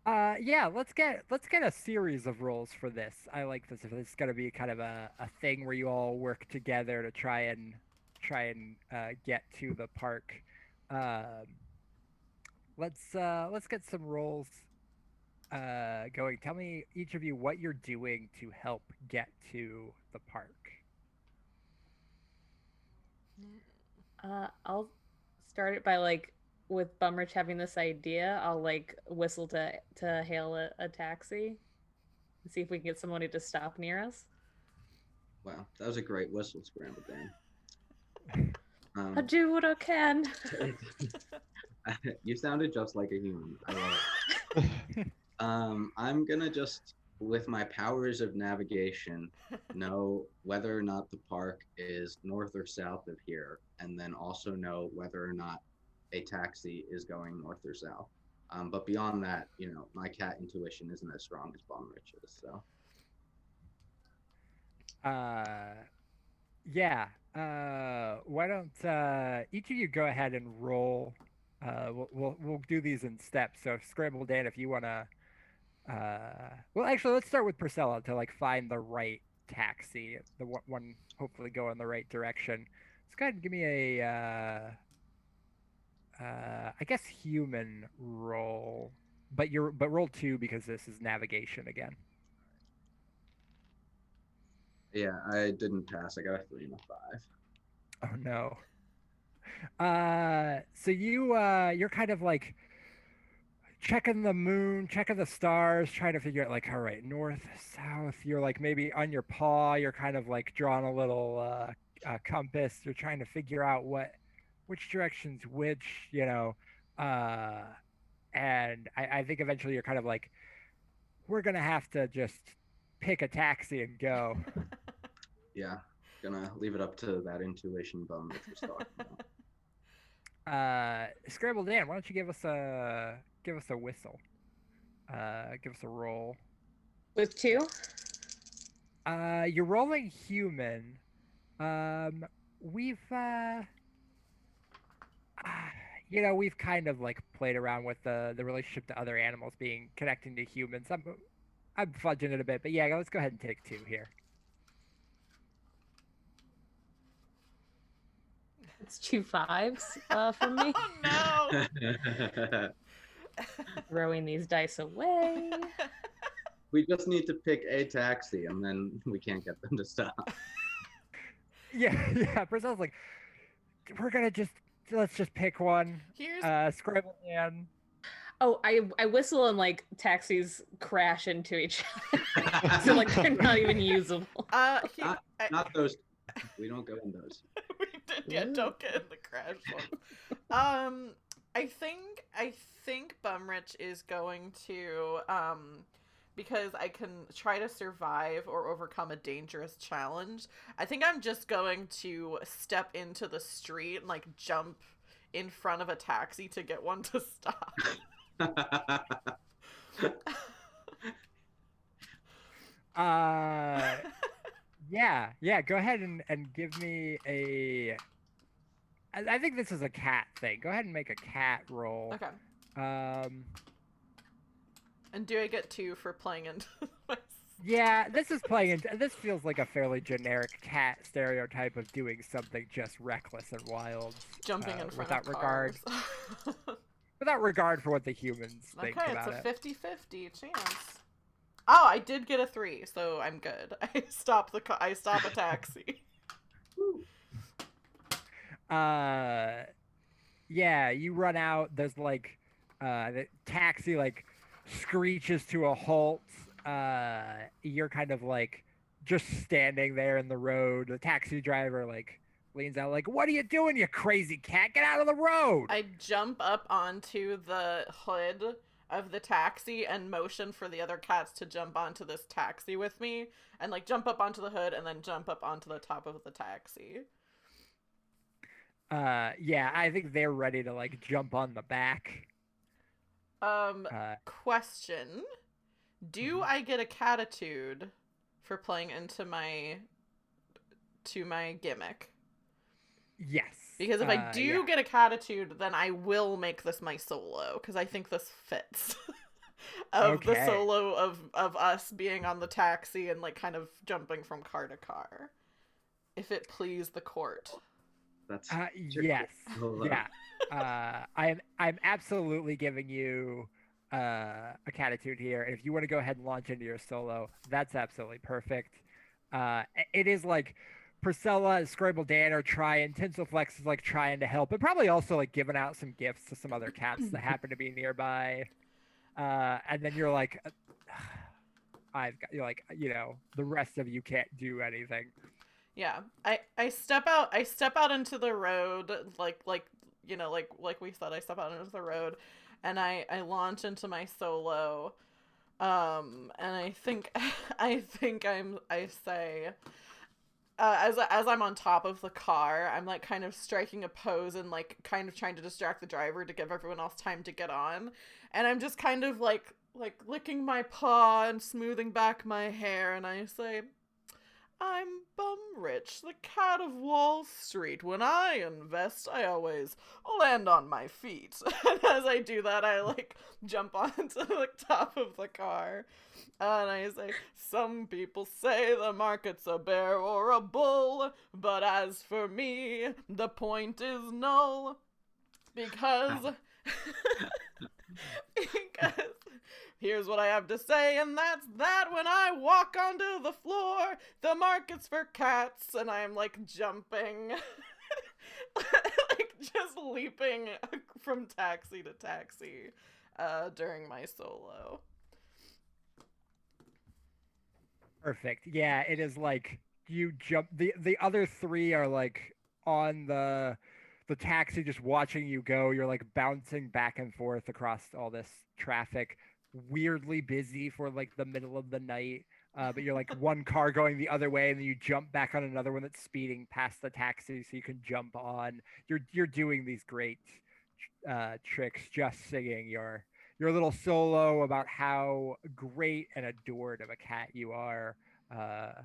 Yeah, let's get a series of rolls for this. I like this. If it's gonna be kind of a thing where you all work together to try and get to the park. Let's get some rolls going. Tell me, each of you, what you're doing to help get to the park. I'll start it by like with Bumrich having this idea. I'll like whistle to hail a taxi and see if we can get somebody to stop near us. Wow, that was a great whistle, Scrambledan. I do what I can. You sounded just like a human. I love it. I'm gonna just, with my powers of navigation, know whether or not the park is north or south of here, and then also know whether or not a taxi is going north or south. But beyond that, you know, my cat intuition isn't as strong as Bumrich's. So. Yeah. Why don't each of you go ahead and roll? We'll do these in steps. So, Scrambledan, if you wanna, well, actually, let's start with Purcilla to like find the right taxi, the one hopefully go in the right direction. Let's go ahead and give me a, I guess human roll, but roll 2 because this is navigation again. Yeah, I didn't pass. I got a 3 and a 5. Oh no. So you're kind of like checking the moon, checking the stars, trying to figure out like, all right, north, south. You're like maybe on your paw, you're kind of like drawing a little compass. You're trying to figure out which direction's which, you know. And I think eventually you're kind of like, we're gonna have to just pick a taxi and go. Yeah, gonna leave it up to that intuition bum that you're talking about. Scrambledan, why don't you give us a whistle? Give us a roll. With 2? You're rolling human. We've you know, we've kind of like played around with the relationship to other animals being connecting to humans. I'm fudging it a bit, but yeah, let's go ahead and take 2 here. It's 2 5s from me. Oh no! Throwing these dice away. We just need to pick a taxi, and then we can't get them to stop. Yeah. Priscilla's like, let's just pick one. Here's Scrambledan. Oh, I whistle and like taxis crash into each other. So like they're not even usable. Not those. We don't go in those. We did, yeah, don't get in the crash one. I think Bumrich is going to, because I can try to survive or overcome a dangerous challenge, I think I'm just going to step into the street and, like, jump in front of a taxi to get one to stop. Yeah, go ahead and give me a... I think this is a cat thing. Go ahead and make a cat roll. Okay. And do I get 2 for playing into my... Yeah, this feels like a fairly generic cat stereotype of doing something just reckless and wild. Jumping in front without of cars. Without regard for what the humans think Okay, about it's a 50-50 chance. Oh, I did get a 3, so I'm good. I stop a taxi. Yeah, you run out. There's like the taxi like screeches to a halt. You're kind of like just standing there in the road. The taxi driver like leans out like, "What are you doing, you crazy cat? Get out of the road!" I jump up onto the hood of the taxi and motion for the other cats to jump onto this taxi with me, and like jump up onto the hood and then jump up onto the top of the taxi. Yeah, I think they're ready to like jump on the back. Question. Do I get a Cattitude for playing into my gimmick? Yes. Because if I do get a Cattitude, then I will make this my solo, because I think this fits. The solo of us being on the taxi and like kind of jumping from car to car. If it please the court. That's yes. Yeah. I'm absolutely giving you a Cattitude here. And if you want to go ahead and launch into your solo, that's absolutely perfect. It is like Purcilla and Scrambledan are trying, Tinselflex is like trying to help, but probably also like giving out some gifts to some other cats that happen to be nearby. And then you're like, you're like, you know, the rest of you can't do anything. Yeah, I step out into the road, like you know, like we said, I step out into the road, and I launch into my solo, and I say, as I'm on top of the car, I'm like kind of striking a pose and like kind of trying to distract the driver to give everyone else time to get on, and I'm just kind of like licking my paw and smoothing back my hair, and I say, "I'm Bumrich, the cat of Wall Street. When I invest, I always land on my feet." And as I do that, I like jump onto the top of the car. And I say, "Some people say the market's a bear or a bull, but as for me, the point is null. Because here's what I have to say, and that's that when I walk onto the floor, the market's for cats," and I'm like jumping, like just leaping from taxi to taxi during my solo. Perfect. Yeah, it is like you jump. The other 3 are like on the taxi just watching you go. You're like bouncing back and forth across all this traffic, weirdly busy for like the middle of the night. But you're like one car going the other way, and then you jump back on another one that's speeding past the taxi so you can jump on. You're doing these great tricks, just singing your little solo about how great and adored of a cat you are. The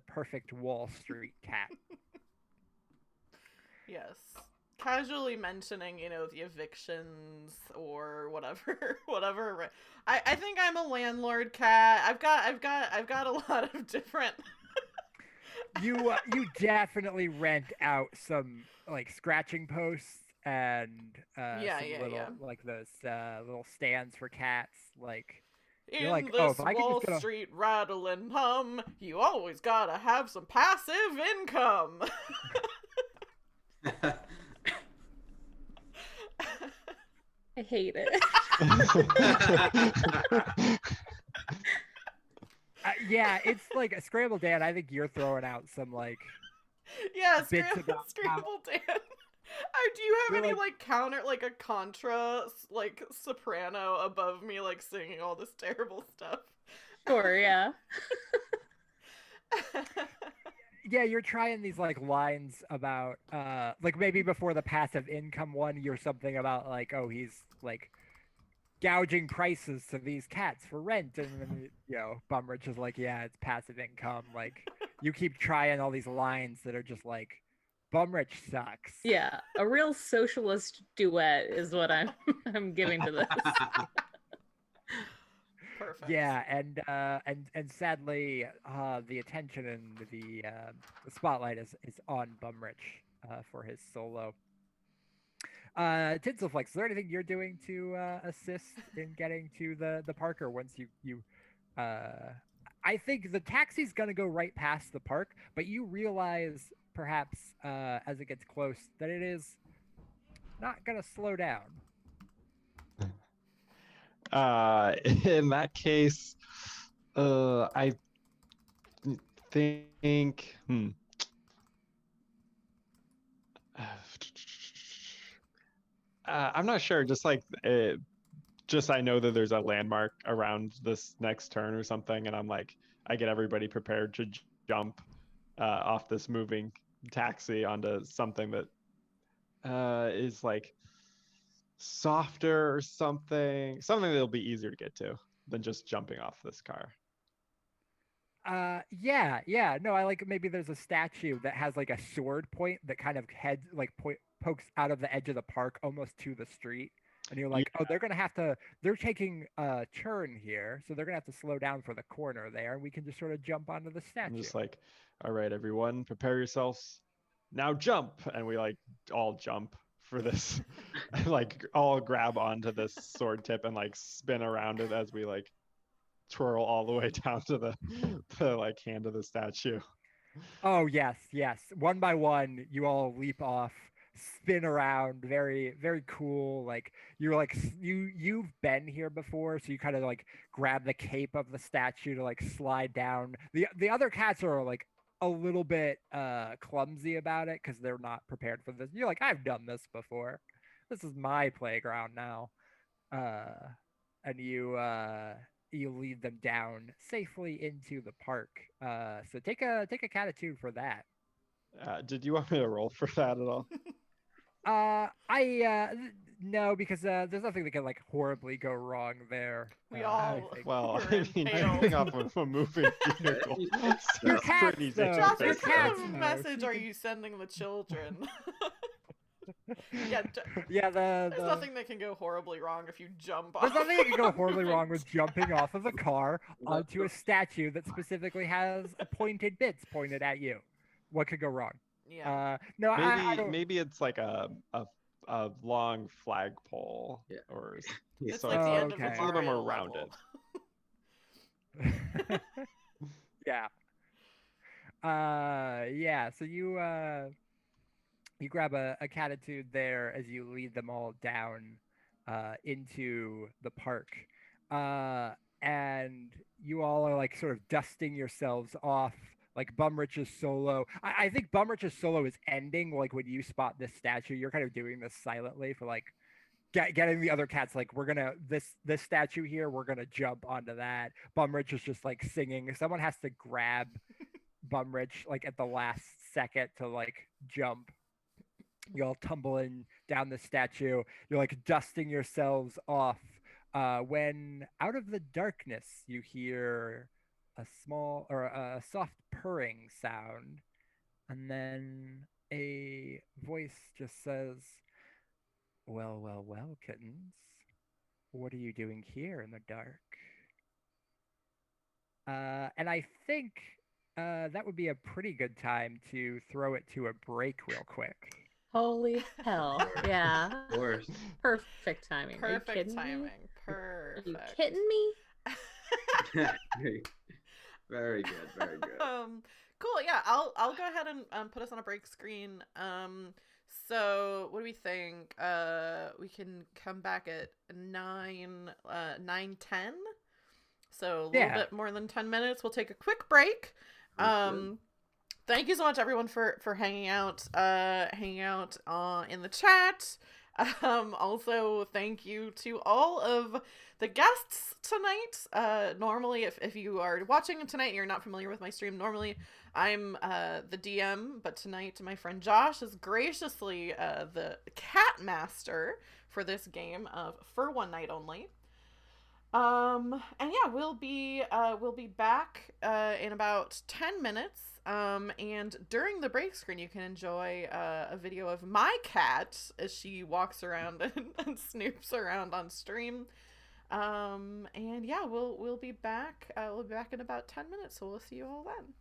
perfect Wall Street cat. Yes. Casually mentioning, you know, the evictions or whatever. I think I'm a landlord cat. I've got a lot of different. You definitely rent out some like scratching posts and like those little stands for cats. Like in like, this Wall Street rattle and hum, you always gotta have some passive income. I hate it. Yeah, it's like a Scrambledan. I think you're throwing out some like yeah, Scrambledan. I do you have You're any like- counter, a contra, soprano above me, singing all this terrible stuff? Sure, yeah. Yeah, you're trying these lines about maybe before the passive income one, you're something about oh, he's gouging prices to these cats for rent, and then Bumrich is yeah, it's passive income. You keep trying all these lines that are just Bumrich sucks. Yeah, a real socialist duet is what I'm I'm giving to this. Perfect. Yeah, and sadly, the attention and the spotlight is on Bumrich for his solo. Tinselflex, is there anything you're doing to assist in getting to the Parker once you I think the taxi's gonna go right past the park, but you realize perhaps as it gets close that it is not gonna slow down. In that case, I think. I'm not sure. Just I know that there's a landmark around this next turn or something, and I get everybody prepared to jump off this moving taxi onto something that is softer or something that'll be easier to get to than just jumping off this car. Yeah. No, I maybe there's a statue that has a sword point that kind of pokes out of the edge of the park almost to the street. And you're oh, they're taking a turn here, so they're gonna have to slow down for the corner there, and we can just sort of jump onto the statue. I'm just all right, everyone, prepare yourselves. Now jump, and we all jump for this, all grab onto this sword tip and spin around it as we twirl all the way down to the hand of the statue. Oh yes. One by one, you all leap off, spin around, very very cool. You've been here before, so you kind of grab the cape of the statue to slide down. The other cats are a little bit clumsy about it because they're not prepared for this. You're I've done this before. This is my playground now. And you lead them down safely into the park. So take a Cattitude for that. Did you want me to roll for that at all? No, because there's nothing that can horribly go wrong there. We all Well, were jumping off of a moving vehicle. Your It's cats, pretty though. Josh, Your what dangerous. kind cats of know. message are you sending the children? Yeah, Yeah, there's nothing that can go horribly wrong if you jump off. there's nothing that can go horribly wrong with jumping off of a car onto a statue that specifically has pointed bits pointed at you. What could go wrong? Yeah. No, I Maybe don't. maybe it's a long flagpole Yeah. or It's so like the end of okay. the it's a little bit more Mario level. rounded. Yeah. Yeah. So you grab a Cattitude there as you lead them all down into the park, and you all are sort of dusting yourselves off. Bumrich's solo. I think Bumrich's solo is ending when you spot this statue. You're kind of doing this silently for getting the other cats we're gonna this statue here, we're gonna jump onto that. Bumrich is just singing. Someone has to grab Bumrich at the last second to jump. You all tumbling down the statue. You're dusting yourselves off when out of the darkness you hear a small or a soft purring sound, and then a voice just says, well, kittens. What are you doing here in the dark? And I think that would be a pretty good time to throw it to a break real quick. Holy hell. Yeah. Of course. Perfect timing. Are you Perfect kidding timing. me? Are you Perfect. kidding me? Very good. Very good. Cool. Yeah, I'll go ahead and put us on a break screen. So what do we think? We can come back at 9:10. So a little bit more than 10 minutes. We'll take a quick break. Thank you so much, everyone, for hanging out in the chat. Also, thank you to all of the guests tonight. Normally, if you are watching tonight and you're not familiar with my stream, normally I'm the DM, but tonight my friend Josh is graciously the cat master for this game for one night only. And yeah, we'll be back in about 10 minutes. And during the break screen, you can enjoy a video of my cat as she walks around and snoops around on stream. And yeah, we'll be back. We'll be back in about 10 minutes, so we'll see you all then.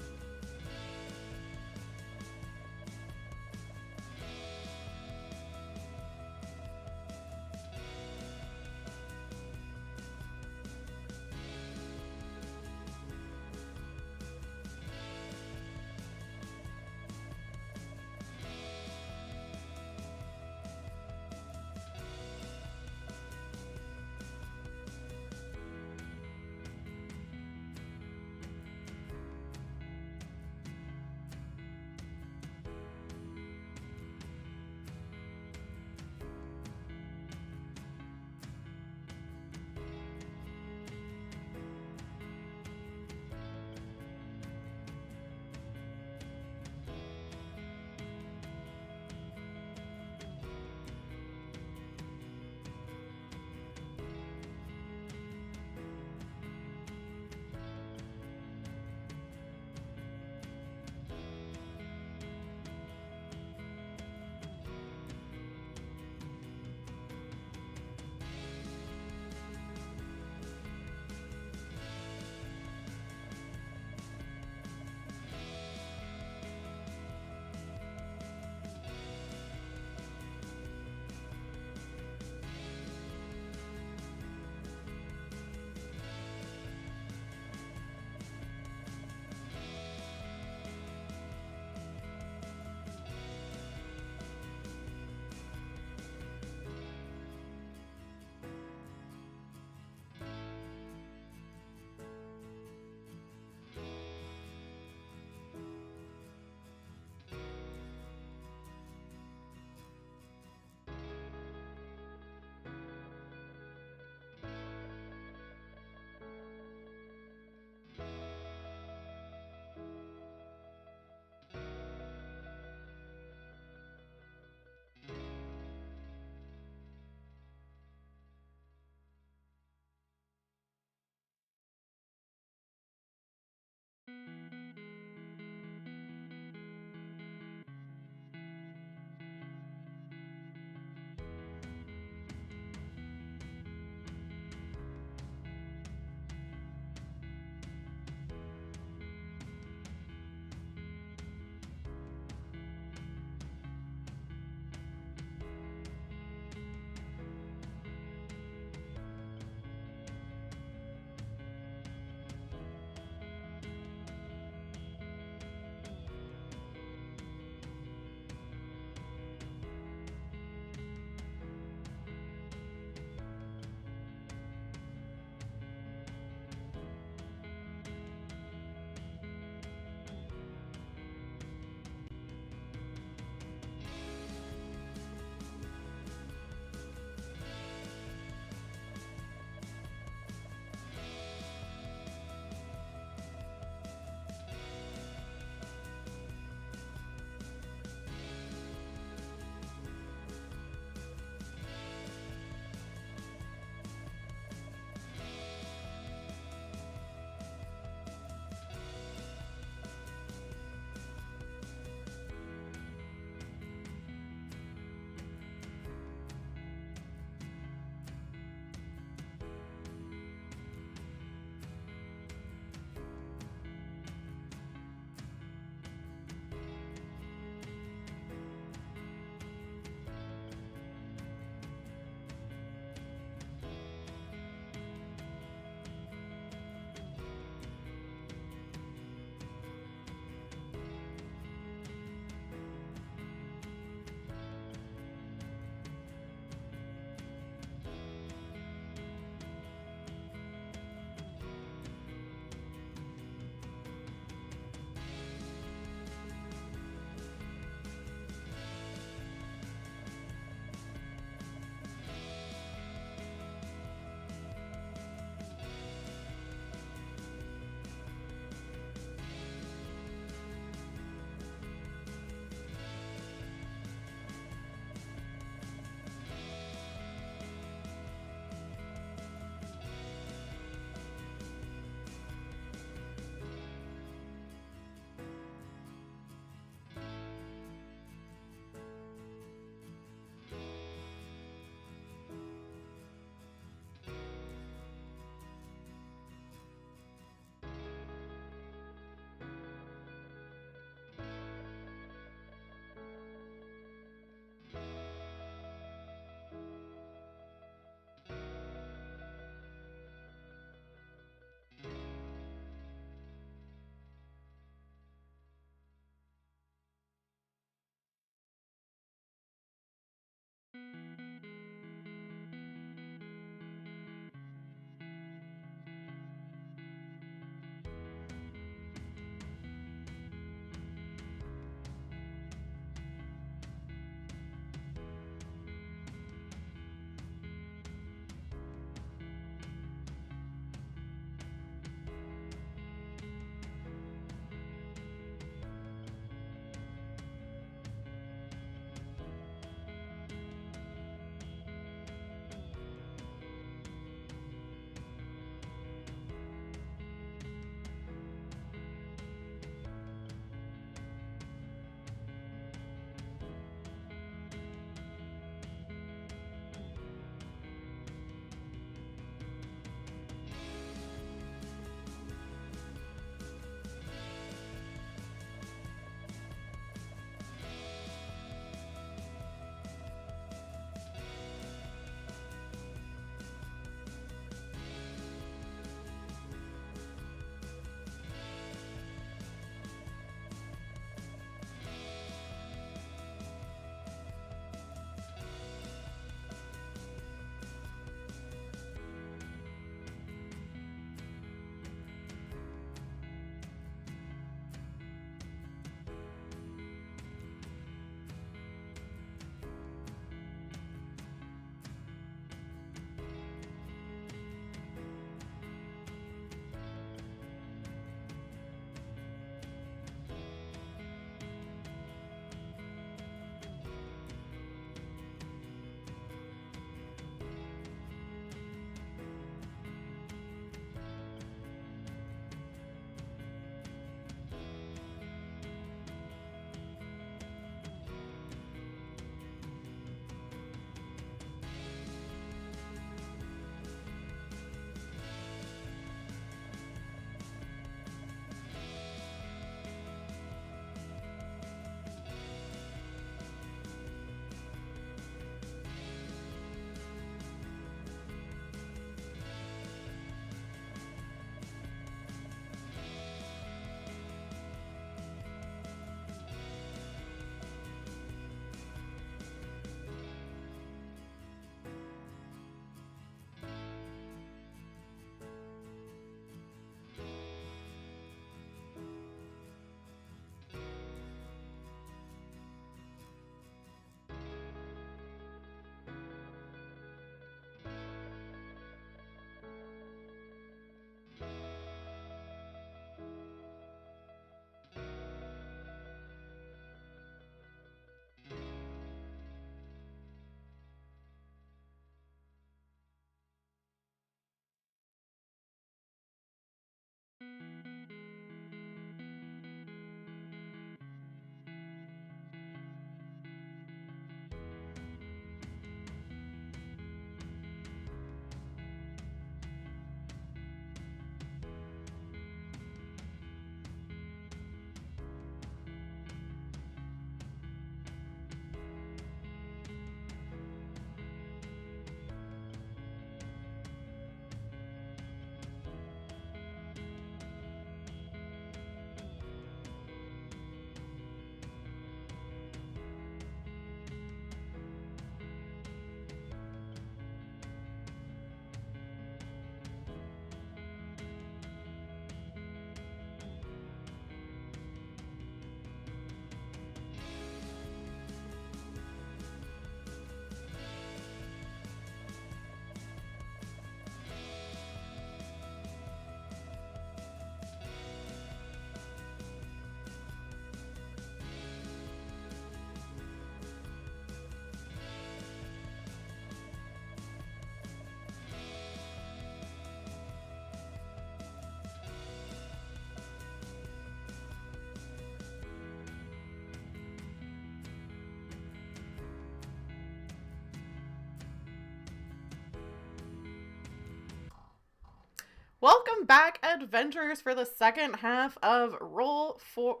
Welcome back, adventurers, for the second half of Roll for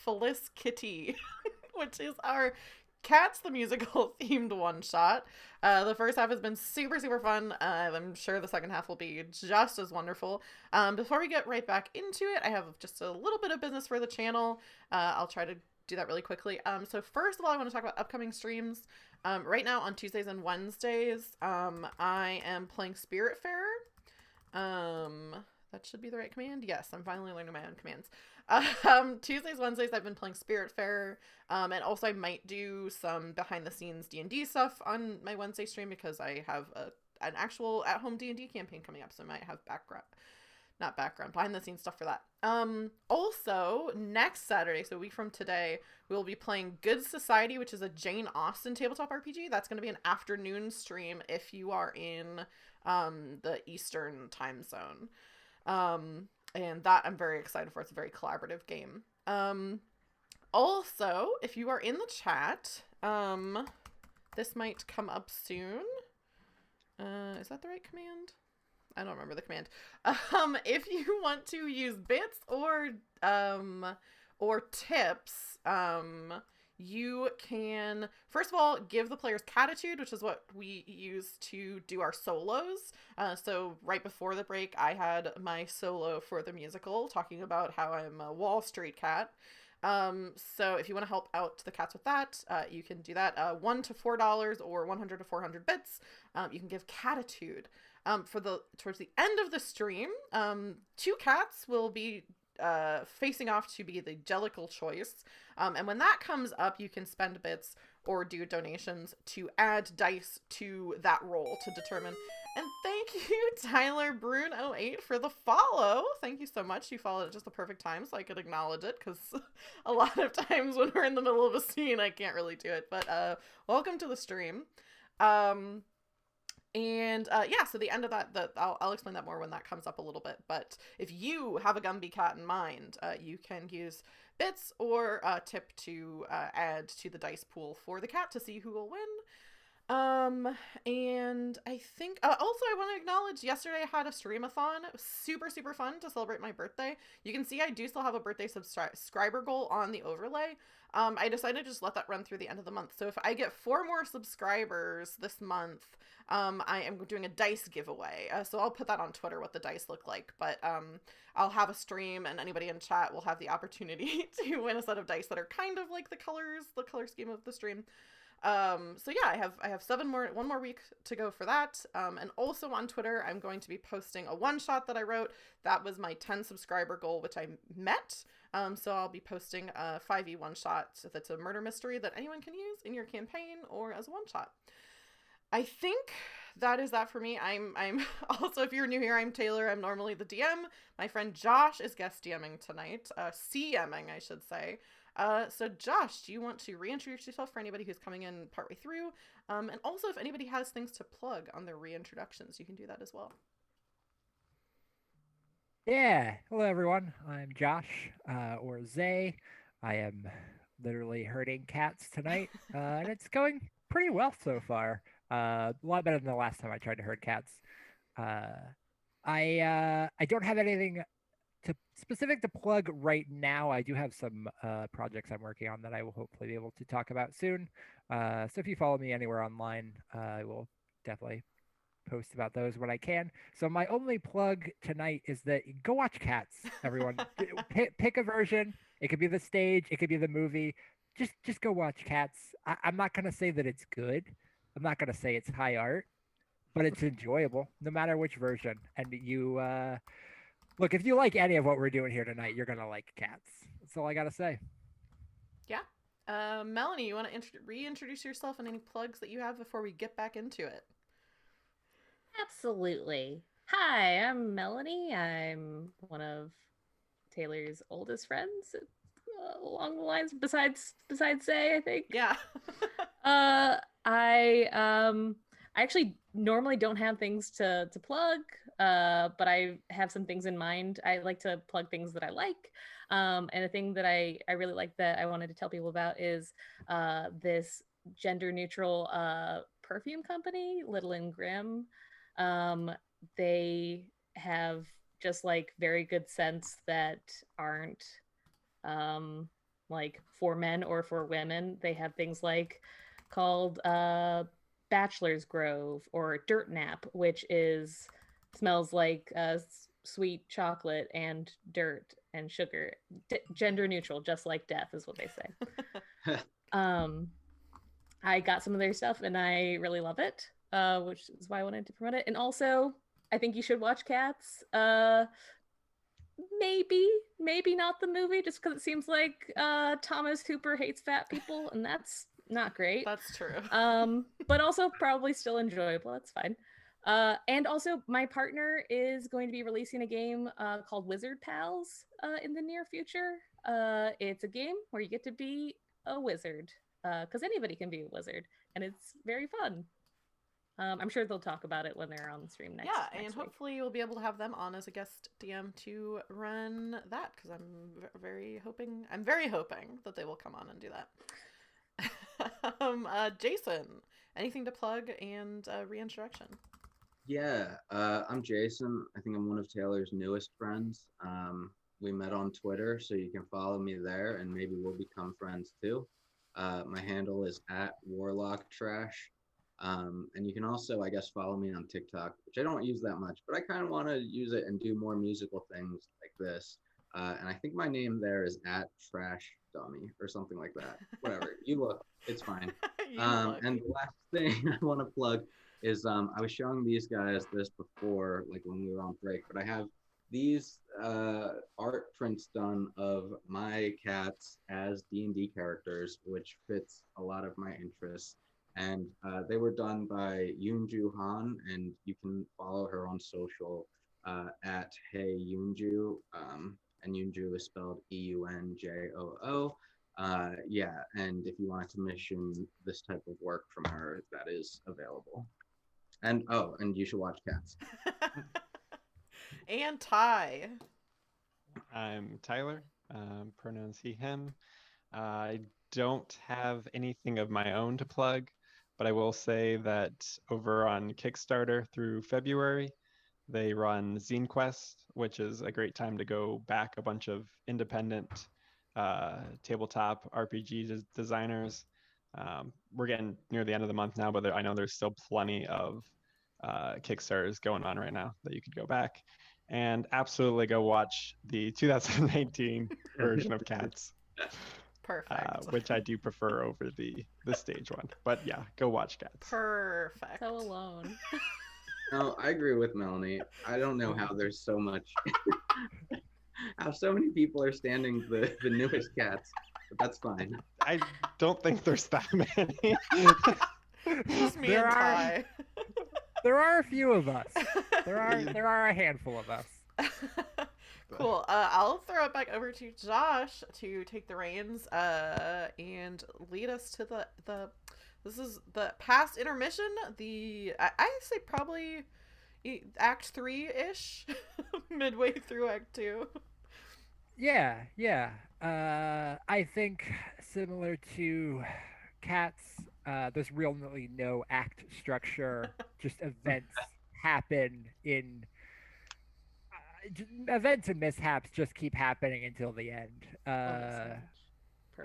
Felic-Kitty, which is our Cats the Musical themed one shot. The first half has been super, super fun. I'm sure the second half will be just as wonderful. Before we get right back into it, I have just a little bit of business for the channel. I'll try to do that really quickly. So first of all, I want to talk about upcoming streams. Right now on Tuesdays and Wednesdays, I am playing Spiritfarer. That should be the right command. Yes, I'm finally learning my own commands. Tuesdays, Wednesdays, I've been playing Spiritfarer, and also I might do some behind-the-scenes D&D stuff on my Wednesday stream because I have an actual at-home D&D campaign coming up, so I might have behind-the-scenes stuff for that. Also, next Saturday, so a week from today, we will be playing Good Society, which is a Jane Austen tabletop RPG. That's going to be an afternoon stream if you are in the Eastern time zone. And that I'm very excited for. It's a very collaborative game. Also, if you are in the chat, this might come up soon. Is that the right command? I don't remember the command. If you want to use bits or tips, you can, first of all, give the players Cattitude, which is what we use to do our solos. So right before the break, I had my solo for the musical, talking about how I'm a Wall Street cat. So if you want to help out the cats with that, you can do that. $1 to $4 or 100 to 400 bits. You can give Cattitude. Towards the end of the stream, 2 cats will be facing off to be the Jellicle choice. And when that comes up, you can spend bits or do donations to add dice to that roll to determine. And thank you, Tyler Brune08, for the follow. Thank you so much. You followed at just the perfect time so I could acknowledge it, because a lot of times when we're in the middle of a scene, I can't really do it. But welcome to the stream. Yeah, so the end of that, I'll explain that more when that comes up a little bit. But if you have a Gumby cat in mind, you can use bits or tip to add to the dice pool for the cat to see who will win. And I think also I want to acknowledge yesterday I had a streamathon. It was super, super fun to celebrate my birthday. You can see I do still have a birthday subscriber goal on the overlay. I decided to just let that run through the end of the month. So if I get 4 more subscribers this month, I am doing a dice giveaway. So I'll put that on Twitter what the dice look like. But I'll have a stream and anybody in chat will have the opportunity to win a set of dice that are kind of like the color scheme of the stream. So yeah, I have 1 more week to go for that. And also on Twitter, I'm going to be posting a one-shot that I wrote. That was my 10 subscriber goal, which I met. So I'll be posting a 5e one-shot that's a murder mystery that anyone can use in your campaign or as a one-shot. I think that is that for me. I'm also, if you're new here, I'm Taylor. I'm normally the DM. My friend Josh is guest DMing tonight. CMing, I should say. So Josh, do you want to reintroduce yourself for anybody who's coming in partway through? And also if anybody has things to plug on their reintroductions, you can do that as well. Yeah, hello everyone. I'm Josh, or Zay. I am literally herding cats tonight, and it's going pretty well so far. A lot better than the last time I tried to herd cats. I don't have anything specific to plug right now. I do have some projects I'm working on that I will hopefully be able to talk about soon. So if you follow me anywhere online, I will definitely post about those when I can. So my only plug tonight is that go watch Cats, everyone. Pick a version. It could be the stage, it could be the movie. Just go watch Cats. I'm not gonna say that it's good. I'm not gonna say it's high art, but it's enjoyable no matter which version. And you look, if you like any of what we're doing here tonight, you're gonna like Cats. That's all I gotta say. Yeah. Melanie, you want to reintroduce yourself and any plugs that you have before we get back into it? Absolutely. Hi, I'm Melanie. I'm one of Taylor's oldest friends, along the lines besides Zay, I think. Yeah. I actually normally don't have things to plug, but I have some things in mind. I like to plug things that I like. And a thing that I really like that I wanted to tell people about is this gender neutral perfume company, Little and Grim. They have just like very good scents that aren't like for men or for women. They have things like called Bachelor's Grove or Dirt Nap, which is smells like sweet chocolate and dirt and sugar. Gender neutral, just like death is what they say. I got some of their stuff and I really love it, which is why I wanted to promote it. And also, I think you should watch Cats. Maybe not the movie, just because it seems like Thomas Hooper hates fat people, and that's not great. That's true. But also probably still enjoyable. That's fine. And also, my partner is going to be releasing a game called Wizard Pals in the near future. It's a game where you get to be a wizard, because anybody can be a wizard, and it's very fun. I'm sure they'll talk about it when they're on the stream next. Yeah, and week. hopefully you'll be able to have them on as a guest DM to run that, because I'm very hoping that they will come on and do that. Jason, anything to plug and reintroduction? Yeah, I'm Jason. I think I'm one of Taylor's newest friends. We met on Twitter, so you can follow me there, and maybe we'll become friends too. My handle is @WarlockTrash. And you can also, I guess, follow me on TikTok, which I don't use that much, but I kind of want to use it and do more musical things like this. And I think my name there is @TrashDummy or something like that. Whatever. You look, it's fine. And the last thing I want to plug is I was showing these guys this before, like when we were on break, but I have these art prints done of my cats as D&D characters, which fits a lot of my interests. And they were done by Yoonju Han, and you can follow her on social @HeyYoonju, and Yoonju is spelled EUNJOO. Yeah, and if you want to commission this type of work from her, that is available. And and you should watch Cats. And Ty. I'm Tyler, pronouns he, him. I don't have anything of my own to plug, but I will say that over on Kickstarter through February, they run Zine Quest, which is a great time to go back a bunch of independent tabletop RPG designers. We're getting near the end of the month now, but I know there's still plenty of Kickstarters going on right now that you could go back. And absolutely go watch the 2019 version of Cats. Perfect. Which I do prefer over the stage one. But yeah, go watch Cats. Perfect. So alone. No, I agree with Melanie. I don't know how there's so much, how so many people are standing the newest Cats, but that's fine. I don't think there's that many. Just me and Ty. There are a few of us. There are a handful of us. Cool. I'll throw it back over to Josh to take the reins and lead us to this is the past intermission. I say probably Act 3-ish, midway through Act 2. Yeah. I think similar to Cats, there's really no act structure. Just events happen in events and mishaps just keep happening until the end.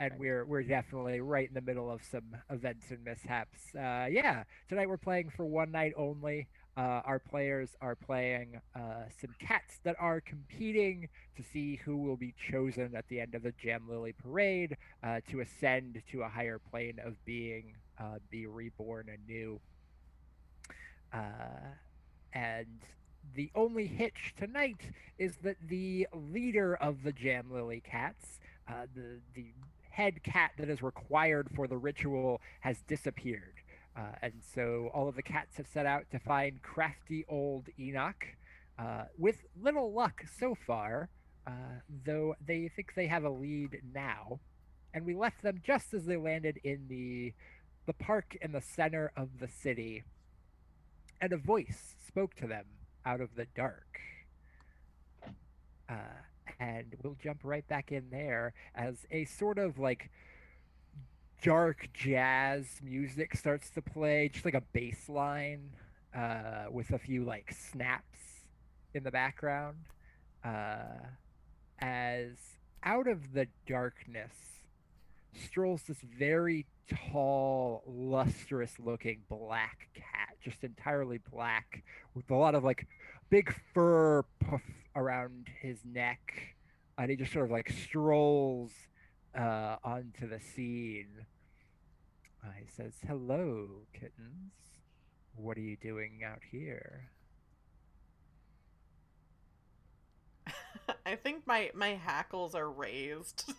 And we're definitely right in the middle of some events and mishaps. Yeah, tonight we're playing for one night only. Our players are playing some cats that are competing to see who will be chosen at the end of the Jamlilly Parade to ascend to a higher plane of being, be reborn anew. And the only hitch tonight is that the leader of the Jamlilly cats, the head cat that is required for the ritual, has disappeared. And so all of the cats have set out to find crafty Old Enoch, with little luck so far, though they think they have a lead now. And we left them just as they landed in the park in the center of the city. And a voice spoke to them out of the dark. And we'll jump right back in there as a sort of like dark jazz music starts to play, just like a bass line with a few like snaps. in the background, as out of the darkness strolls this very tall, lustrous looking black cat, just entirely black, with a lot of like big fur puff around his neck. And he just sort of like strolls onto the scene. He says, "Hello, kittens. What are you doing out here?" I think my hackles are raised.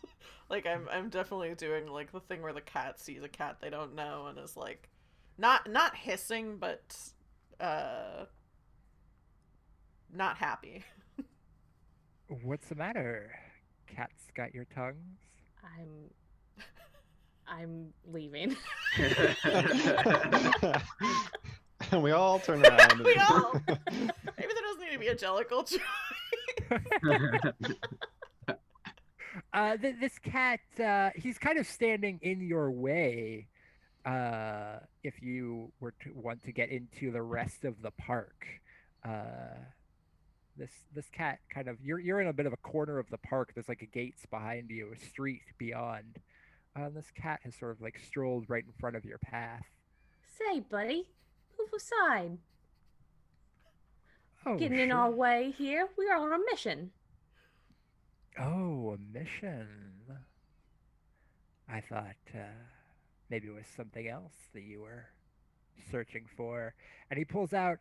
Like I'm definitely doing like the thing where the cat sees a cat they don't know and is like not hissing but not happy. What's the matter? Cats got your tongues? I'm leaving. And we all turn around. We all maybe there doesn't need to be a jellicle choice. This cat, he's kind of standing in your way. If you were to want to get into the rest of the park, this cat kind of you're in a bit of a corner of the park. There's like a gates behind you, a street beyond. This cat has sort of like strolled right in front of your path. Say, buddy, move aside. Oh, Getting in sure. our way here. We are on a mission. Oh, a mission. I thought maybe it was something else that you were searching for. And he pulls out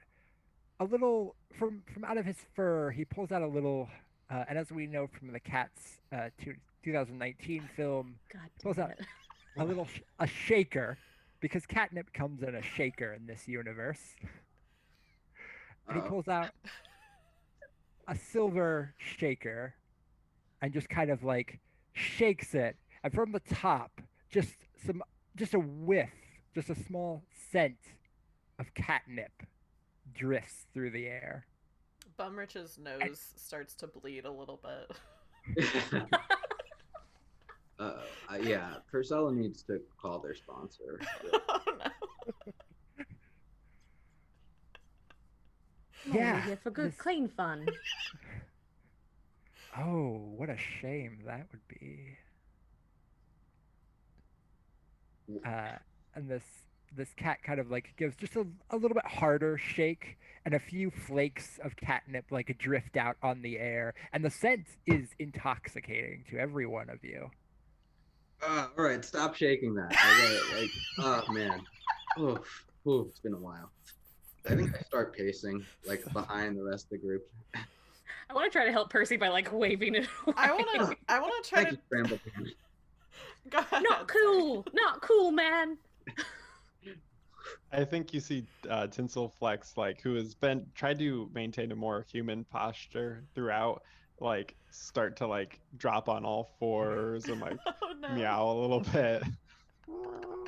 a little from out of his fur. He pulls out a little, and as we know from the Cats 2019 film, God pulls damn out it. a little a shaker, because catnip comes in a shaker in this universe. And he pulls out a silver shaker and just kind of like shakes it, and from the top, just a whiff, just a small scent of catnip drifts through the air. Bumrich's nose starts to bleed a little bit. Yeah, Purcilla needs to call their sponsor. Oh no. I'm only Yeah, here for good, this- clean fun. Oh, what a shame that would be. And this cat kind of like gives just a little bit harder shake, and a few flakes of catnip like drift out on the air, and the scent is intoxicating to every one of you. All right, stop shaking that. Oh man, oof, it's been a while. I think I start pacing like behind the rest of the group. I want to try to help Percy by like waving it away. I wanna try Thank to you, Scrambledan. go ahead. Not cool, man. I think you see Tinselflex, like, who has been tried to maintain a more human posture throughout, like start to like drop on all fours and like Oh no. meow a little bit.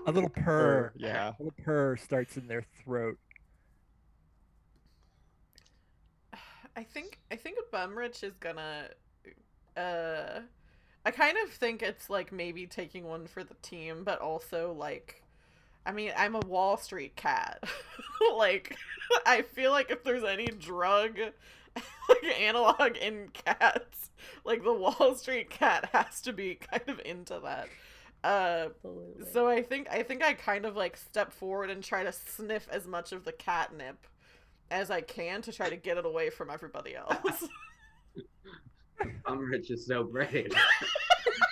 A little purr. Yeah. A little purr starts in their throat. I think Bumrich is gonna I kind of think it's like maybe taking one for the team, but also like I mean, I'm a Wall Street cat. Like I feel like if there's any drug like analog in cats, like the Wall Street cat has to be kind of into that. Absolutely. So I think I kind of like step forward and try to sniff as much of the catnip as I can to try to get it away from everybody else. Bumrich is so brave.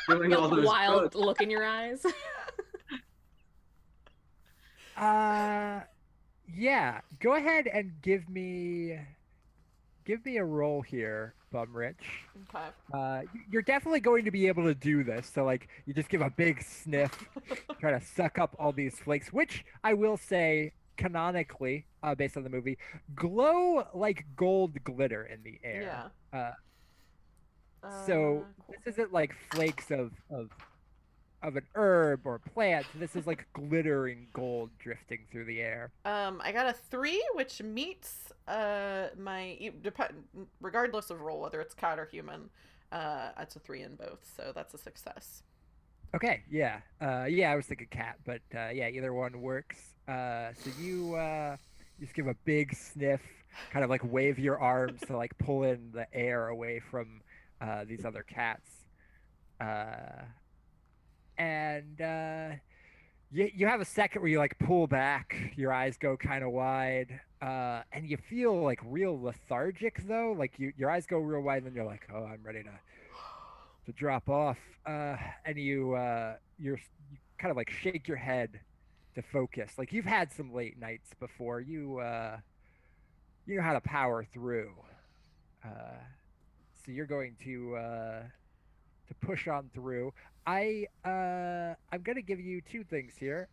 Doing You all have a those wild quotes. look in your eyes. Yeah. Go ahead and give me a roll here, Bumrich. Okay. You're definitely going to be able to do this. So like, you just give a big sniff, try to suck up all these flakes, which I will say, canonically, based on the movie, glow like gold glitter in the air. Yeah. So Cool. this isn't like flakes of an herb or plant. This is like glittering gold drifting through the air. I got a 3, which meets regardless of role, whether it's cat or human. It's a 3 in both, so that's a success. Okay, yeah. I was thinking cat, but yeah, either one works. So you You just give a big sniff, kind of like wave your arms to like pull in the air away from these other cats. And you have a second where you like pull back, your eyes go kind of wide, and you feel like real lethargic though. Like your eyes go real wide, and then you're like, oh, I'm ready to drop off. And you kind of like shake your head to focus. Like you've had some late nights before. You know how to power through. So you're going to push on through. I'm gonna give you two things here.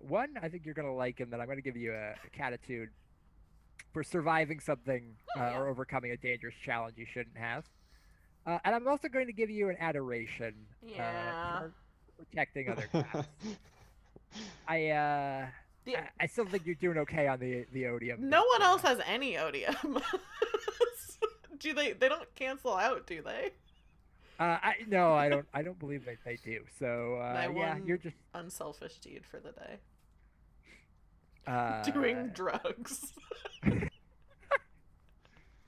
One, I think you're gonna like, and then I'm gonna give you a Cattitude for surviving something or overcoming a dangerous challenge you shouldn't have. And I'm also going to give you an Adoration for protecting other cats. I still think you're doing okay on the Odium. No one else has any Odium. Do they? They don't cancel out, do they? No, I don't believe they do. So yeah, you're just unselfish deed for the day. Doing drugs.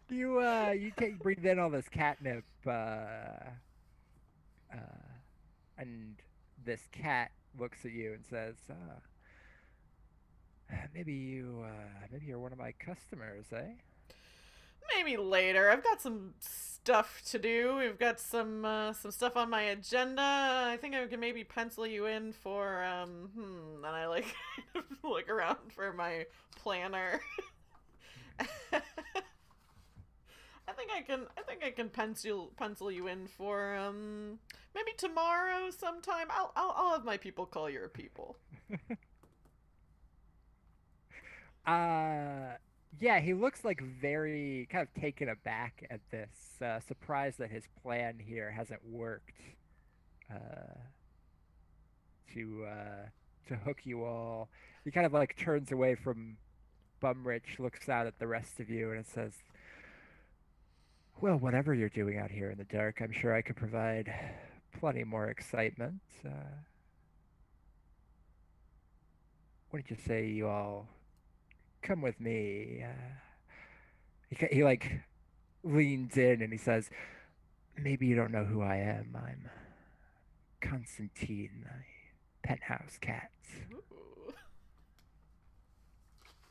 You can't breathe in all this catnip, and this cat looks at you and says, maybe you're one of my customers, eh? Maybe later. I've got some stuff to do. We've got some stuff on my agenda. I think I can maybe pencil you in for and I like look around for my planner. I think I can pencil you in for maybe tomorrow sometime. I'll have my people call your people. Yeah, he looks like very kind of taken aback at this, surprised that his plan here hasn't worked to hook you all. He kind of like turns away from Bumrich, looks out at the rest of you, and it says, well, whatever you're doing out here in the dark, I'm sure I could provide plenty more excitement. What did you say you all come with me? He like leans in and he says, maybe you don't know who I am. I'm Constantine, a penthouse cat. Ooh.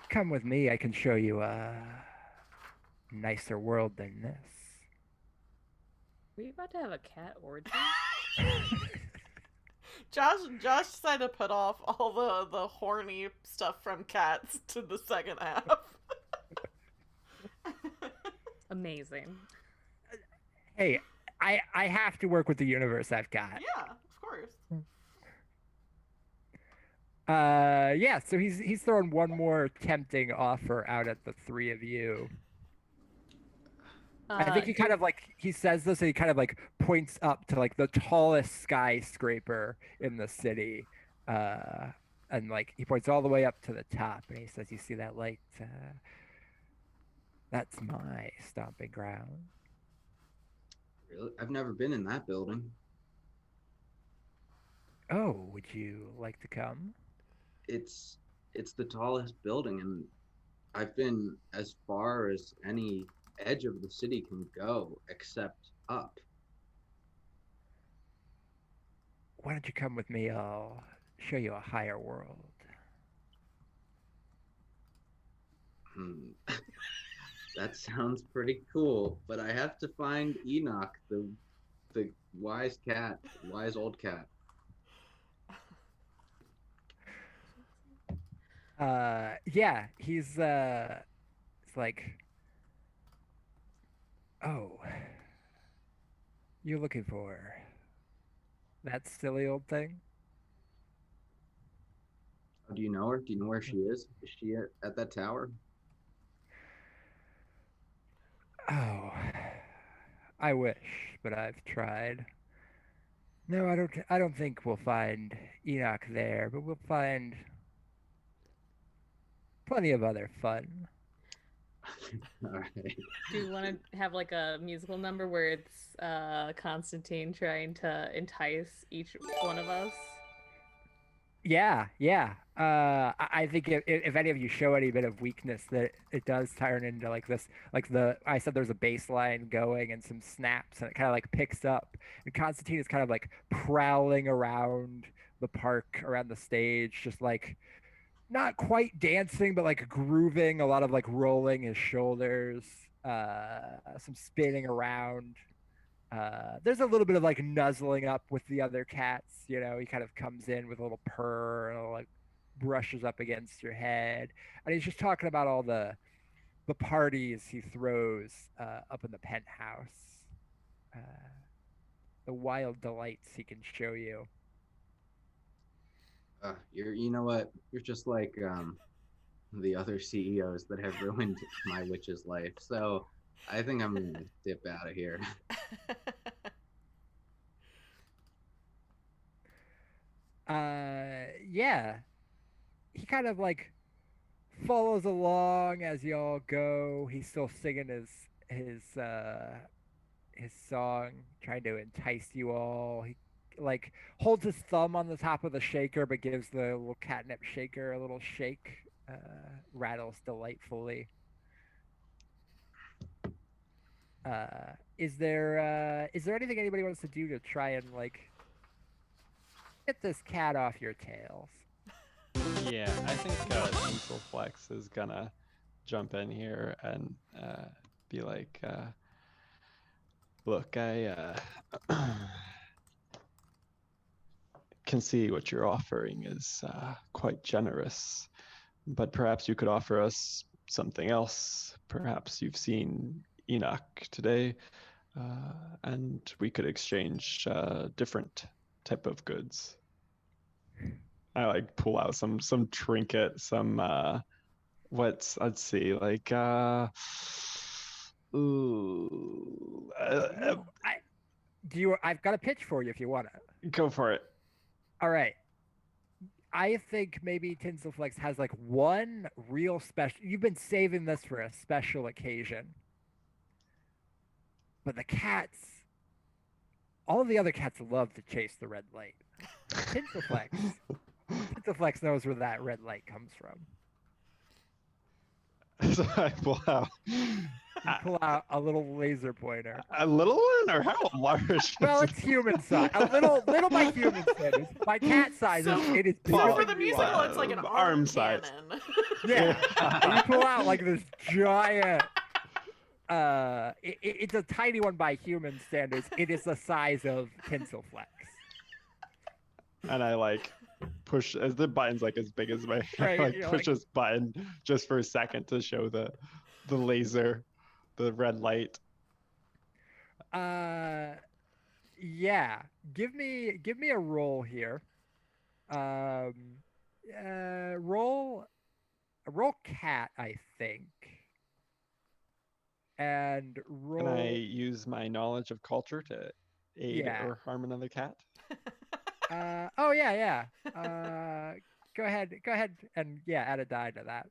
Come with me, I can show you a nicer world than this. Were you about to have a cat orgy? Josh decided to put off all the horny stuff from cats to the second half. Amazing. Hey, I have to work with the universe I've got. Yeah, of course. Yeah, so he's throwing one more tempting offer out at the three of you. I think he kind of like, he says this and he kind of like points up to like the tallest skyscraper in the city. And like he points all the way up to the top and he says, you see that light? That's my stomping ground. Really? I've never been in that building. Oh, would you like to come? It's the tallest building, and I've been as far as any edge of the city can go, except up. Why don't you come with me? I'll show you a higher world. That sounds pretty cool, but I have to find Enoch, the wise cat, wise old cat. Yeah, he's like, oh, you're looking for that silly old thing? Do you know her? Do you know where she is? Is she at that tower? Oh, I wish, but I've tried. No, I don't think we'll find Enoch there, but we'll find plenty of other fun. All right. Do you want to have like a musical number where it's Constantine trying to entice each one of us? Yeah, yeah. I think if any of you show any bit of weakness, that it does turn into like this, like I said, there's a bass line going and some snaps, and it kind of like picks up. And Constantine is kind of like prowling around the park, around the stage, just like not quite dancing, but like grooving, a lot of like rolling his shoulders, some spinning around. There's a little bit of like nuzzling up with the other cats. You know, he kind of comes in with a little purr and like brushes up against your head, and he's just talking about all the parties he throws up in the penthouse, uh, the wild delights he can show you. You know what? You're just like the other CEOs that have ruined my witch's life. So I think I'm gonna dip out of here. Yeah, he kind of like follows along as y'all go. He's still singing his song, trying to entice you all. He like holds his thumb on the top of the shaker, but gives the little catnip shaker a little shake. Rattles delightfully. Is there anything anybody wants to do to try and like get this cat off your tails? Yeah, I think Tinselflex is gonna jump in here and be like, look, I can see what you're offering is quite generous, but perhaps you could offer us something else. Perhaps you've seen Enoch today, and we could exchange different type of goods. I like pull out some trinket, some let's see, like ooh, I've got a pitch for you if you want to. go for it. All right. I think maybe Tinselflex has like one real special. You've been saving this for a special occasion. But the cats, all the other cats love to chase the red light. Tinselflex knows where that red light comes from. So I pull out. You pull out a little laser pointer. A little one, or how large? Well, it's human size. A little by human standards. By cat sizes, it is bigger. So for the musical, it's like an arm size. Cannon. Yeah. You pull out like this giant. It's a tiny one by human standards. It is the size of Tinselflex. And I like push as the button's like as big as my right, like push this button just for a second to show the laser, the red light. Yeah. Give me a roll here. Roll cat, I think. And roll. Can I use my knowledge of culture to aid or harm another cat? Oh yeah. Go ahead and add a die to that.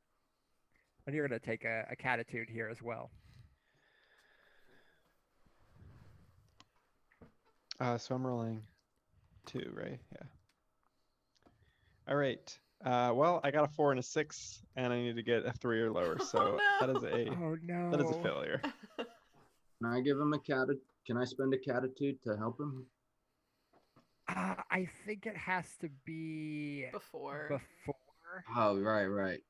And you're gonna take a Cattitude here as well. So I'm rolling 2, right? Yeah. All right. Well, I got a 4 and a 6, and I need to get a 3 or lower. So that is a failure. Can I give him a cat? Can I spend a Cattitude to help him? I think it has to be before. Oh, right.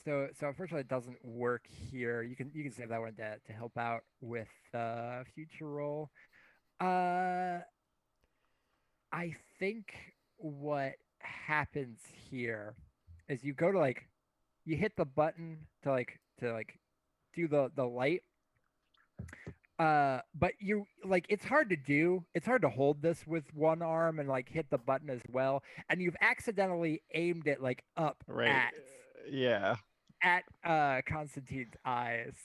So unfortunately, it doesn't work here. You can save that one to help out with future roll. I think what happens here is you go to you hit the button to do the light. But you it's hard to do. It's hard to hold this with one arm and hit the button as well. And you've accidentally aimed it up at Constantine's eyes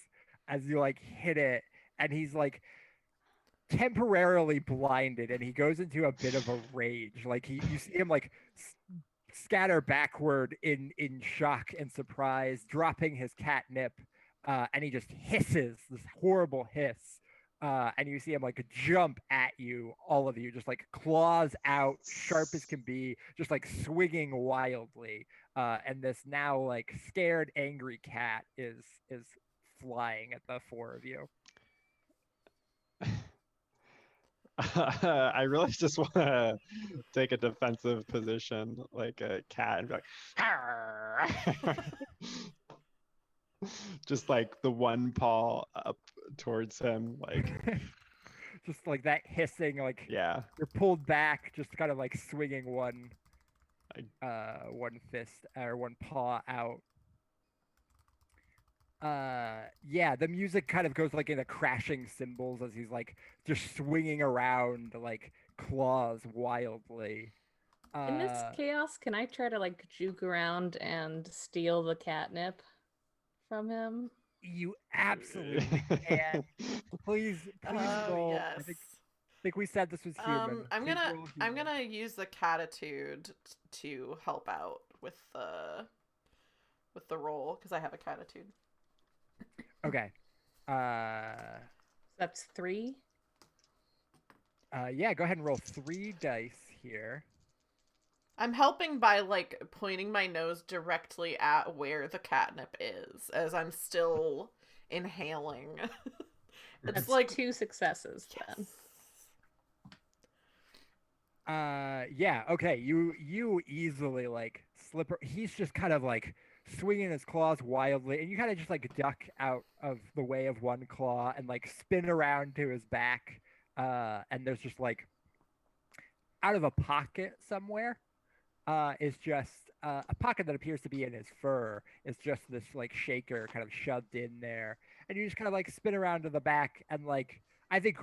as you hit it, and he's temporarily blinded, and he goes into a bit of a rage. You see him scatter backward in shock and surprise, dropping his catnip, and he just hisses this horrible hiss. and you see him like jump at you, all of you, just like claws out, sharp as can be, just like swinging wildly. And this now like scared, angry cat is flying at the four of you. I really just want to take a defensive position like a cat and be like, just like the one paw up towards him, like just like that hissing, like yeah. you're pulled back, just kind of like swinging one fist or one paw out. Yeah, the music kind of goes like into crashing cymbals as he's like just swinging around, like claws wildly. In this chaos, can I try to like juke around and steal the catnip from him? You absolutely can. Please roll. Yes. I think we said this was human. I'm gonna use the Cattitude to help out with the roll because I have a Cattitude. Okay. That's 3. Yeah, go ahead and roll 3 dice here. I'm helping by like pointing my nose directly at where the catnip is as I'm still inhaling. That's like 2 successes then. Yeah, okay. You easily like slip. He's just kind of like swinging his claws wildly, and you kind of just like duck out of the way of one claw and like spin around to his back. And there's just like out of a pocket somewhere is just a pocket that appears to be in his fur is just this like shaker kind of shoved in there, and you just kind of like spin around to the back and like I think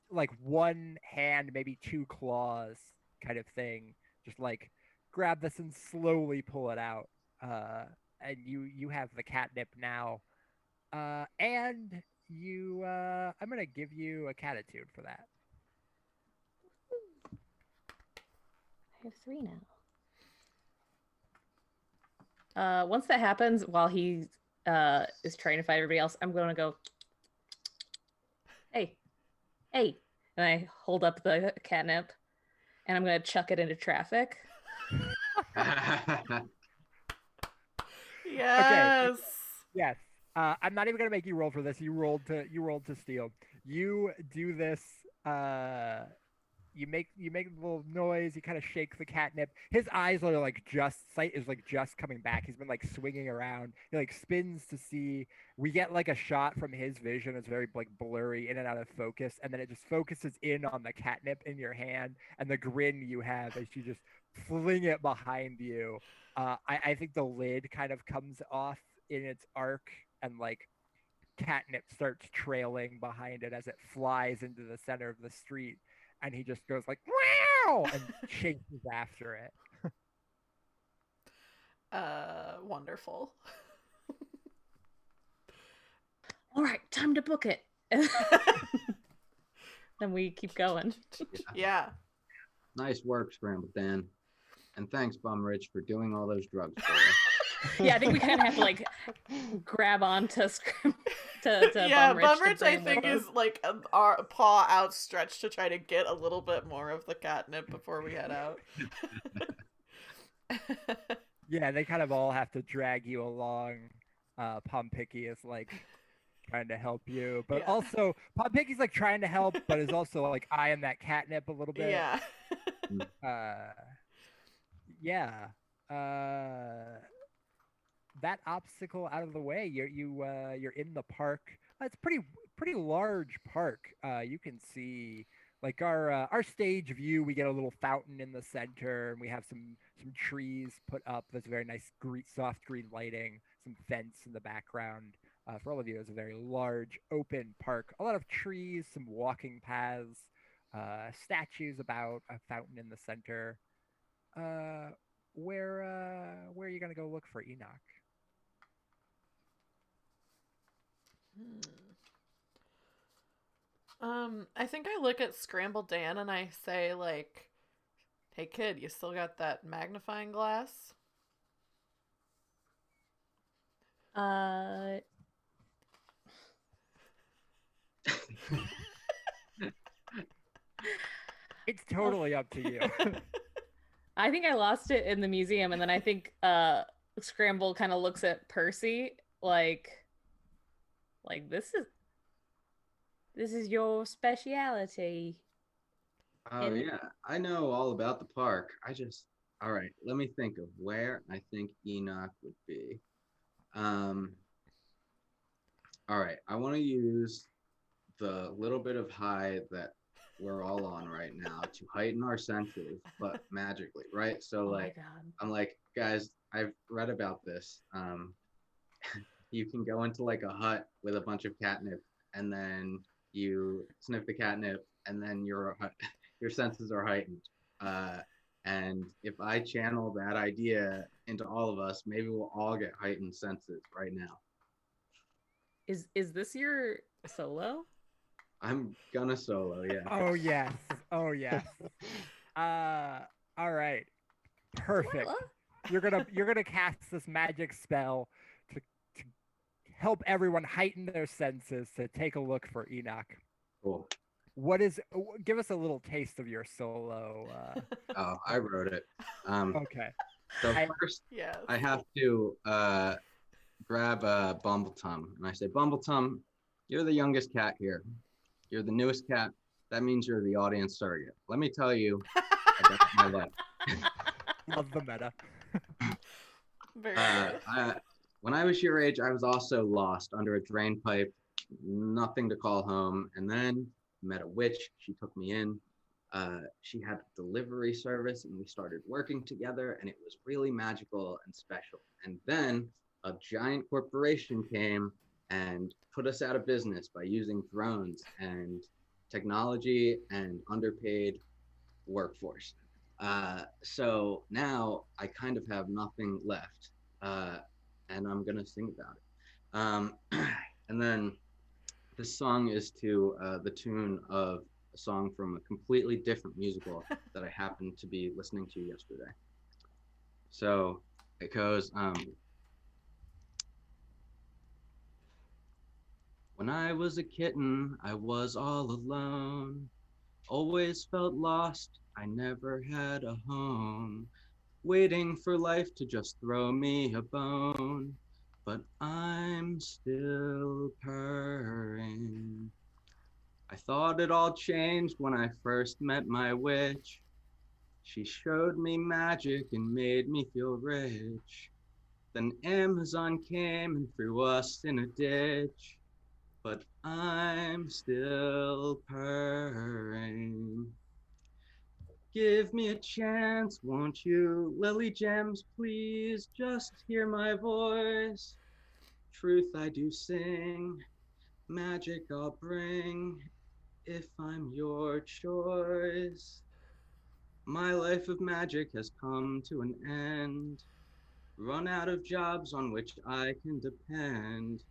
like one hand, maybe 2 claws kind of thing, just like grab this and slowly pull it out. And you have the catnip now. And you I'm gonna give you a Cattitude for that. I have 3 now. Once that happens, while he is trying to fight everybody else, I'm going to go, hey, and I hold up the catnip, and I'm going to chuck it into traffic. Yes. Okay. Yes. I'm not even gonna make you roll for this. You rolled to steal. You do this. You make a little noise. You kind of shake the catnip. His eyes are like sight is like just coming back. He's been like swinging around. He like spins to see. We get like a shot from his vision. It's very like blurry, in and out of focus, and then it just focuses in on the catnip in your hand and the grin you have as you just fling it behind you. I think the lid kind of comes off in its arc, and like catnip starts trailing behind it as it flies into the center of the street, and he just goes like wow and chases after it. Wonderful. All right, time to book it. Then we keep going. Yeah. Nice work, Scrambledan. And thanks, Bumrich, for doing all those drugs for us. Yeah, I think we kind of have to like grab onto Yeah, Bumrich. Bumrich I think is like our paw outstretched to try to get a little bit more of the catnip before we head out. Yeah, they kind of all have to drag you along. Pompicky is like trying to help you, but also Pompicky's like trying to help, but is also like eyeing that catnip a little bit. Yeah. Yeah. That obstacle out of the way. You're in the park. It's pretty large park. You can see like our stage view. We get a little fountain in the center, and we have some trees put up. That's very nice, soft green lighting. Some fence in the background. For all of you, it's a very large open park. A lot of trees, some walking paths, statues about, a fountain in the center. Where are you gonna go look for Enoch? I think I look at Scrambledan and I say like, "Hey kid, you still got that magnifying glass?" It's totally up to you. I think I lost it in the museum, and then I think Scramble kind of looks at Percy like this is your speciality. Oh yeah, I know all about the park. All right, let me think of where I think Enoch would be. All right, I want to use the little bit of high that we're all on right now to heighten our senses, but magically, right? So Oh my like, God. I'm like, guys, I've read about this. You can go into like a hut with a bunch of catnip, and then you sniff the catnip, and then your senses are heightened. And if I channel that idea into all of us, maybe we'll all get heightened senses right now. Is this your solo? I'm gonna solo, yeah. Oh yes. Oh yes. All right. Perfect. You're gonna cast this magic spell to help everyone heighten their senses to take a look for Enoch. Cool. Give us a little taste of your solo. Oh, I wrote it. Okay. So first, Yes. I have to grab Bumbletum, and I say, Bumbletum, you're the youngest cat here. You're the newest cat. That means you're the audience surrogate. Let me tell you about my life. Love the meta. Very good. When I was your age, I was also lost under a drain pipe, nothing to call home, and then met a witch. She took me in. She had a delivery service, and we started working together, and it was really magical and special. And then a giant corporation came and put us out of business by using drones and technology and underpaid workforce. So now I kind of have nothing left, and I'm gonna sing about it. And then this song is to the tune of a song from a completely different musical that I happened to be listening to yesterday. So it goes, when I was a kitten, I was all alone, always felt lost, I never had a home, waiting for life to just throw me a bone, but I'm still purring. I thought it all changed when I first met my witch. She showed me magic and made me feel rich. Then Amazon came and threw us in a ditch, but I'm still purring. Give me a chance, won't you, Lily Gems, please just hear my voice. Truth I do sing, magic I'll bring, if I'm your choice. My life of magic has come to an end, run out of jobs on which I can depend.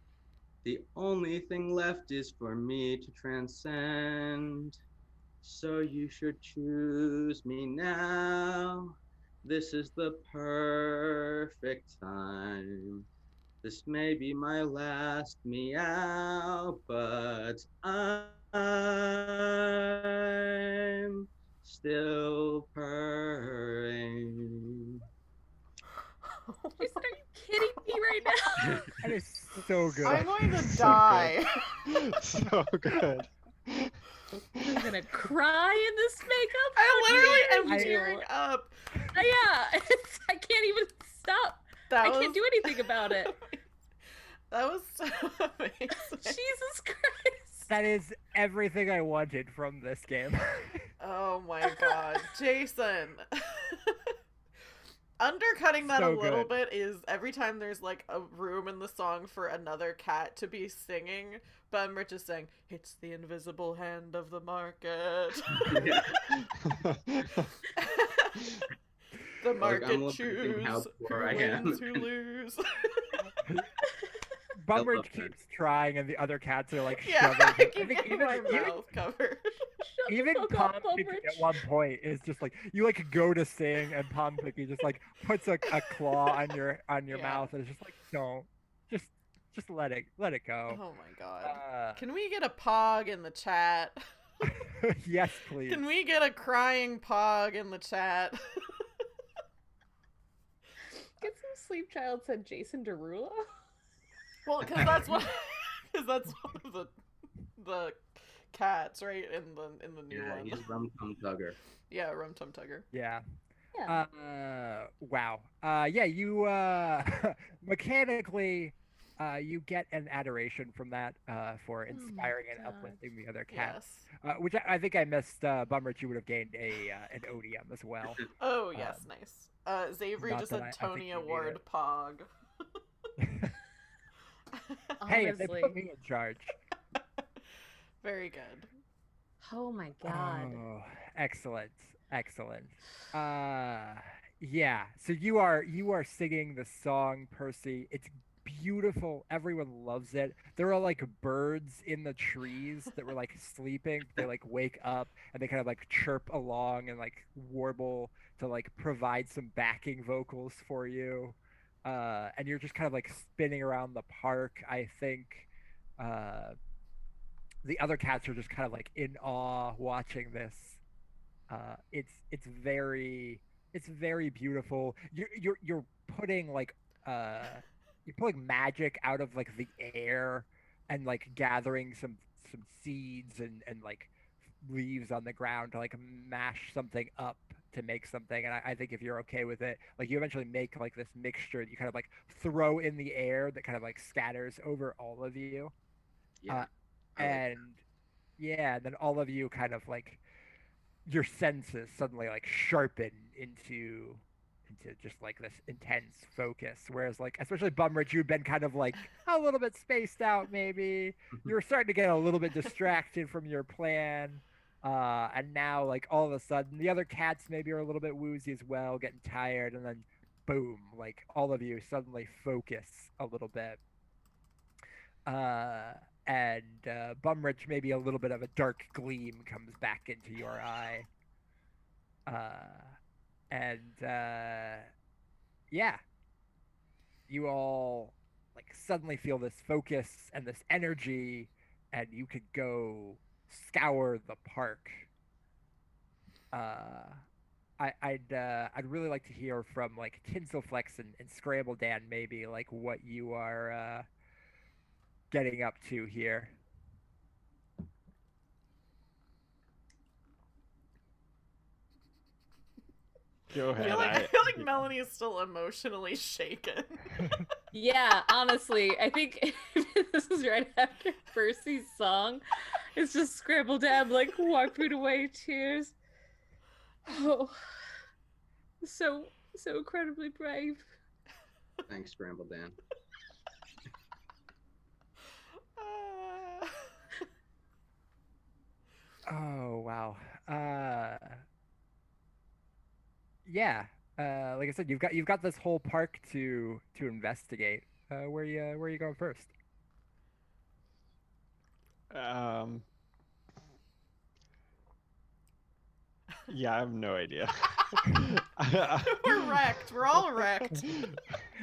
The only thing left is for me to transcend. So you should choose me now. This is the perfect time. This may be my last meow, but I'm still purring. Jason, are you kidding me right now? That is so good. I'm going to So die. So good. I'm gonna cry in this makeup. I literally How am dare tearing you. up. Yeah, I can't even stop. That I was, can't do anything about it. That was so amazing. Jesus Christ. That is everything I wanted from this game. Oh my god. Jason. Undercutting that So a little good. bit is every time there's like a room in the song for another cat to be singing, Bumrich is saying, "It's the invisible hand of the market." The market I'm choose how who poor I wins, am. who lose. Bumrich love that. keeps trying, and the other cats are like Yeah, shoving I him. keep getting my mouth covered. Shut Even the fuck Palm up, Picky Bumrich. at one point is just like you like go to sing, and Palm Picky just like puts a claw on your Yeah. mouth, and it's just like don't just let it go. Oh my god. Can we get a pog in the chat? Yes, please. Can we get a crying Pog in the chat? Get some sleep, child, said Jason Derulo. Well, because that's one of the cats, right? In the new Yeah, one. he's Rum Tum Tugger. Yeah, Rum Tum Tugger. Yeah. Yeah. Wow. Yeah, you mechanically you get an adoration from that for inspiring and God. uplifting the other cats. Yes. Which I think I missed. Bumrich, you would have gained an odium as well. Oh yes, nice. Xavier not just that said I think Tony you need Award it. Pog. Hey, if they Honestly. put me in charge. Very good. Oh my God. Oh, excellent, excellent. Yeah. So you are singing the song, Percy. It's beautiful. Everyone loves it. There are like birds in the trees that were like sleeping. They like wake up and they kind of like chirp along and like warble to like provide some backing vocals for you. And you're just kind of like spinning around the park. I think. The other cats are just kind of like in awe watching this. It's very beautiful. You're putting like you're pulling magic out of like the air and like gathering some seeds and like leaves on the ground to like mash something up to make something. And I think if you're okay with it, like you eventually make like this mixture that you kind of like throw in the air that kind of like scatters over all of you. Yeah. And yeah, then all of you kind of like your senses suddenly like sharpen into just like this intense focus. Whereas like especially Bumrich, you'd been kind of like a little bit spaced out maybe. You were starting to get a little bit distracted from your plan. And now like all of a sudden the other cats maybe are a little bit woozy as well, getting tired, and then boom, like all of you suddenly focus a little bit. And Bumrich, maybe a little bit of a dark gleam comes back into your eye. And yeah, you all like suddenly feel this focus and this energy, and you could go scour the park. I'd really like to hear from like Tinselflex and Scrambledan maybe like what you are getting up to here. Go ahead. I feel like Melanie is still emotionally shaken. Yeah, honestly, I think this is right after Percy's song. It's just Scrambledan like wiping away tears. Oh, so incredibly brave. Thanks, Scrambledan. Oh wow. Yeah. Like I said, you've got this whole park to investigate. Where you going first? Yeah, I have no idea. We're wrecked. We're all wrecked.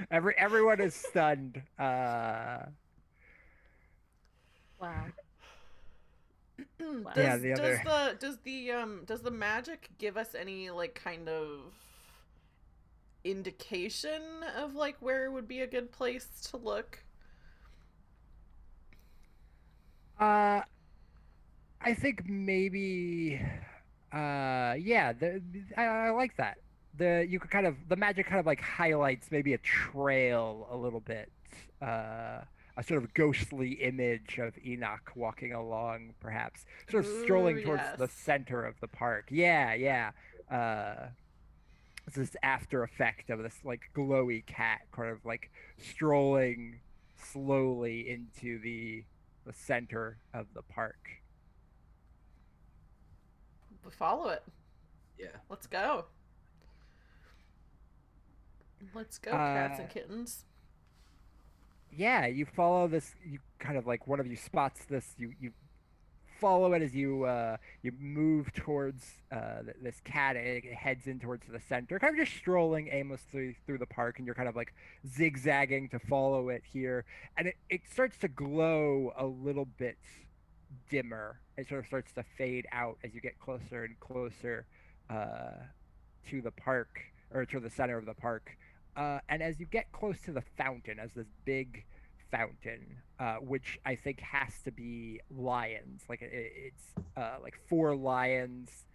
Everyone is stunned. Wow. Yeah, the other- Does the magic give us any like kind of indication of like where would be a good place to look? I think maybe yeah, I like that. You could kind of the magic kind of like highlights maybe a trail a little bit. A sort of ghostly image of Enoch walking along, perhaps, sort of strolling Ooh, towards the yes. center of the park. Yeah. It's this after effect of this like glowy cat kind of like strolling slowly into the center of the park. We follow it. Yeah. Let's go. Let's go, cats and kittens. Yeah, you follow this. You kind of like one of you spots this. You follow it as you move towards this cat. It heads in towards the center, kind of just strolling aimlessly through the park, and you're kind of like zigzagging to follow it here. And it starts to glow a little bit dimmer. It sort of starts to fade out as you get closer and closer to the park, or to the center of the park. And as you get close to the fountain, as this big fountain, which I think has to be lions, like it's like 4 lions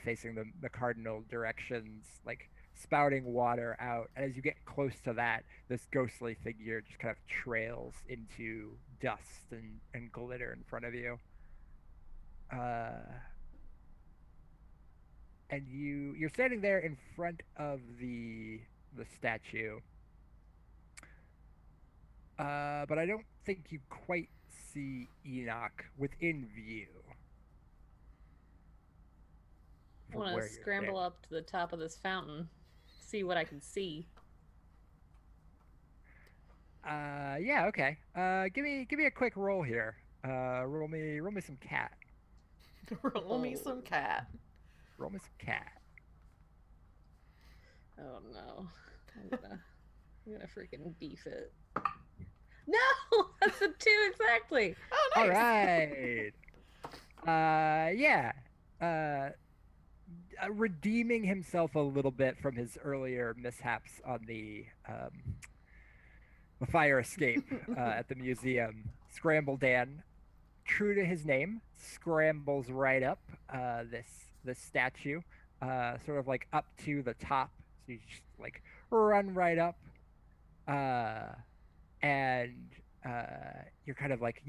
facing the cardinal directions, like spouting water out. And as you get close to that, this ghostly figure just kind of trails into dust and glitter in front of you. And you're standing there in front of the statue. But I don't think you quite see Enoch within view. I want to scramble up to the top of this fountain, see what I can see. Yeah, okay. Give me a quick roll here. Roll me some cat. Roll me some cat. Roll me some cat. Oh no. I'm gonna freaking beef it. No! That's a 2 exactly. Oh, nice. All right. Yeah. Redeeming himself a little bit from his earlier mishaps on the fire escape at the museum, Scrambledan, true to his name, scrambles right up this statue, sort of like up to the top. So you just like run right up, and you're kind of like,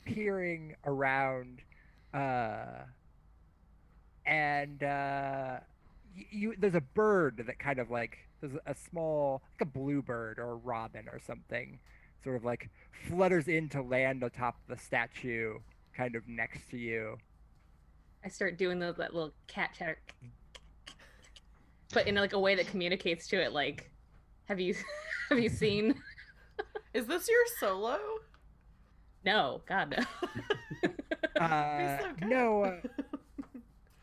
peering around, and there's a bird that kind of like, there's a small, like a bluebird or a robin or something, sort of like flutters in to land atop the statue, kind of next to you. I start doing that little cat chatter, but in like a way that communicates to it, like, have you seen? Is this your solo? No, God no. No.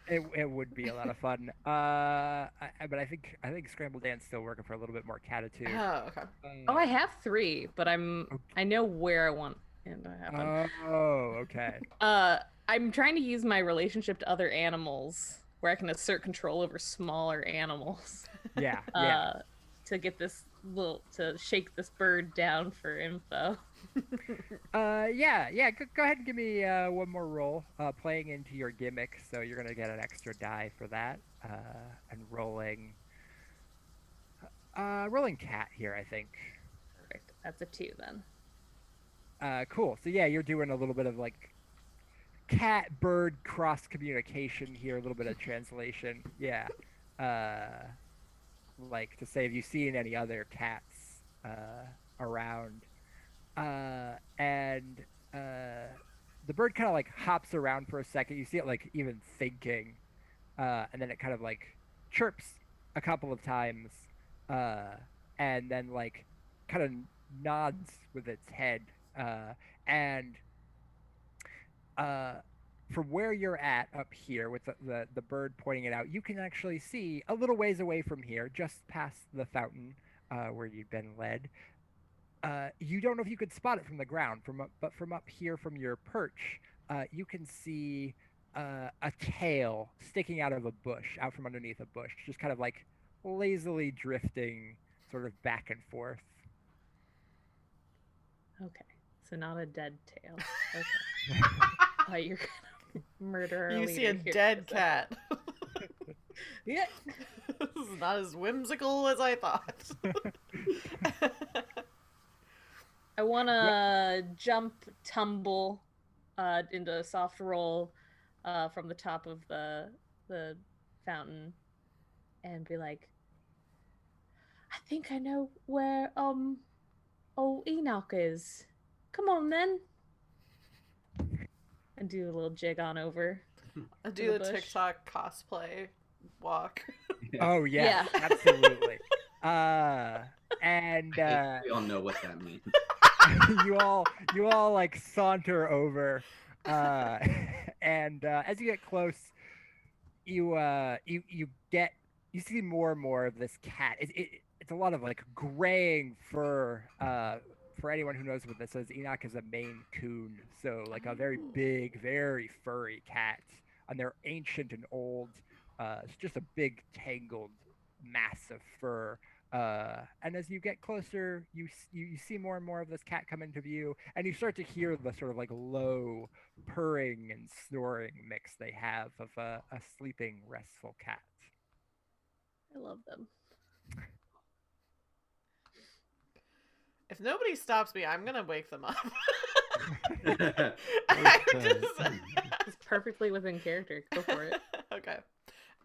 It would be a lot of fun. But I think Scrambledan's still working for a little bit more Cattitude. Oh, okay. Oh, I have 3, but I know where I want it to happen. Oh, okay. I'm trying to use my relationship to other animals, where I can assert control over smaller animals. Yeah. To get to shake this bird down for info. Yeah. Go ahead and give me one more roll, playing into your gimmick. So you're gonna get an extra die for that, and rolling cat here, I think. Perfect. That's a 2 then. Cool. So yeah, you're doing a little bit of like cat bird cross communication here, a little bit of translation. Yeah. Like to say, have you seen any other cats around? And the bird kind of like hops around for a second. You see it like even thinking, and then it kind of like chirps a couple of times, and then like kind of nods with its head, and from where you're at up here with the bird pointing it out, you can actually see a little ways away from here, just past the fountain where you'd been led. You don't know if you could spot it from the ground, but from up here from your perch, you can see a tail sticking out of a bush, out from underneath a bush, just kind of like lazily drifting sort of back and forth. Okay, so not a dead tail. Okay. Oh, you're gonna murder our You see a leader here dead for cat. Yeah. This is not as whimsical as I thought. I want to jump, tumble into a soft roll from the top of the fountain and be like, I think I know where old Enoch is. Come on then. And do a little jig on over. I do the TikTok cosplay walk. Oh yeah, absolutely. And we all know what that means. you all like saunter over, and as you get close, you see more and more of this cat. It's a lot of like graying fur for anyone who knows what this is, Enoch is a Maine Coon, so like a very Oh. big, very furry cat, and they're ancient and old. It's just a big, tangled mass of fur. And as you get closer, you see more and more of this cat come into view, and you start to hear the sort of like low purring and snoring mix they have of a sleeping, restful cat. I love them. If nobody stops me, I'm gonna wake them up. Okay. It's perfectly within character. Go for it. Okay.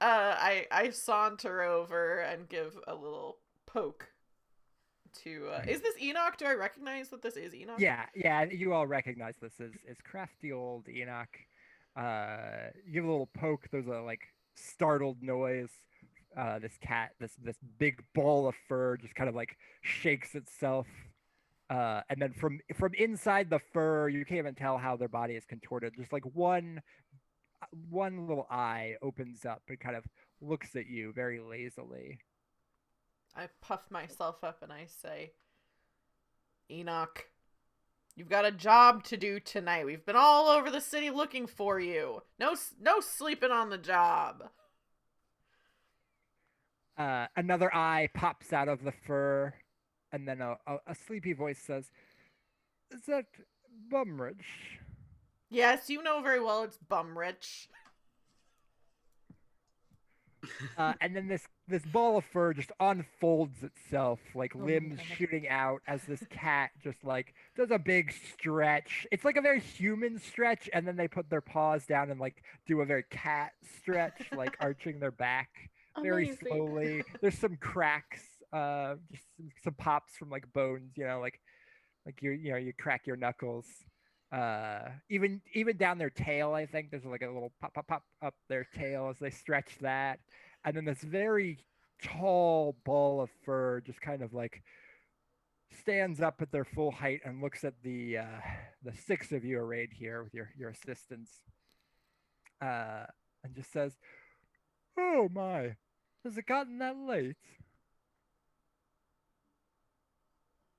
I saunter over and give a little poke to. Is this Enoch? Do I recognize that this is Enoch? Yeah, you all recognize this as crafty old Enoch. You give a little poke. There's a like startled noise. This cat, this big ball of fur, just kind of like shakes itself. And then from inside the fur, you can't even tell how their body is contorted. Just like one little eye opens up and kind of looks at you very lazily. I puff myself up and I say, Enoch, you've got a job to do tonight. We've been all over the city looking for you. No sleeping on the job. Another eye pops out of the fur, and then a sleepy voice says, "Is that Bumrich?" Yes, you know very well it's Bumrich. And then this ball of fur just unfolds itself, like Oh my limbs God. shooting out as this cat just like does a big stretch. It's like a very human stretch, and then they put their paws down and like do a very cat stretch, like arching their back very Amazing. slowly. There's some cracks, just some pops from like bones, like you crack your knuckles. Even down their tail, I think there's like a little pop up their tail as they stretch that, and then this very tall ball of fur just kind of like stands up at their full height and looks at the six of you arrayed here with your assistants, and just says, "Oh my, has it gotten that late?"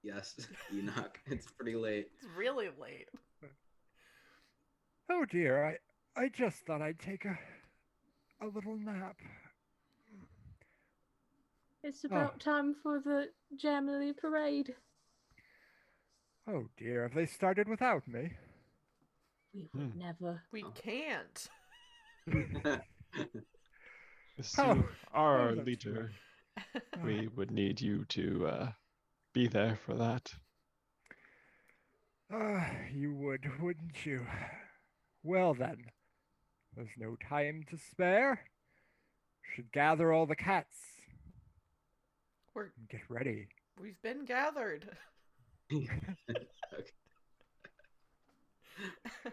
Yes, Enoch. It's pretty late. It's really late. Oh dear, I just thought I'd take a little nap. It's about time for the Jamlilly Parade. Oh dear, have they started without me? We would never. We can't. As Oh, you are oh, that's leader, we would need you to be there for that. You would, wouldn't you? Well then, there's no time to spare. Should gather all the cats We're and get ready. we've been gathered. Okay.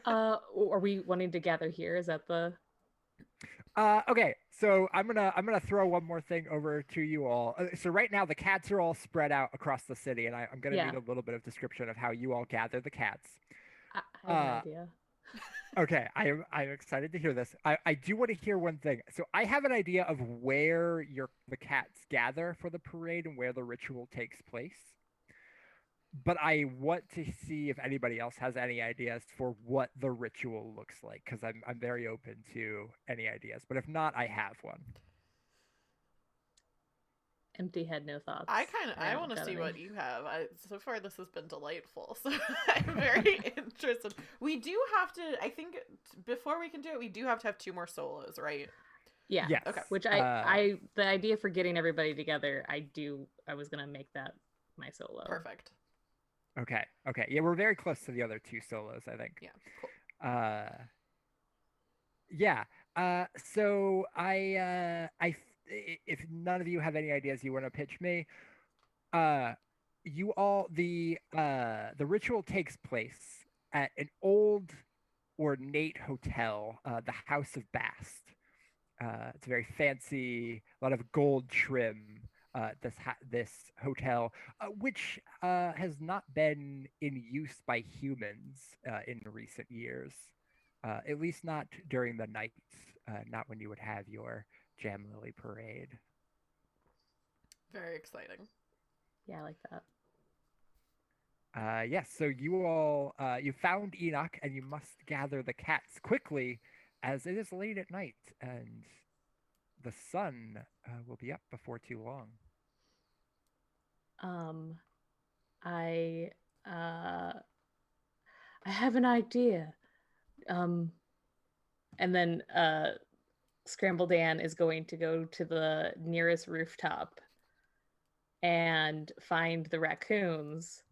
Are we wanting to gather here? Is that the? Okay, so I'm gonna throw one more thing over to you all. So right now the cats are all spread out across the city, and I'm gonna need a little bit of description of how you all gather the cats. I have an idea. Okay, I'm excited to hear this. I do want to hear one thing. So I have an idea of where the cats gather for the parade and where the ritual takes place. But I want to see if anybody else has any ideas for what the ritual looks like, because I'm very open to any ideas. But if not, I have one. Empty head, no thoughts. I want to see what you have. So far this has been delightful, so I'm very interested. We do have to, I think before we can do it, we do have to have 2 more solos, right? Yeah. Yes. Okay. Which the idea for getting everybody together, I was gonna make that my solo. Perfect. Okay. Yeah, we're very close to the other 2 solos, I think. Yeah, cool. Yeah. So if none of you have any ideas you want to pitch me, you all the ritual takes place at an old ornate hotel, the House of Bast. It's very fancy, a lot of gold trim. This hotel, which has not been in use by humans in recent years, at least not during the nights, not when you would have your Jamlilly Parade. Very exciting. Yeah, I like that. Yes, so you all you found Enoch, and you must gather the cats quickly, as it is late at night, and the sun will be up before too long. I uh I have an idea. And then Scrambledan is going to go to the nearest rooftop and find the raccoons.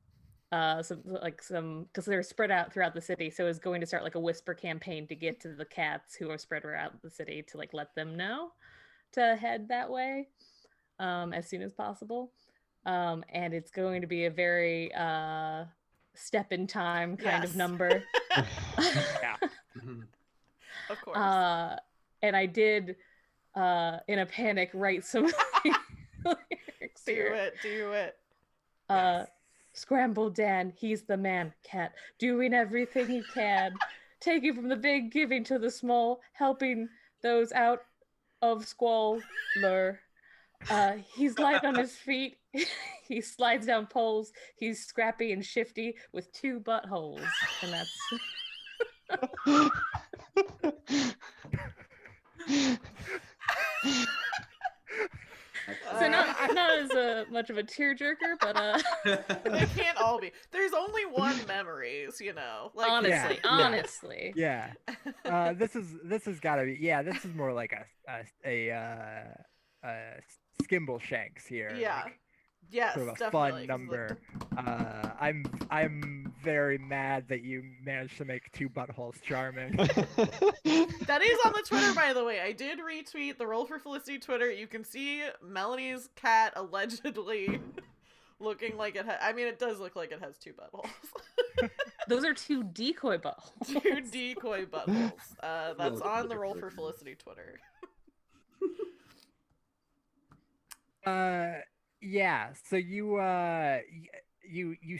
Some because they're spread out throughout the city, so is going to start like a whisper campaign to get to the cats who are spread around the city to like let them know to head that way as soon as possible. And it's going to be a very step in time kind of Yes. number. Yeah. Of course. And I did in a panic write some lyrics here. Do it. Yes. Scrambledan, he's the man, cat, doing everything he can, taking from the big, giving to the small, helping those out of squalor. He's light on his feet. He slides down poles. He's scrappy and shifty with 2 buttholes. And that's... So not as much of a tearjerker, but They can't all be. There's only one memories, Like honestly. Yeah. This has got to be. Yeah, this is more like a Skimble Shanks here. Yeah. Like, Yes, sort of a definitely. fun number. I'm very mad that you managed to make 2 buttholes charming. That is on the Twitter, by the way. I did retweet the Roll for Felicity Twitter. You can see Melanie's cat allegedly looking like it I mean, it does look like it has 2 buttholes. Those are 2 decoy buttholes. 2 decoy buttholes. That's on the Roll for Felicity Twitter. Yeah, so you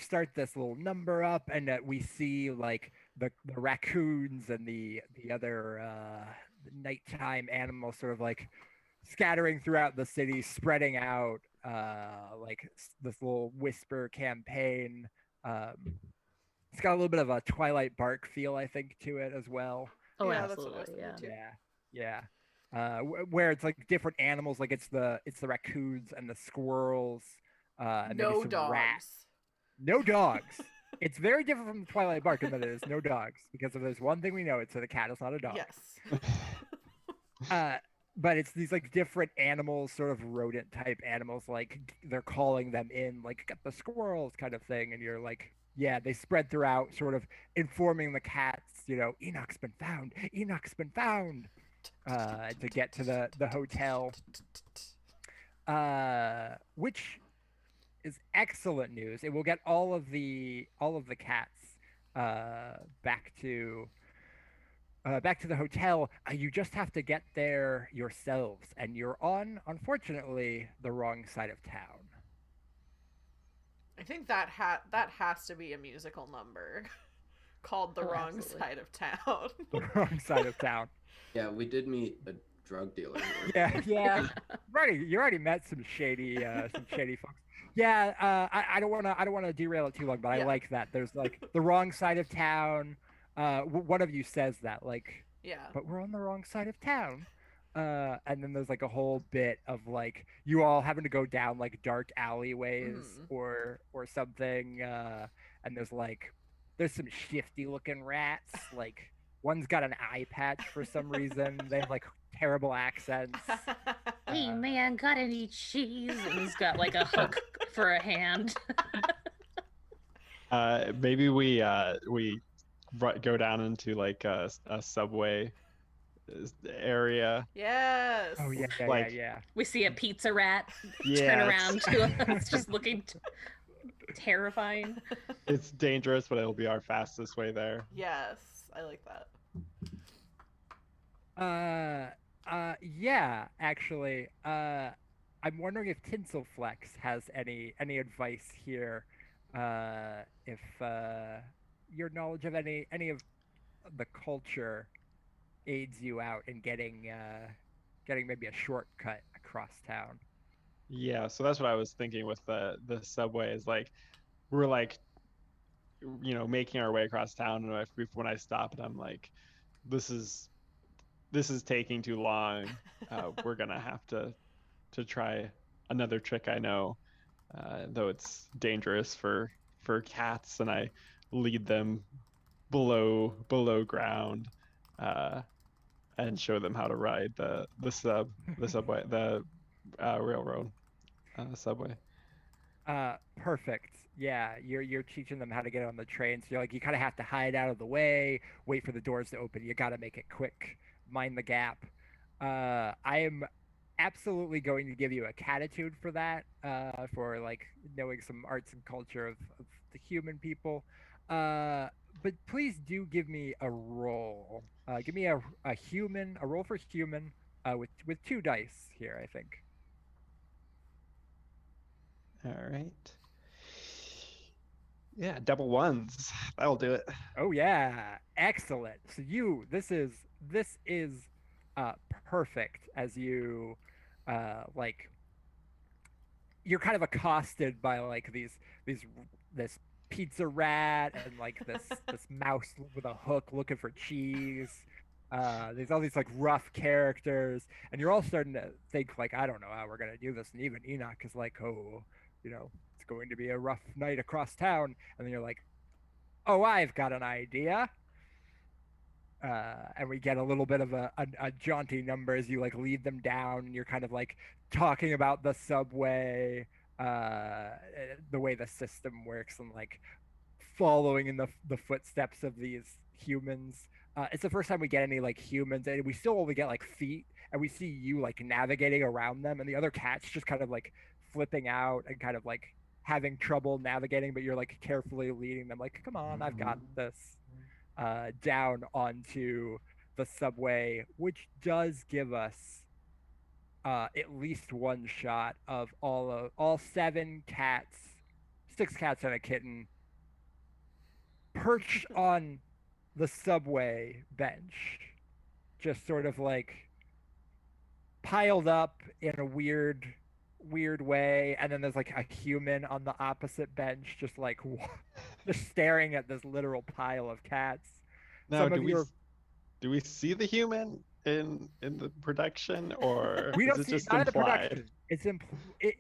start this little number up, and we see like the raccoons and the other nighttime animals sort of like scattering throughout the city, spreading out like this little whisper campaign. It's got a little bit of a Twilight Bark feel, I think, to it as well. Oh, Yeah, that's what I was absolutely, thinking yeah. too. Yeah. Where it's like different animals, like it's the raccoons and the squirrels, and maybe No some dogs. rats. No dogs. It's very different from the Twilight Bark in that it is no dogs, because if there's one thing we know, it's that a cat is not a dog. Yes. But it's these like different animals, sort of rodent type animals, like they're calling them in, like get the squirrels kind of thing, and you're like, yeah, they spread throughout, sort of informing the cats, Enoch's been found. Enoch's been found. To get to the hotel, which is excellent news. It will get all of the cats back to the hotel. You just have to get there yourselves, and you're on, unfortunately, the wrong side of town. I think that has to be a musical number called The Wrong Absolutely. Side of Town. The wrong side of town. Yeah, we did meet a drug dealer here. Yeah. You already met some shady folks. Yeah, I don't want to derail it too long, but I like that. There's like the wrong side of town. One of you says that, like, Yeah. but we're on the wrong side of town. And then there's like a whole bit of like you all having to go down like dark alleyways or something. And there's some shifty looking rats. Like one's got an eye patch for some reason. They have like terrible accents. Hey man, got any cheese? And he's got like a hook for a hand. Maybe we go down into like a subway area. Yes. Oh yeah, Like- yeah. We see a pizza rat Yeah, turn around to us, just looking terrifying. It's dangerous, but it'll be our fastest way there. Yes. I like that. Yeah, actually. I'm wondering if Tinselflex has any advice here. If your knowledge of any of the culture aids you out in getting maybe a shortcut across town. Yeah, so that's what I was thinking with the subway is like we're like making our way across town, and when I stop and I'm like, this is taking too long. We're gonna have to try another trick I know, though it's dangerous for cats, and I lead them below ground, and show them how to ride the subway, the railroad, the subway. Perfect. Yeah, you're teaching them how to get on the train. So you're like, you kind of have to hide out of the way, wait for the doors to open. You got to make it quick, mind the gap. I am absolutely going to give you a Cattitude for that, for like knowing some arts and culture of the human people. But please do give me a roll. Give me a roll for human, with 2 dice here, I think. All right. Yeah, double ones. That'll do it. Oh yeah, excellent. So this is perfect as you like you're kind of accosted by like these this pizza rat and like this mouse with a hook looking for cheese. There's all these like rough characters, and you're all starting to think like, I don't know how we're gonna do this, and even Enoch is like, oh, it's going to be a rough night across town, and then you're like, oh, I've got an idea. And we get a little bit of a jaunty number as you like lead them down, and you're kind of like talking about the subway, the way the system works, and like following in the footsteps of these humans. It's the first time we get any like humans, and we still only get like feet, and we see you like navigating around them, and the other cats just kind of like flipping out and kind of like having trouble navigating, but you're like carefully leading them, like, come on, I've got this, down onto the subway, which does give us at least one shot of all 7 cats, 6 cats and a kitten, perched on the subway bench, just sort of like piled up in a weird way, and then there's like a human on the opposite bench, just like just staring at this literal pile of cats. Now, do we see the human in the production, or we don't is it see just not in the implied? production.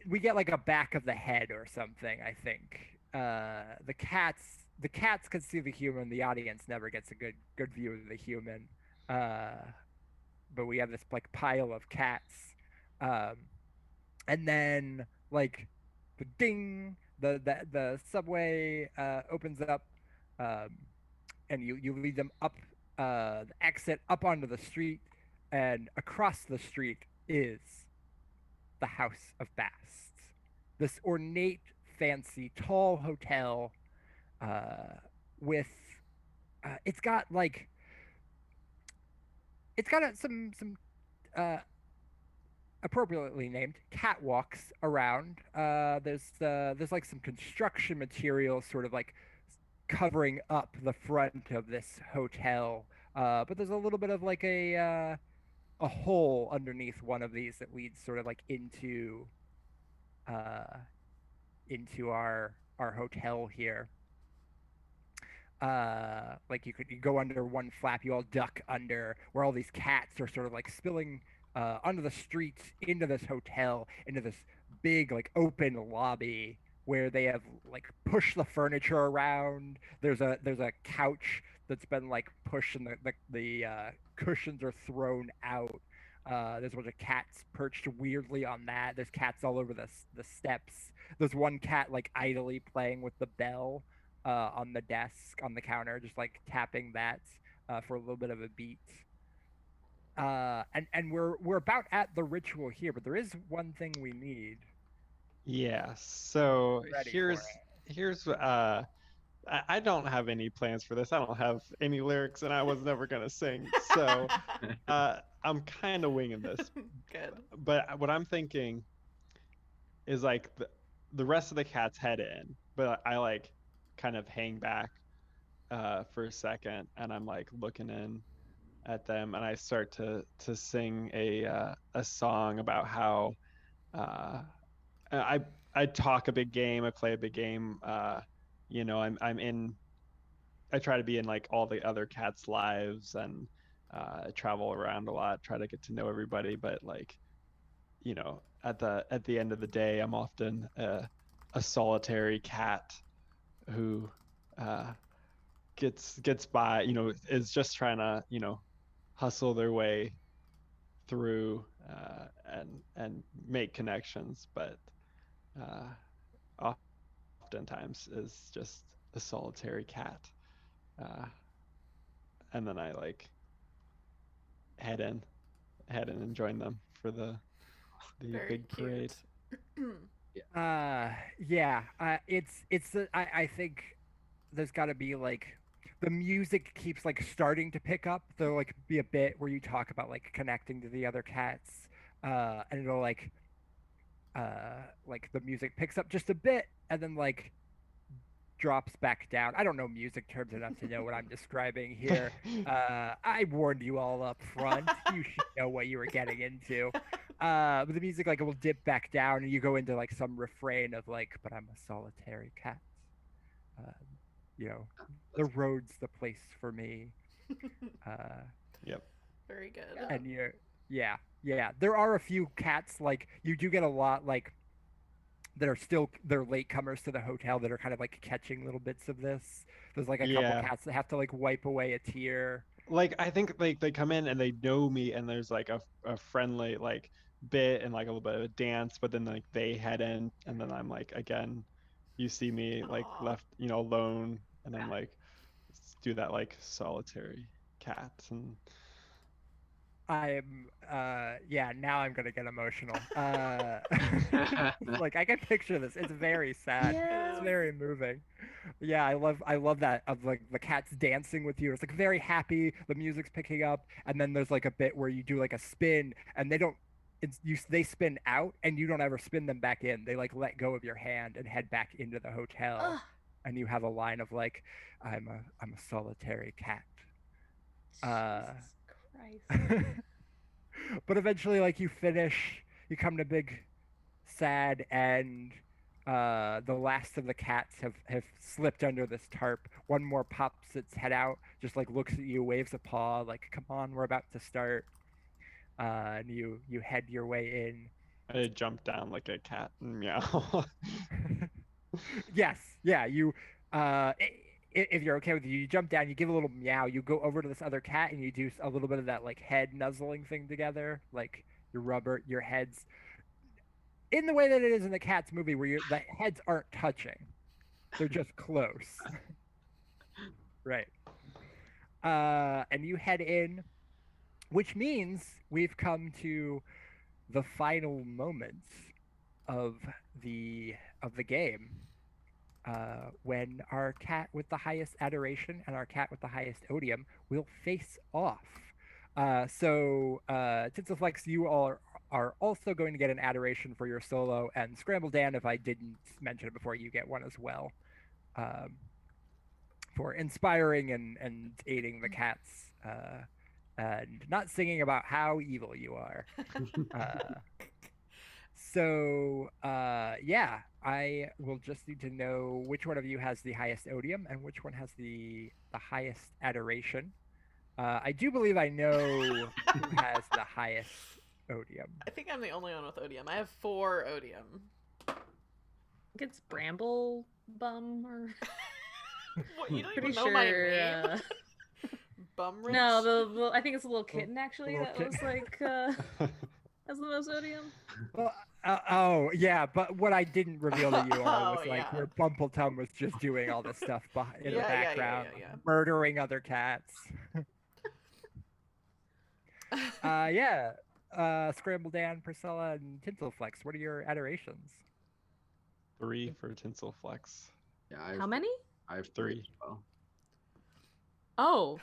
We get like a back of the head or something, I think. The cats can see the human. The audience never gets a good view of the human. But we have this like pile of cats, and then like the ding, the subway opens up, and you lead them up the exit up onto the street, and across the street is the House of Basts, this ornate, fancy, tall hotel, with it's got some appropriately named catwalks around. There's like some construction materials sort of like covering up the front of this hotel, but there's a little bit of like a hole underneath one of these that leads sort of like uh, into our hotel here. Like you go under one flap, you all duck under where all these cats are sort of like spilling onto the streets into this hotel, into this big like open lobby where they have like pushed the furniture around. There's a couch that's been like pushed, and the cushions are thrown out. There's a bunch of cats perched weirdly on that. There's cats all over the steps. There's one cat like idly playing with the bell on the desk on the counter, just like tapping that for a little bit of a beat. And we're about at the ritual here, but there is one thing we need. Yeah. So Ready here's I don't have any plans for this. I don't have any lyrics, and I was never gonna sing. So I'm kind of winging this. Good. But what I'm thinking is like the rest of the cats head in, but I like kind of hang back for a second, and I'm like looking in at them, and I start to sing a song about how I talk a big game, I play a big game. I'm in I try to be in like all the other cats' lives and travel around a lot, try to get to know everybody. But like, at the end of the day, I'm often a solitary cat who gets by, is just trying to, hustle their way through and make connections, but oftentimes is just a solitary cat. And then I like head in and join them for the Very big parade. Yeah. I think there's got to be like the music keeps like starting to pick up. There'll like be a bit where you talk about like connecting to the other cats, and it'll like the music picks up just a bit and then like drops back down. I don't know music terms enough to know what I'm describing here. I warned you all up front. You should know what you were getting into. But the music like it will dip back down and you go into like some refrain of like, but I'm a solitary cat. The road's the place for me. Yep. Very good. And yeah. There are a few cats like you do get a lot like that are still they're latecomers to the hotel that are kind of like catching little bits of this. There's like a couple cats that have to like wipe away a tear. Like I think like they come in and they know me and there's like a friendly like bit and like a little bit of a dance, but then like they head in and then I'm like again, you see me like left alone and I'm like do that like solitary cat and I'm now I'm gonna get emotional. Like I can picture this. It's very sad. Yeah. It's very moving. Yeah, I love that of like the cats dancing with you. It's like very happy, the music's picking up, and then there's like a bit where you do like a spin and they spin out and you don't ever spin them back in. They like let go of your hand and head back into the hotel. Ugh. And you have a line of like, I'm a solitary cat. Jesus Christ. But eventually like you you come to big sad end. The last of the cats have slipped under this tarp. One more pops its head out, just like looks at you, waves a paw, like come on, we're about to start. And you head your way in. I jump down like a cat and meow. Yes, yeah, you if you're okay with it, you jump down, you give a little meow, you go over to this other cat and you do a little bit of that like head nuzzling thing together, like you rub your heads in the way that it is in the Cats movie where the heads aren't touching. They're just close. Right. And you head in, which means we've come to the final moments of the game. When our cat with the highest adoration and our cat with the highest odium will face off. So Tinselflex, you all are also going to get an adoration for your solo, and Scrambledan, if I didn't mention it before, you get one as well. For inspiring and aiding the cats and not singing about how evil you are. So I will just need to know which one of you has the highest odium and which one has the highest adoration. I do believe I know who has the highest odium. I think I'm the only one with odium. I have 4 odium. I think it's Bramble Bum or What, you don't pretty even know sure. my name? Bumrich? No, I think it's a little kitten actually little that kitten. was like has the most odium. Well, yeah, but what I didn't reveal to you all was like yeah. where Bumpletum was just doing all this stuff in the background, yeah. murdering other cats. Scrambledan, Purcilla, and Tinselflex. What are your adorations? 3 for Tinselflex. Yeah, How many? I have 3 3 as well. Oh,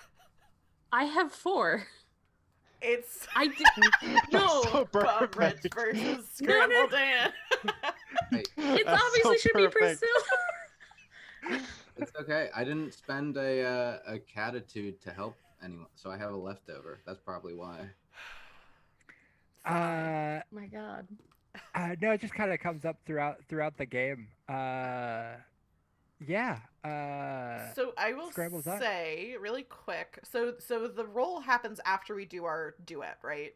I have 4. It's I didn't. No, so Bumrich perfect. versus No, no. Scrambledan. it That's obviously so should be perfect. Priscilla. It's okay. I didn't spend a Cattitude to help anyone, so I have a leftover. That's probably why. My God. No, it just kind of comes up throughout the game. Yeah. So I will Scrambledan. say really quick. So the roll happens after we do our duet, right?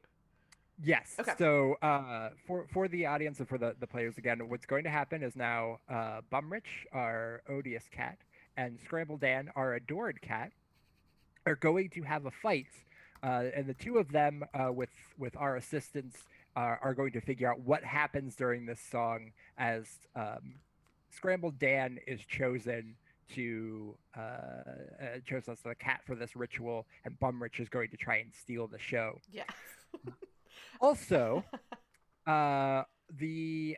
Yes. Okay. So for the audience and for the players again, what's going to happen is now Bumrich, our odious cat, and Scrambledan, our adored cat, are going to have a fight, and the two of them, with our assistance, are going to figure out what happens during this song as Scrambled Dan is chosen to chosen as the cat for this ritual, and Bumrich is going to try and steal the show. Yes. Also, uh, the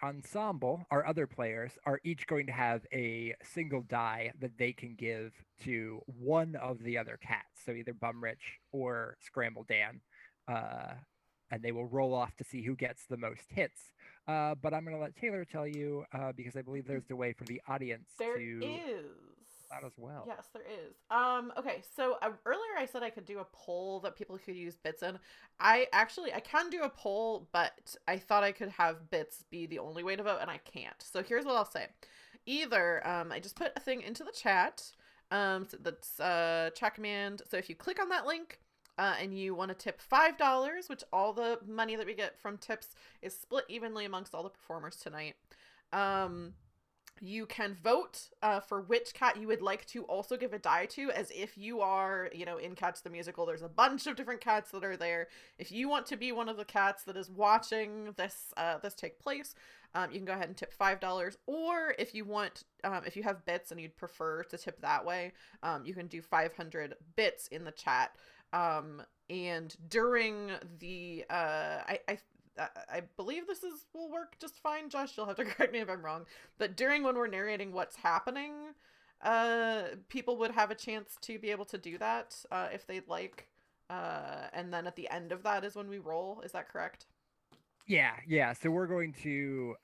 ensemble, our other players, are each going to have a single die that they can give to one of the other cats, so either Bumrich or Scramble Dan, uh, and they will roll off to see who gets the most hits. But I'm going to let Taylor tell you because I believe there's a way for the audience There to is. that as well. Yes, there is. Okay, so earlier I said I could do a poll that people could use bits in. I can do a poll, but I thought I could have bits be the only way to vote, and I can't. So here's what I'll say. Either I just put a thing into the chat. So that's chat command. So if you click on that link, and you want to tip $5, which all the money that we get from tips is split evenly amongst all the performers tonight. You can vote for which cat you would like to also give a die to, as if you are, in Cats the Musical, there's a bunch of different cats that are there. If you want to be one of the cats that is watching this take place, you can go ahead and tip $5. Or if you want, if you have bits and you'd prefer to tip that way, you can do 500 bits in the chat. And during the, I believe this will work just fine. Josh, you'll have to correct me if I'm wrong. But during when we're narrating what's happening, people would have a chance to be able to do that if they'd like. And then at the end of that is when we roll. Is that correct? Yeah. So we're going to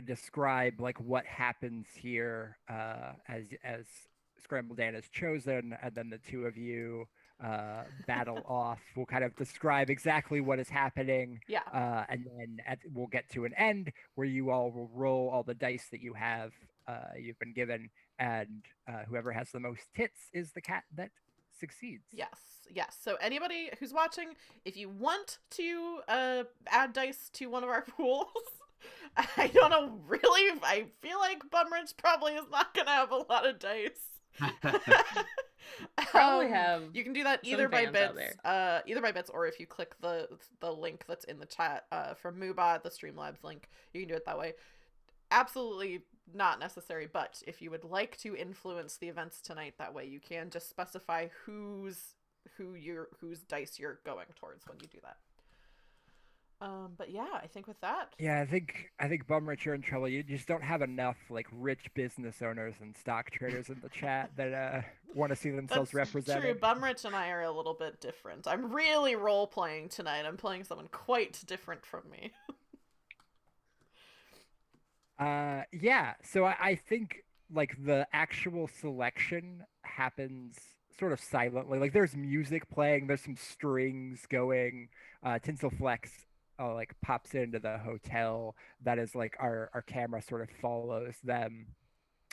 describe like what happens here as Scrambledan is chosen, and then the two of you battle off. We'll kind of describe exactly what is happening. Yeah. And then we'll get to an end where you all will roll all the dice that you've been given, and whoever has the most hits is the cat that succeeds. Yes. So anybody who's watching, if you want to add dice to one of our pools, I don't know, really, I feel like Bumrich probably is not going to have a lot of dice. Probably have you can do that either by bits, or if you click the link that's in the chat from Moobot, the Streamlabs link, you can do it that way. Absolutely not necessary, but if you would like to influence the events tonight that way, you can just specify whose dice you're going towards when you do that. But yeah, I think with that. Yeah, I think Bumrich, you're in trouble. You just don't have enough like rich business owners and stock traders in the chat that want to see themselves represented. True. Bumrich and I are a little bit different. I'm really role playing tonight. I'm playing someone quite different from me. Yeah. So I think like the actual selection happens sort of silently. Like there's music playing, there's some strings going. Tinselflex like pops into the hotel. That is like our camera sort of follows them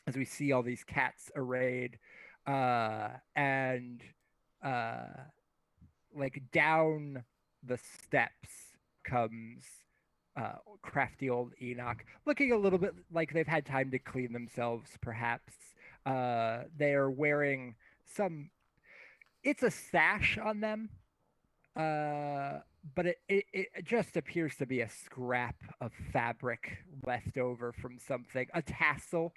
as we see all these cats arrayed, and like down the steps comes crafty old Enoch, looking a little bit like they've had time to clean themselves, perhaps. They are wearing it's a sash on them, but it just appears to be a scrap of fabric left over from something, a tassel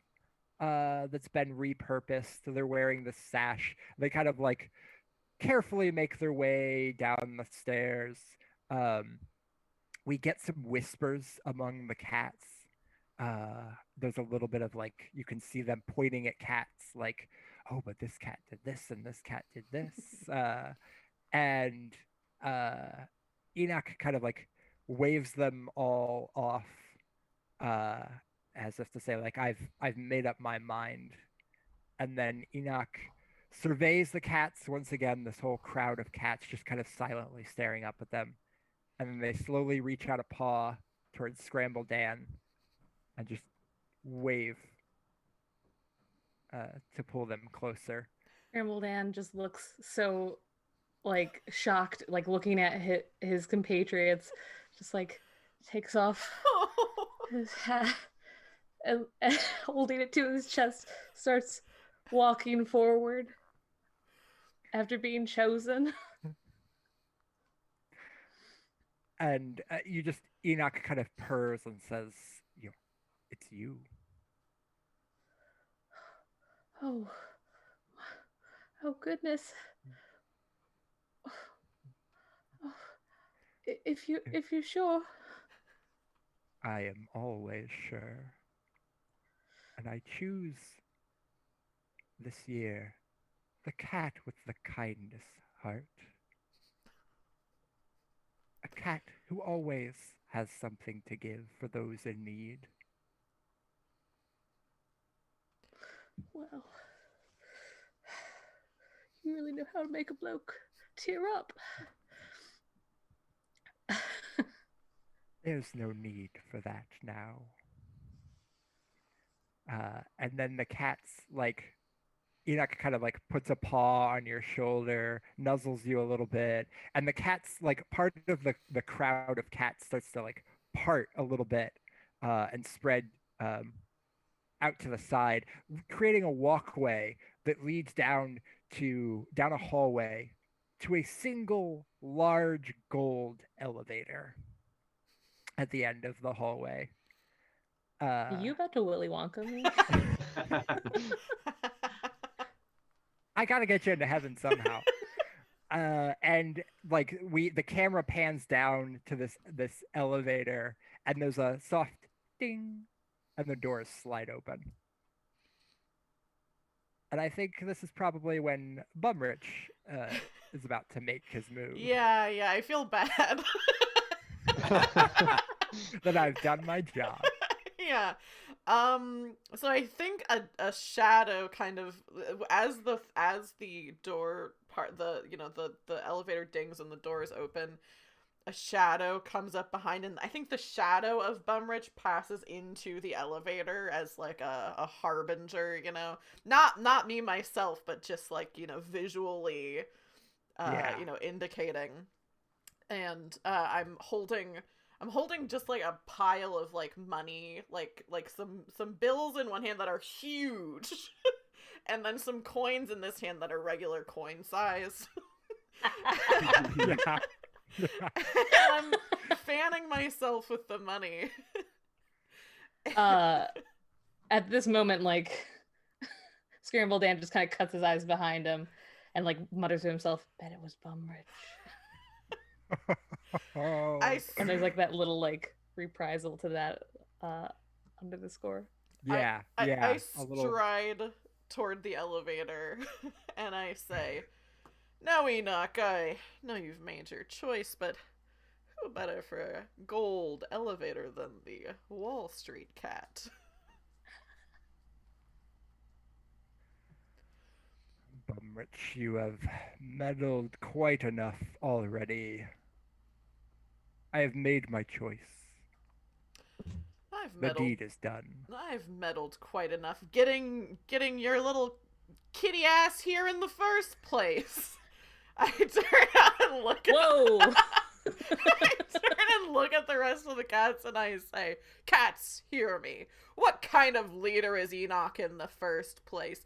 that's been repurposed. So they're wearing the sash. They kind of like carefully make their way down the stairs. We get some whispers among the cats. There's a little bit of like, you can see them pointing at cats like, oh, but this cat did this and this cat did this. And Enoch kind of like waves them all off as if to say like, I've made up my mind. And then Enoch surveys the cats once again, this whole crowd of cats just kind of silently staring up at them. And then they slowly reach out a paw towards Scrambledan and just wave to pull them closer. Scrambledan just looks so like shocked, like looking at his compatriots, just like takes off his hat and holding it to his chest, starts walking forward after being chosen. And Enoch kind of purrs and says, it's you. Oh goodness. Oh, if you're sure. I am always sure. And I choose this year the cat with the kindest heart. A cat who always has something to give for those in need. Well, you really know how to make a bloke tear up. There's no need for that now. And then the cat's like, Enoch kind of like puts a paw on your shoulder, nuzzles you a little bit, and the cat's like part of the crowd of cats starts to like part a little bit and spread out to the side, creating a walkway that leads down a hallway to a single large gold elevator at the end of the hallway. Are you about to Willy Wonka me? I gotta get you into heaven somehow. And like the camera pans down to this elevator, and there's a soft ding, and the doors slide open. And I think this is probably when Bumrich is about to make his move. Yeah, I feel bad. That I've done my job. Yeah. So I think a shadow kind of as the door part the elevator dings and the doors open, a shadow comes up behind, and I think the shadow of Bumrich passes into the elevator as like a harbinger, not me myself, but just like, visually indicating. And I'm holding just like a pile of like money, like some bills in one hand that are huge, and then some coins in this hand that are regular coin size. Yeah. And I'm fanning myself with the money. At this moment, like Scrambledan just kind of cuts his eyes behind him and like mutters to himself, "Bet it was Bumrich." And there's like that little like reprisal to that under the score. Yeah, I stride toward the elevator and I say, "Now, Enoch, I know you've made your choice, but who better for a gold elevator than the Wall Street cat?" Bumrich, you have meddled quite enough already. I have made my choice. The deed is done. I've meddled quite enough getting your little kitty ass here in the first place. I turn out and look at Whoa! I turn and look at the rest of the cats and I say, "Cats, hear me. What kind of leader is Enoch in the first place?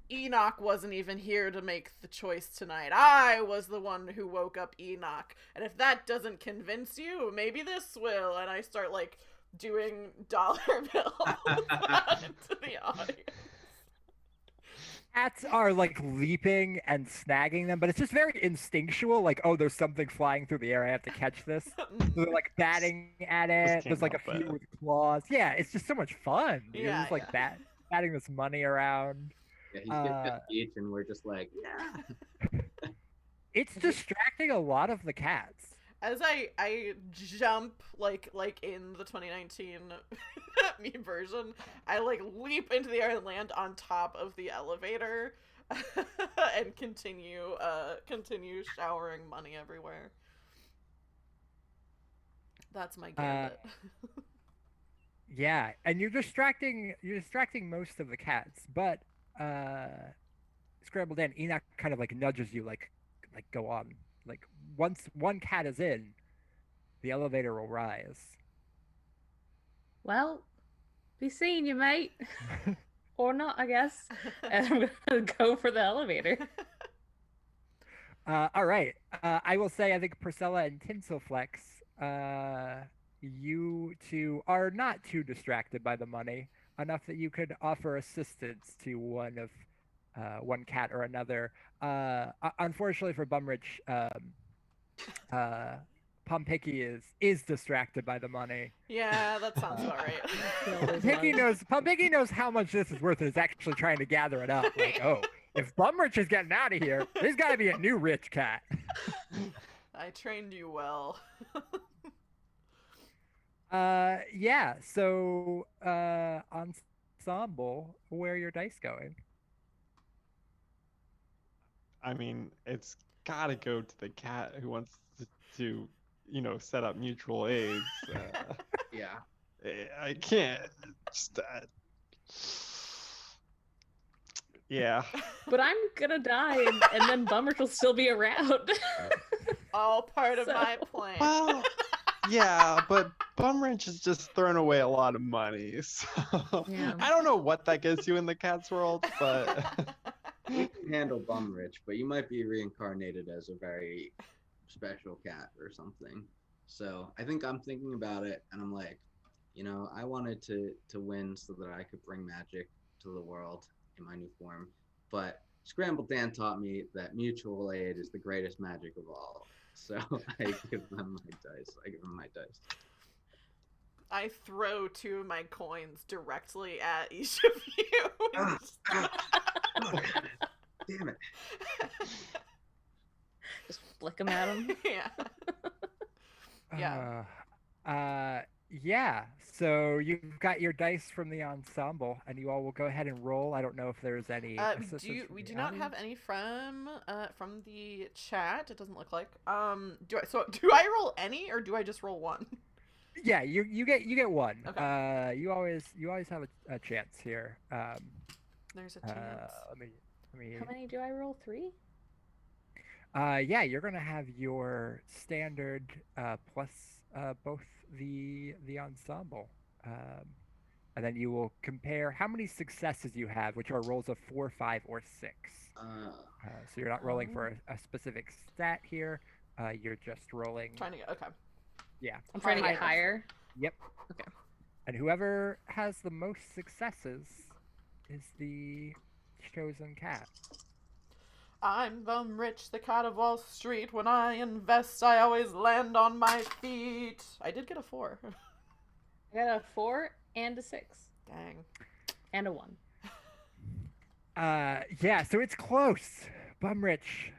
Enoch wasn't even here to make the choice tonight. I was the one who woke up Enoch. And if that doesn't convince you, maybe this will." And I start like doing dollar bills out into the audience. Cats are like leaping and snagging them, but it's just very instinctual. Like, oh, there's something flying through the air. I have to catch this. So they're like batting at it. There's like a few with claws. Yeah, it's just so much fun. Yeah, just like batting this money around. Yeah, he's getting to the beach, and we're just like, yeah. It's distracting a lot of the cats. As I jump like in the 2019 me version, I like leap into the air and land on top of the elevator and continue showering money everywhere. That's my gambit. Yeah, and you're distracting most of the cats, but uh Scrambledan, Enoch kind of like nudges you like go on. Like once one cat is in, the elevator will rise. Well, be seeing you, mate. Or not, I guess. And I'm gonna go for the elevator. All right. I will say I think Purcilla and Tinselflex, you two are not too distracted by the money enough that you could offer assistance to one cat or another. Unfortunately for Bumrich, uh, Pumphicky is distracted by the money. Yeah, that sounds about right. Pumphicky knows how much this is worth and is actually trying to gather it up. Like, oh, if Bumrich is getting out of here, there's got to be a new rich cat. I trained you well. Yeah. So, ensemble, where are your dice going? I mean, it's gotta go to the cat who wants to set up mutual aids. Yeah. I can't. Just, yeah. But I'm gonna die, and then Bumrich will still be around. All part of So- my plan. Well, yeah, but Bumwrench has just thrown away a lot of money. So Yeah. I don't know what that gets you in the cat's world, but You can handle Bumrich, but you might be reincarnated as a very special cat or something. So I think I'm thinking about it, and I'm like, I wanted to win so that I could bring magic to the world in my new form. But Scrambledan taught me that mutual aid is the greatest magic of all. So I give them my dice. I throw 2 of my coins directly at each of you. Oh, damn it. Just flick them at him. Yeah. Yeah. Yeah. So you've got your dice from the ensemble, and you all will go ahead and roll. I don't know if there's any assistance from We the do not have audience. any from the chat. It doesn't look like. Do I roll any or do I just roll 1? Yeah, you get one. Okay. You always have a chance here. There's a chance. Let me. How many do I roll? 3? Yeah, you're gonna have your standard plus both the ensemble, and then you will compare how many successes you have, which are rolls of 4, 5, or 6. So you're not rolling for a specific stat here. You're just rolling. Trying to get okay. Yeah. I'm trying to get Higher. higher. Yep. Okay. And whoever has the most successes is the chosen cat. I'm Bumrich, the cat of Wall Street. When I invest, I always land on my feet. I did get a 4. I got a 4 and a 6 Dang. and a 1. Yeah, so it's close. Bumrich,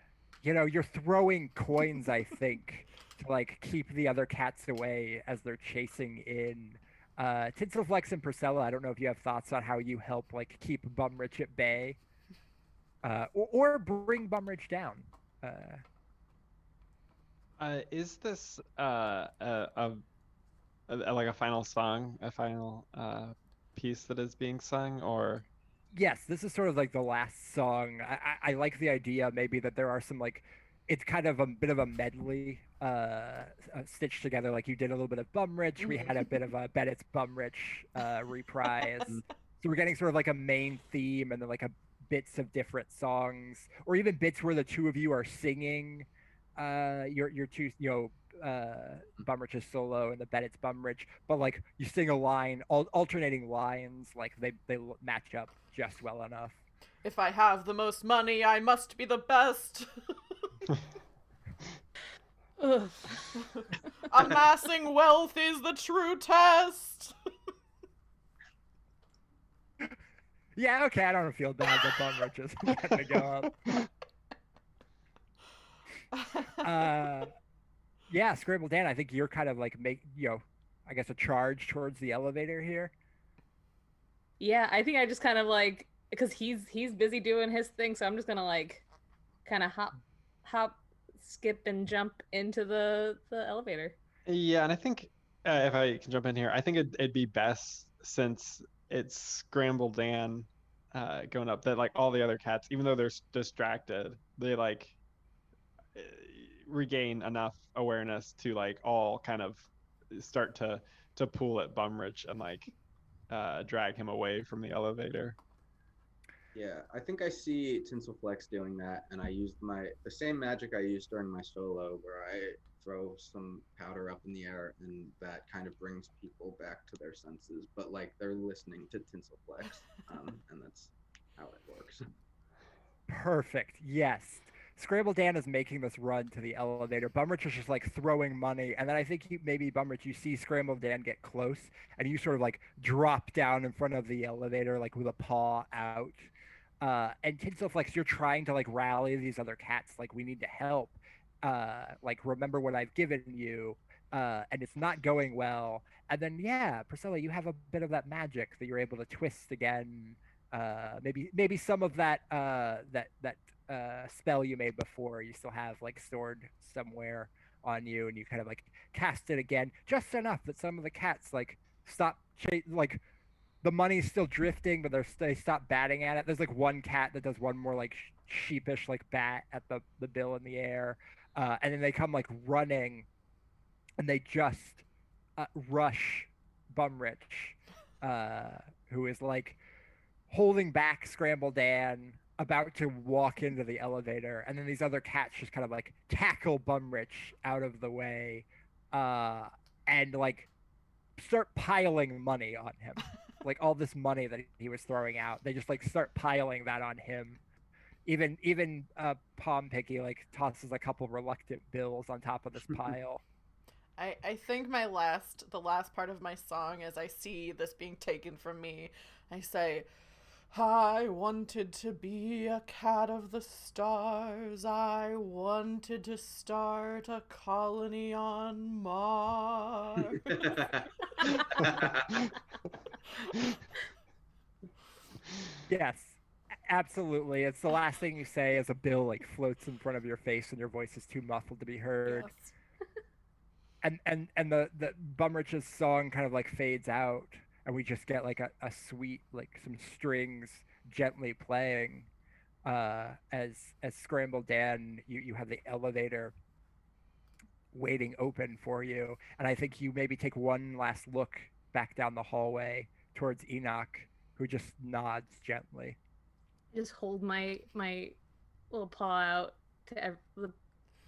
you're throwing coins, I think, to like keep the other cats away as they're chasing in. Tinselflex and Purcilla, I don't know if you have thoughts on how you help like keep Bumrich at bay. Or bring Bumrich down. is this like a final song, a final piece that is being sung, or? Yes, this is sort of like the last song. I like the idea maybe that there are some like, it's kind of a bit of a medley stitched together. Like you did a little bit of Bumrich, we had a bit of a Bet It's Bumrich reprise. So we're getting sort of like a main theme and then like a bits of different songs, or even bits where the two of you are singing your two, Bumrich's solo and the Bet It's Bumrich, but like you sing a line, alternating lines, like they match up just well enough. If I have the most money, I must be the best. Ugh. Amassing wealth is the true test. Yeah, okay, I don't feel bad that Bumrich is gonna go up. Yeah, Scrambledan, I think you're kind of like I guess a charge towards the elevator here. Yeah, I think I just kind of like, because he's busy doing his thing, so I'm just gonna like kind of hop, skip, and jump into the elevator. Yeah, and I think if I can jump in here, I think it'd be best since it's Scrambledan going up that like all the other cats, even though they're distracted, they like uh, regain enough awareness to like all kind of start to pull at Bumrich and like drag him away from the elevator. Yeah, I think I see Tinselflex doing that, and I used the same magic I used during my solo, where I throw some powder up in the air, and that kind of brings people back to their senses. But like they're listening to Tinselflex, and that's how it works. Perfect. Yes. Scrambledan is making this run to the elevator. Bumrich is just like throwing money, and then I think maybe Bumrich, you see Scrambledan get close, and you sort of like drop down in front of the elevator, like with a paw out. And Tinselflex, you're trying to like rally these other cats, like we need to help. Like remember what I've given you, and it's not going well. And then yeah, Purcilla, you have a bit of that magic that you're able to twist again. Maybe some of that spell you made before you still have like stored somewhere on you, and you kind of like cast it again just enough that some of the cats like stop like the money's still drifting, but they stop batting at it. There's like one cat that does one more like sheepish like bat at the bill in the air, and then they come like running, and they just rush Bumrich, who is like holding back Scrambledan, about to walk into the elevator, and then these other cats just kind of like tackle Bumrich out of the way, and like start piling money on him. Like all this money that he was throwing out, they just like start piling that on him. Even Palm Picky like tosses a couple reluctant bills on top of this pile. I think the last part of my song, as I see this being taken from me, I say, I wanted to be a cat of the stars. I wanted to start a colony on Mars. Yes, absolutely. It's the last thing you say as a bill like floats in front of your face and your voice is too muffled to be heard. Yes. And the Bumrich's song kind of like fades out, and we just get like a sweet like some strings gently playing, as Scrambledan, you have the elevator waiting open for you, and I think you maybe take one last look back down the hallway towards Enoch, who just nods gently. Just hold my little paw out to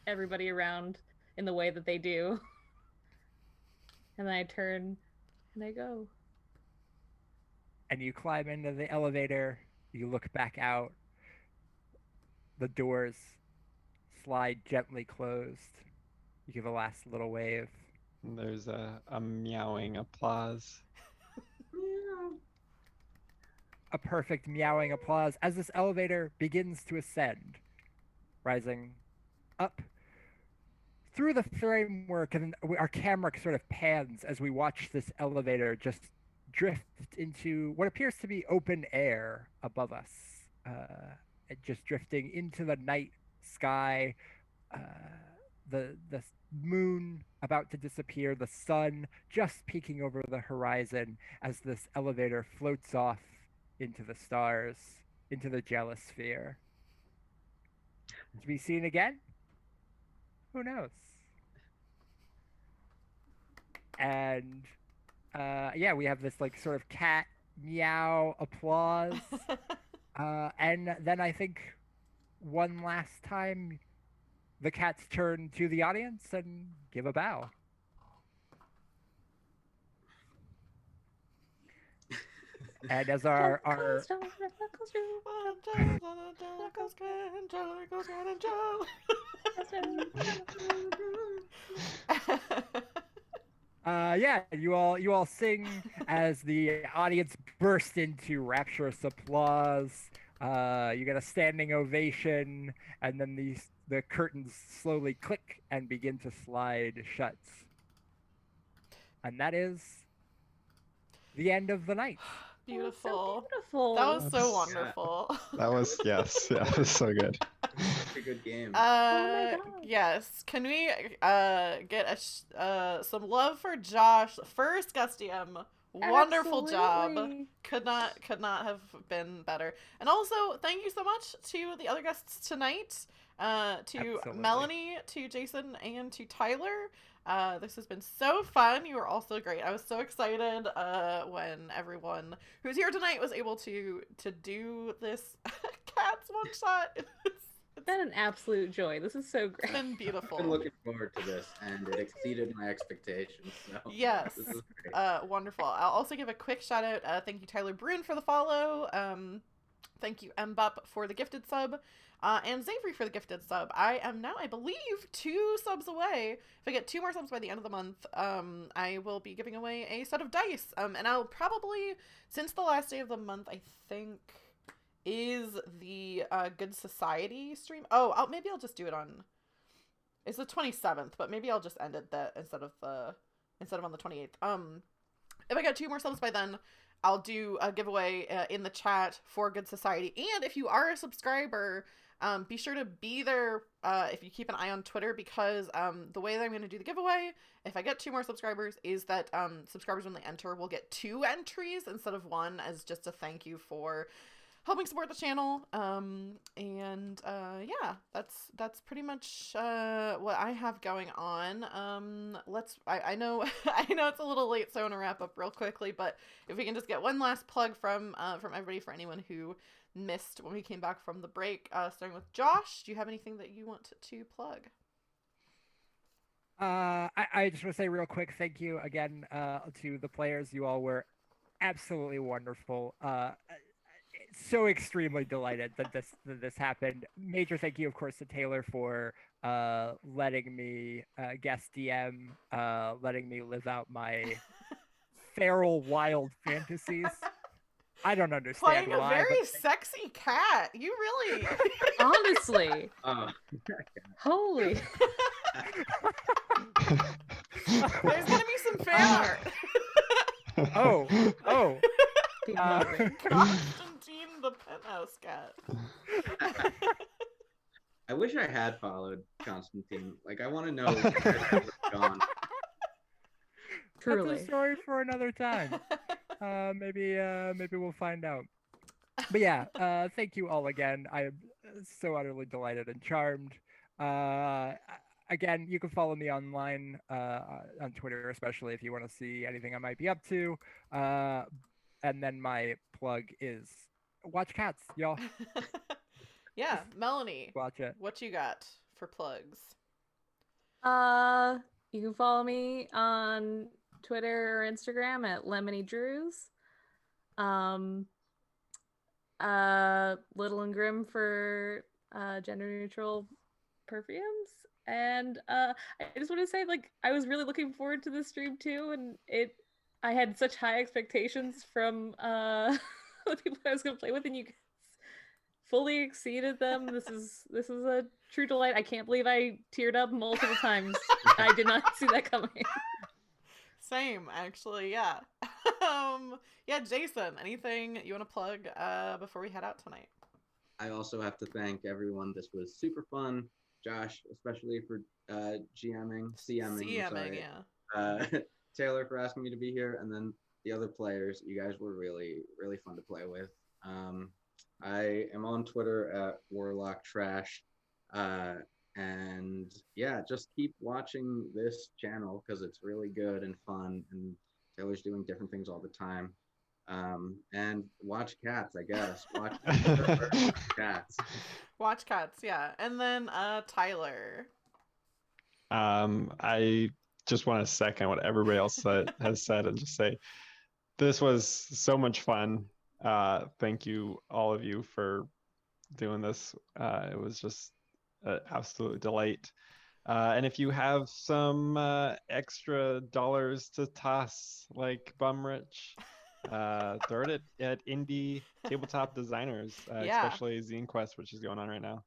everybody around in the way that they do. And then I turn and I go. And you climb into the elevator, you look back out, the doors slide gently closed. You give a last little wave. And there's a meowing applause. A perfect meowing applause as this elevator begins to ascend, rising up through the framework, and our camera sort of pans as we watch this elevator just drift into what appears to be open air above us, just drifting into the night sky, the moon about to disappear, the sun just peeking over the horizon as this elevator floats off into the stars, into the Jealosphere. To be seen again? Who knows? And yeah, we have this like sort of cat meow applause. And then I think one last time the cats turn to the audience and give a bow. And as our yeah, you all sing as the audience burst into rapturous applause. You get a standing ovation, and then the curtains slowly click and begin to slide shut. And that is the end of the night. Beautiful. Oh, so beautiful. That was so wonderful. That was, yes, yeah, that was so good. such a good game. my God. Yes. Can we get some love for Josh? First guest DM. Wonderful job. Absolutely. Could not have been better. And also, thank you so much to the other guests tonight. To Absolutely. Melanie, to Jason, and to Tyler. This has been so fun. You were all so great. I was so excited when everyone who's here tonight was able to do this Cats one shot. It's been an absolute joy. This is so It's great. been I've beautiful. been looking forward to this, and it exceeded my expectations. So Yes. this is great. Wonderful. I'll also give a quick shout out. Thank you, Tyler Brune, for the follow. Thank you, Mbop, for the gifted sub. And Xavery for the gifted sub. I am now, I believe, 2 subs away. If I get 2 more subs by the end of the month, I will be giving away a set of dice. And I'll probably, since the last day of the month, I think, is the Good Society stream. Oh, maybe I'll just do it on. It's the 27th, but maybe I'll just end it that instead of on the 28th. If I get 2 more subs by then, I'll do a giveaway in the chat for Good Society. And if you are a subscriber, be sure to be there if you keep an eye on Twitter, because the way that I'm going to do the giveaway, if I get 2 more subscribers, is that subscribers, when they enter, will get 2 entries instead of 1, as just a thank you for helping support the channel. Yeah, that's pretty much what I have going on. I know I know it's a little late, so I want to wrap up real quickly, but if we can just get one last plug from everybody, for anyone who missed when we came back from the break, starting with Josh. Do you have anything that you want to plug? I just want to say real quick, thank you again to the players. You all were absolutely wonderful. So extremely delighted that this happened. Major thank you, of course, to Taylor for letting me guest DM, letting me live out my feral wild fantasies. I don't understand Playing a why. very sexy cat. You really. Honestly. Holy. There's gonna be some fan art. Oh. Constantine the penthouse cat. I wish I had followed Constantine. Like, I want to know where it's gone. Truly. That's a story for another time. Maybe we'll find out. But yeah, thank you all again. I am so utterly delighted and charmed. Again, you can follow me online on Twitter, especially if you want to see anything I might be up to. And then my plug is watch Cats, y'all. Yeah, Melanie. Watch it. What you got for plugs? You can follow me on Twitter or Instagram at LemonyDrews. Little and Grim for gender neutral perfumes. And I just want to say, like, I was really looking forward to this stream too, and I had such high expectations from the people I was going to play with, and you guys fully exceeded them. This is a true delight. I can't believe I teared up multiple times. I did not see that coming. Same, actually, yeah. Yeah, Jason, anything you want to plug before we head out tonight? I also have to thank everyone. This was super fun. Josh, especially for CMing, sorry. Yeah. Taylor for asking me to be here, and then the other players. You guys were really, really fun to play with. I am on Twitter at Warlock Trash. And yeah, just keep watching this channel because it's really good and fun, and Taylor's doing different things all the time. And watch Cats, I guess. Watch Cats. Watch Cats, yeah. And then Tyler. I just want to second what everybody else has said and just say this was so much fun. Thank you, all of you, for doing this. It was just an absolute delight. And if you have some extra dollars to toss, like Bumrich, throw it at indie tabletop designers, especially Zine Quest, which is going on right now.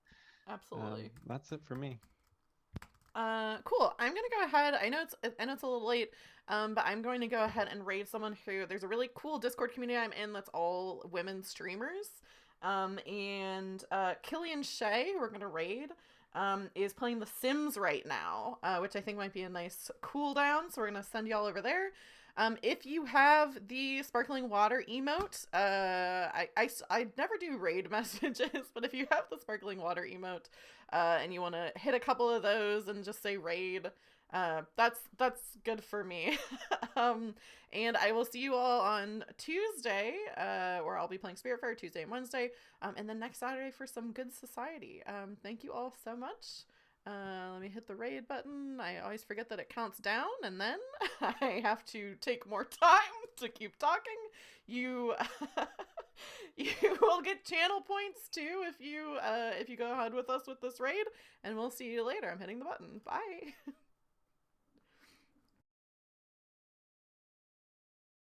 Absolutely. That's it for me. Cool. I'm gonna go ahead. I know it's a little late, but I'm going to go ahead and raid someone who there's a really cool Discord community I'm in that's all women streamers. And Killian Shea, we're gonna raid, is playing The Sims right now, which I think might be a nice cooldown. So we're gonna send y'all over there. If you have the sparkling water emote, I never do raid messages, but if you have the sparkling water emote, and you want to hit a couple of those and just say raid, that's good for me. And I will see you all on Tuesday, where I'll be playing Spiritfarer Tuesday and Wednesday, and then next Saturday for some good society. Thank you all so much. Let me hit the raid button. I always forget that it counts down, and then I have to take more time to keep talking. You you will get channel points too if you go ahead with us with this raid, and we'll see you later. I'm hitting the button. Bye.